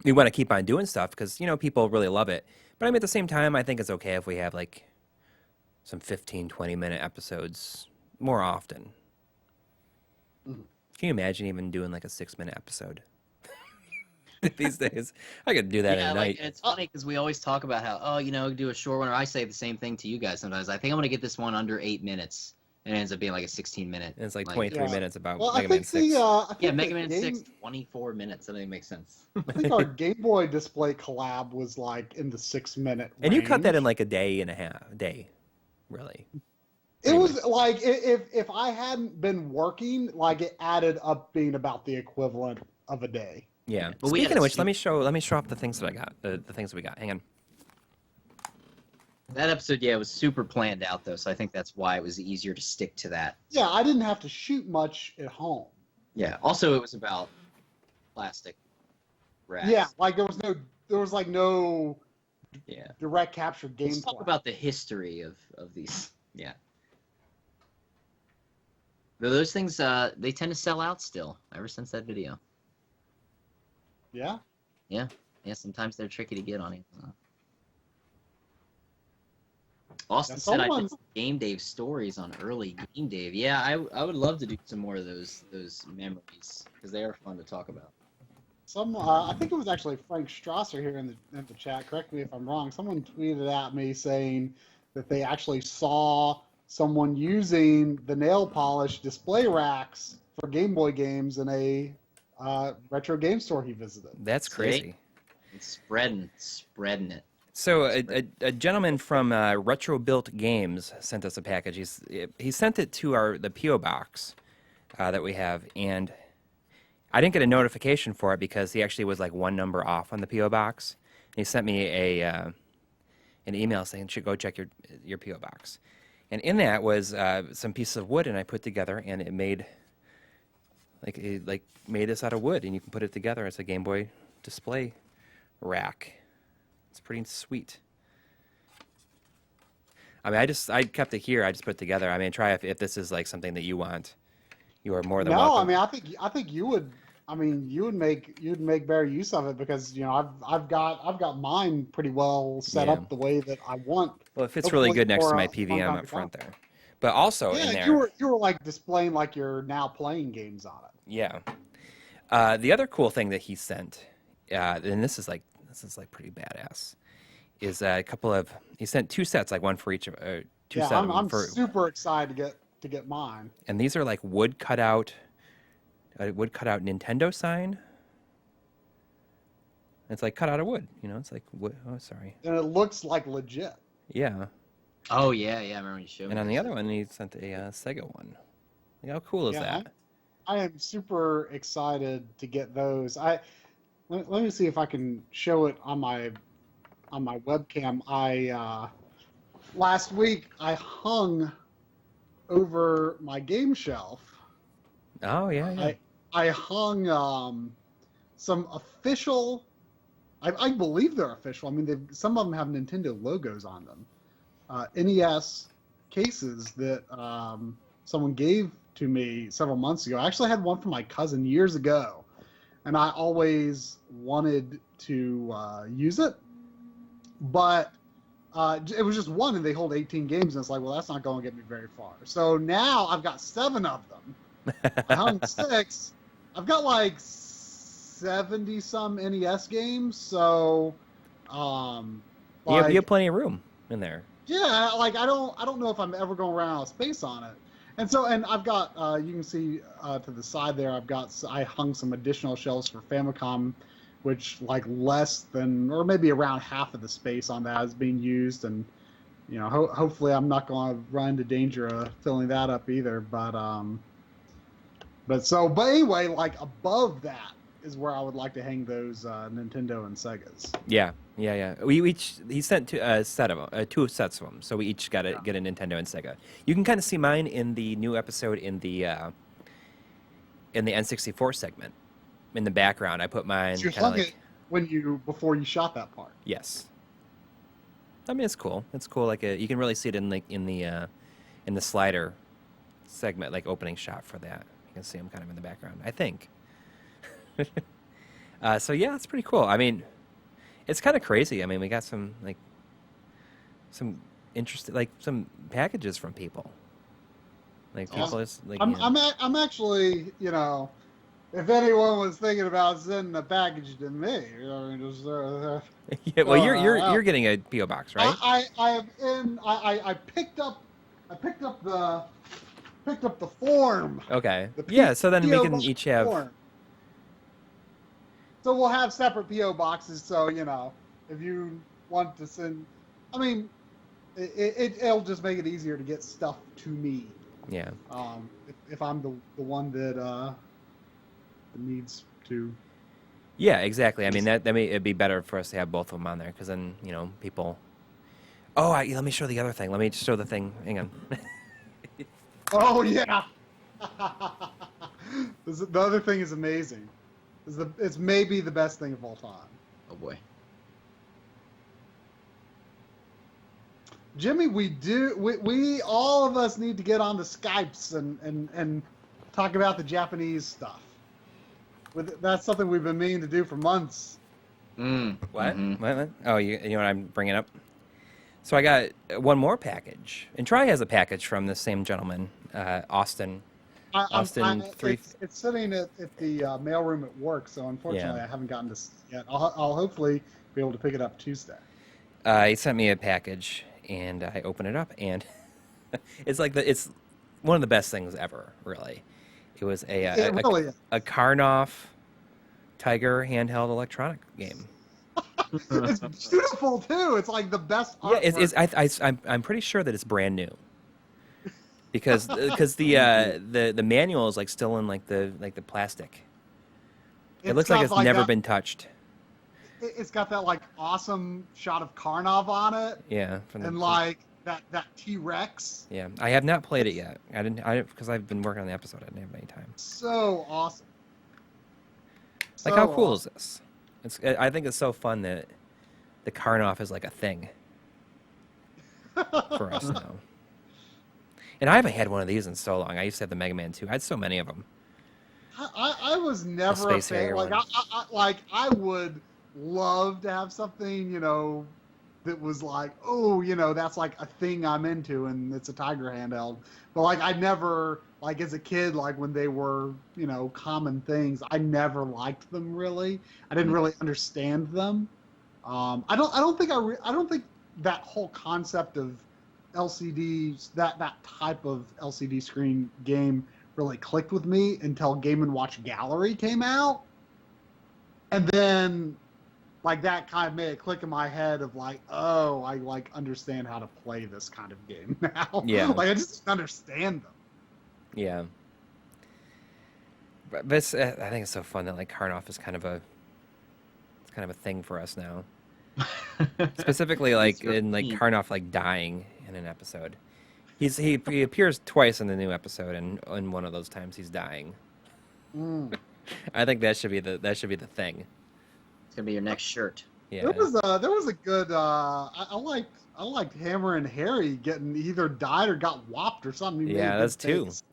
we want to keep on doing stuff because, people really love it. But I mean, at the same time, I think it's okay if we have like some 15, 20-minute episodes more often. Mm-hmm. Can you imagine even doing like a 6-minute episode these days? I could do that in a night. It's funny because we always talk about how, do a short one, or I say the same thing to you guys sometimes. I think I'm going to get this one under 8 minutes. And it ends up being like a 16-minute. And it's like 23 minutes about Mega Man 6. Mega Man 6, 24 minutes. That doesn't make sense. I think our Game Boy display collab was like in the 6-minute And you cut range. that in like a day and a half. Really. It was like if I hadn't been working, like it added up being about the equivalent of a day. Yeah. But Speaking of which, let me show off the things that I got. The things that we got. Hang on. That episode, was super planned out though, so I think that's why it was easier to stick to that. Yeah, I didn't have to shoot much at home. Yeah. Also, it was about plastic wraps. Yeah, like there was like no Yeah. direct capture gameplay. Let's talk about the history of these. Yeah. Though those things, they tend to sell out still, ever since that video. Yeah? Yeah. Yeah, sometimes they're tricky to get on Amazon. Austin said I did Game Dave stories on early Game Dave. Yeah, I would love to do some more of those memories, because they are fun to talk about. I think it was actually Frank Strasser here in the chat. Correct me if I'm wrong. Someone tweeted at me saying that they actually saw someone using the nail polish display racks for Game Boy games in a retro game store he visited. That's crazy. It's spreading it. So a gentleman from Retro Built Games sent us a package. He sent it to the P.O. box that we have, and I didn't get a notification for it because he actually was like one number off on the P.O. box. And he sent me an email saying, "Should go check your P.O. box." And in that was some pieces of wood, and I put together, and it made made this out of wood, and you can put it together as a Game Boy display rack. It's pretty sweet. I mean, I kept it here. I just put it together. I mean, try if this is like something that you want. You are more than welcome. No, I mean, I think you would. I mean, you'd make better use of it because I've got mine pretty well set up the way that I want. Well, it fits really good next to my PVM up front there. But also in there, you were like displaying like you're now playing games on it. Yeah. The other cool thing that he sent, and this is pretty badass, is a couple of. He sent 2 sets, like one for each of two sets. I'm super excited to get mine. And these are like wood cutout Nintendo sign. It's like cut out of wood, It's like wood. Oh, sorry. And it looks like legit. Yeah. Oh yeah, I remember you showed me. And on the other one, he sent a Sega one. Like, how cool is that? I am super excited to get those. Let me see if I can show it on my webcam. Last week I hung over my game shelf. Oh yeah. I hung some official. I believe they're official. I mean, some of them have Nintendo logos on them. NES cases that someone gave to me several months ago. I actually had one from my cousin years ago, and I always wanted to use it, but it was just one, and they hold 18 games, and it's like, well, that's not going to get me very far. So now I've got 7 of them. I hung 6. I've got like 70-some NES games, so you have plenty of room in there. Yeah, like I don't know if I'm ever going to run out of space on it. And I've got you can see to the side there, I hung some additional shelves for Famicom, which like less than or maybe around half of the space on that is being used, and hopefully I'm not going to run into danger of filling that up either. But anyway, like above that is where I would like to hang those Nintendo and Segas. Yeah. He sent 2 sets of them, so we each get a Nintendo and Sega. You can kind of see mine in the new episode in the N64 segment. In the background, I put mine. So you hung it before you shot that part. Yes. I mean, it's cool. It's cool. Like you can really see it in the slider segment, like opening shot for that. You can see them kind of in the background, I think. So yeah, it's pretty cool. I mean, it's kind of crazy. I mean, we got some interesting, some packages from people. Like people is like. I'm actually, if anyone was thinking about sending a package to me, yeah. Well, you're getting a PO box, right? I picked up the form. Okay. Yeah. So then we can each have. Form. So we'll have separate PO boxes. So if you want to send, I mean, it'll just make it easier to get stuff to me. Yeah. If I'm the one that needs to. Yeah, exactly. I mean, it'd be better for us to have both of them on there, because then people. Oh, let me show the other thing. Let me just show the thing. Hang on. Oh yeah. The other thing is amazing. It's maybe the best thing of all time. Oh boy. Jimmy, we all of us need to get on the Skypes and talk about the Japanese stuff. That's something we've been meaning to do for months. What? Mm-hmm. What? Oh, you know what I'm bringing up? So I got one more package, and Troy has a package from the same gentleman, Austin. Austin 3. It's sitting at the mailroom at work, so unfortunately I haven't gotten to see it yet. I'll hopefully be able to pick it up Tuesday. He sent me a package, and I opened it up, and it's one of the best things ever. Really, it was It really is. a Karnoff Tiger handheld electronic game. It's beautiful too. It's like the best. Yeah, artwork. I'm pretty sure that it's brand new. Because the manual is like still in like the plastic. It It's looks like got it's never that- been touched. It's got that like awesome shot of Karnov on it, Yeah. and like that T-Rex. Yeah, I have not played it yet. Because I've been working on the episode. I didn't have any time. So awesome. Like, how cool is this? I think it's so fun that the Karnoff is like a thing for us now. And I haven't had one of these in so long. I used to have the Mega Man 2. I had so many of them. I was never a Space fan. Harrier Like one. I would love to have something, that was like, oh, that's like a thing I'm into, and it's a Tiger handheld. But like I never, like as a kid, like when they were, common things, I never liked them really. I didn't really understand them. I don't think that whole concept of LCDs, that type of LCD screen game really clicked with me until Game & Watch Gallery came out. And then like that kind of made it click in my head of like, oh, I like understand how to play this kind of game now. Yeah. Like I just didn't understand them. Yeah. But it's, I think it's so fun that like Karnoff is kind of a thing for us now. Specifically, like in like Karnoff like dying in an episode. He appears twice in the new episode, and in one of those times he's dying. I think that should be the thing. It's gonna be your next shirt. Yeah. There was a good I liked Hammer and Harry getting either died or got whopped or something. He Yeah, made that's good two. face.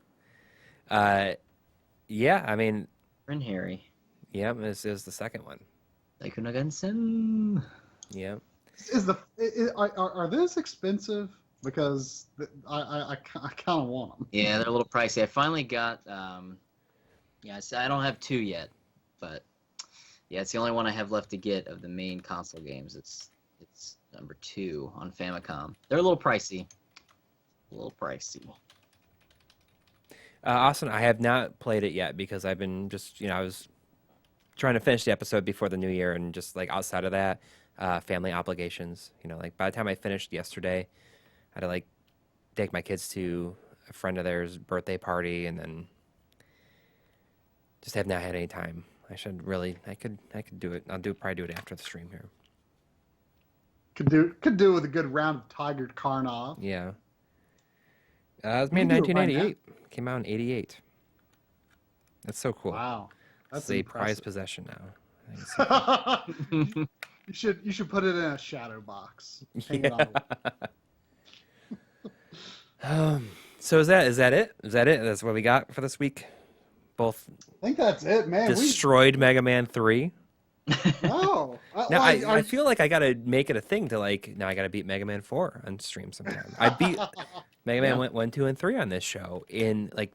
Yeah. I mean, And Harry. yeah, this is the second one. Daikunagansen. Yeah. Are those expensive? Because I kind of want them. Yeah, they're a little pricey. I finally got. I don't have 2 yet, but yeah, it's the only one I have left to get of the main console games. It's number 2 on Famicom. They're a little pricey. Austin, I have not played it yet because I've been just, I was trying to finish the episode before the new year, and just like outside of that, family obligations. Like by the time I finished yesterday, I had to like take my kids to a friend of theirs' birthday party, and then just have not had any time. I could do it. Probably do it after the stream here. Could do with a good round of Tiger Karnov. Yeah. It was made in You can do it right 1988. Came out in 88. That's so cool. Wow, That's that's a impressive. prized possession now. I think it's so You should put it in a shadow box. Hang it on the- So is that it? Is that it? That's what we got for this week. Both I think that's it, man. destroyed Mega Man 3. No. Now I feel like I gotta make it a thing to like. Now I gotta beat Mega Man 4 on stream sometime. I beat Mega Man 1, 2, and 3 on this show. In like,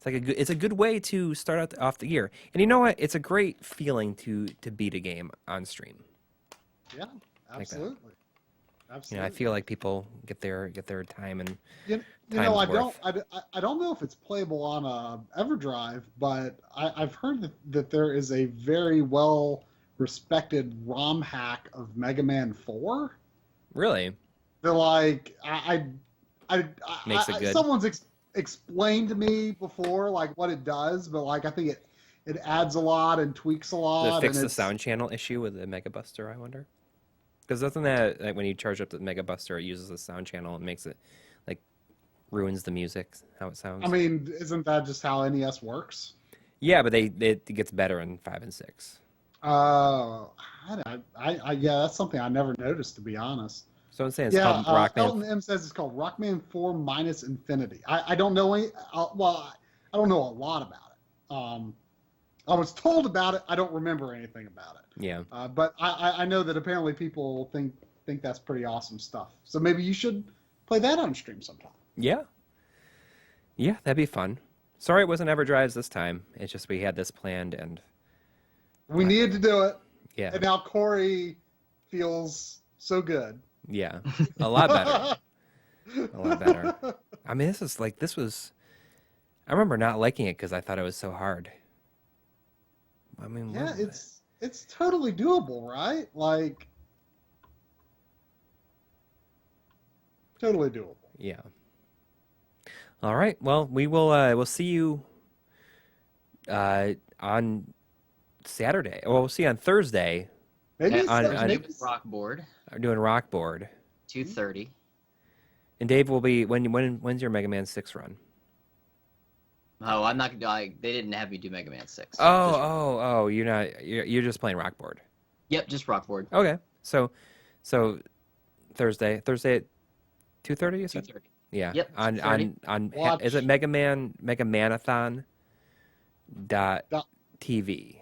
it's a good way to start off the year. And you know what? It's a great feeling to beat a game on stream. Yeah, absolutely. Absolutely. I feel like people get their time and I don't know if it's playable on EverDrive, but I've heard that there is a very well respected ROM hack of Mega Man 4. really. They're like Makes it good. Someone's explained to me before like what it does, but like I think it adds a lot and tweaks a lot. Does it fix and the it's- sound channel issue with the Mega Buster, I wonder? Because doesn't that, like, when you charge up the Mega Buster, it uses the sound channel and makes it, like, ruins the music, how it sounds? I mean, isn't that just how NES works? Yeah, but it gets better in 5 and 6. Yeah, that's something I never noticed, to be honest. Someone's saying it's called Rockman. Elton M says it's called Rockman 4 minus Infinity. I don't know any. Well, I don't know a lot about it. I was told about it. I don't remember anything about it. Yeah. But I know that apparently people think that's pretty awesome stuff. So maybe you should play that on stream sometime. Yeah. Yeah, that'd be fun. Sorry it wasn't EverDrives this time. It's just we had this planned and we needed to do it. Yeah. And now Coury feels so good. Yeah. A lot better. A lot better. I mean, this was I remember not liking it because I thought it was so hard. I mean, yeah, it's totally doable, right? Like, totally doable. Yeah. All right. Well, we'll see you on Saturday. Well, we'll see you on Thursday. Maybe Yeah, it's Thursday maybe with Rockboard, I'm doing Rockboard. 2:30. And Dave will be when's your Mega Man 6 run? Oh, I'm not. They didn't have me do Mega Man 6. Oh, you're just playing Rockboard. Yep, just Rockboard. Okay. So Thursday at 2:30 you said? 2:30. Yeah. Yep, On 2:30. is it Megamanathon TV?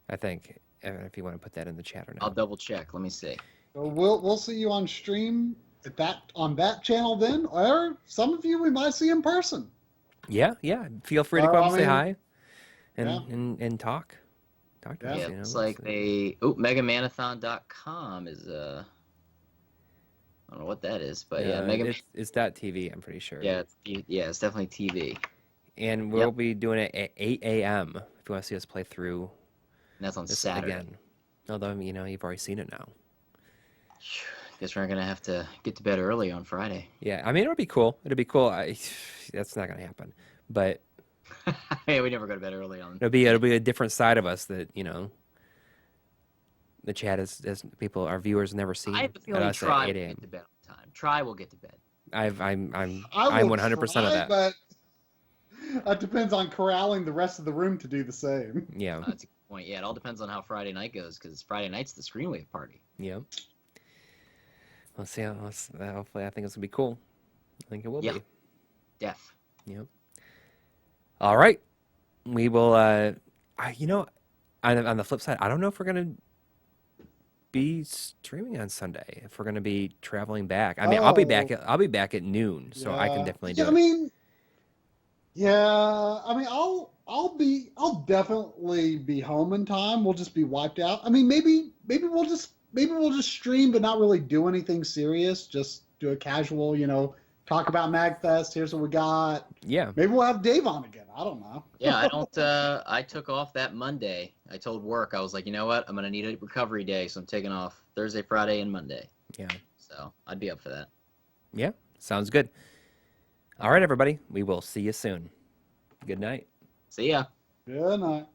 I think if you want to put that in the chat or not. I'll double check. Let me see. So we'll see you on stream on that channel then, or some of you we might see in person. Yeah. Feel free to come up and say hi and talk. Talk to us. Yeah, You know, it's like Megamanathon.com is I don't know what that is, but it's .tv. I'm pretty sure. Yeah, it's definitely TV. And we'll be doing it at 8 a.m. if you want to see us play through. And that's on this Saturday. again. Although you've already seen it now. Guess we're gonna have to get to bed early on Friday. Yeah, I mean it'll be cool. It'll be cool. That's not gonna happen, but Yeah, we never go to bed early on. it'll be a different side of us that the chat is people, our viewers, never seen. I have a at feeling us at Try 8 will a.m. get to bed on time. Try will get to bed. I'm I will 100% try, of that. But that depends on corralling the rest of the room to do the same. Yeah. That's a good point. Yeah, it all depends on how Friday night goes, because Friday night's the Screenwave party. Yeah. Let's see. Hopefully, I think it's gonna be cool. I think it will be. Def. Yep. All right. We will. On the flip side, I don't know if we're gonna be streaming on Sunday. If we're gonna be traveling back. I mean, I'll be back. I'll be back at noon, so I can definitely do it. I'll definitely be home in time. We'll just be wiped out. I mean, maybe we'll just stream, but not really do anything serious. Just do a casual, talk about MagFest. Here's what we got. Yeah. Maybe we'll have Dave on again. I don't know. Yeah, I don't. I took off that Monday. I told work, I was like, you know what? I'm gonna need a recovery day, so I'm taking off Thursday, Friday, and Monday. Yeah. So I'd be up for that. Yeah. Sounds good. All right, everybody. We will see you soon. Good night. See ya. Good night.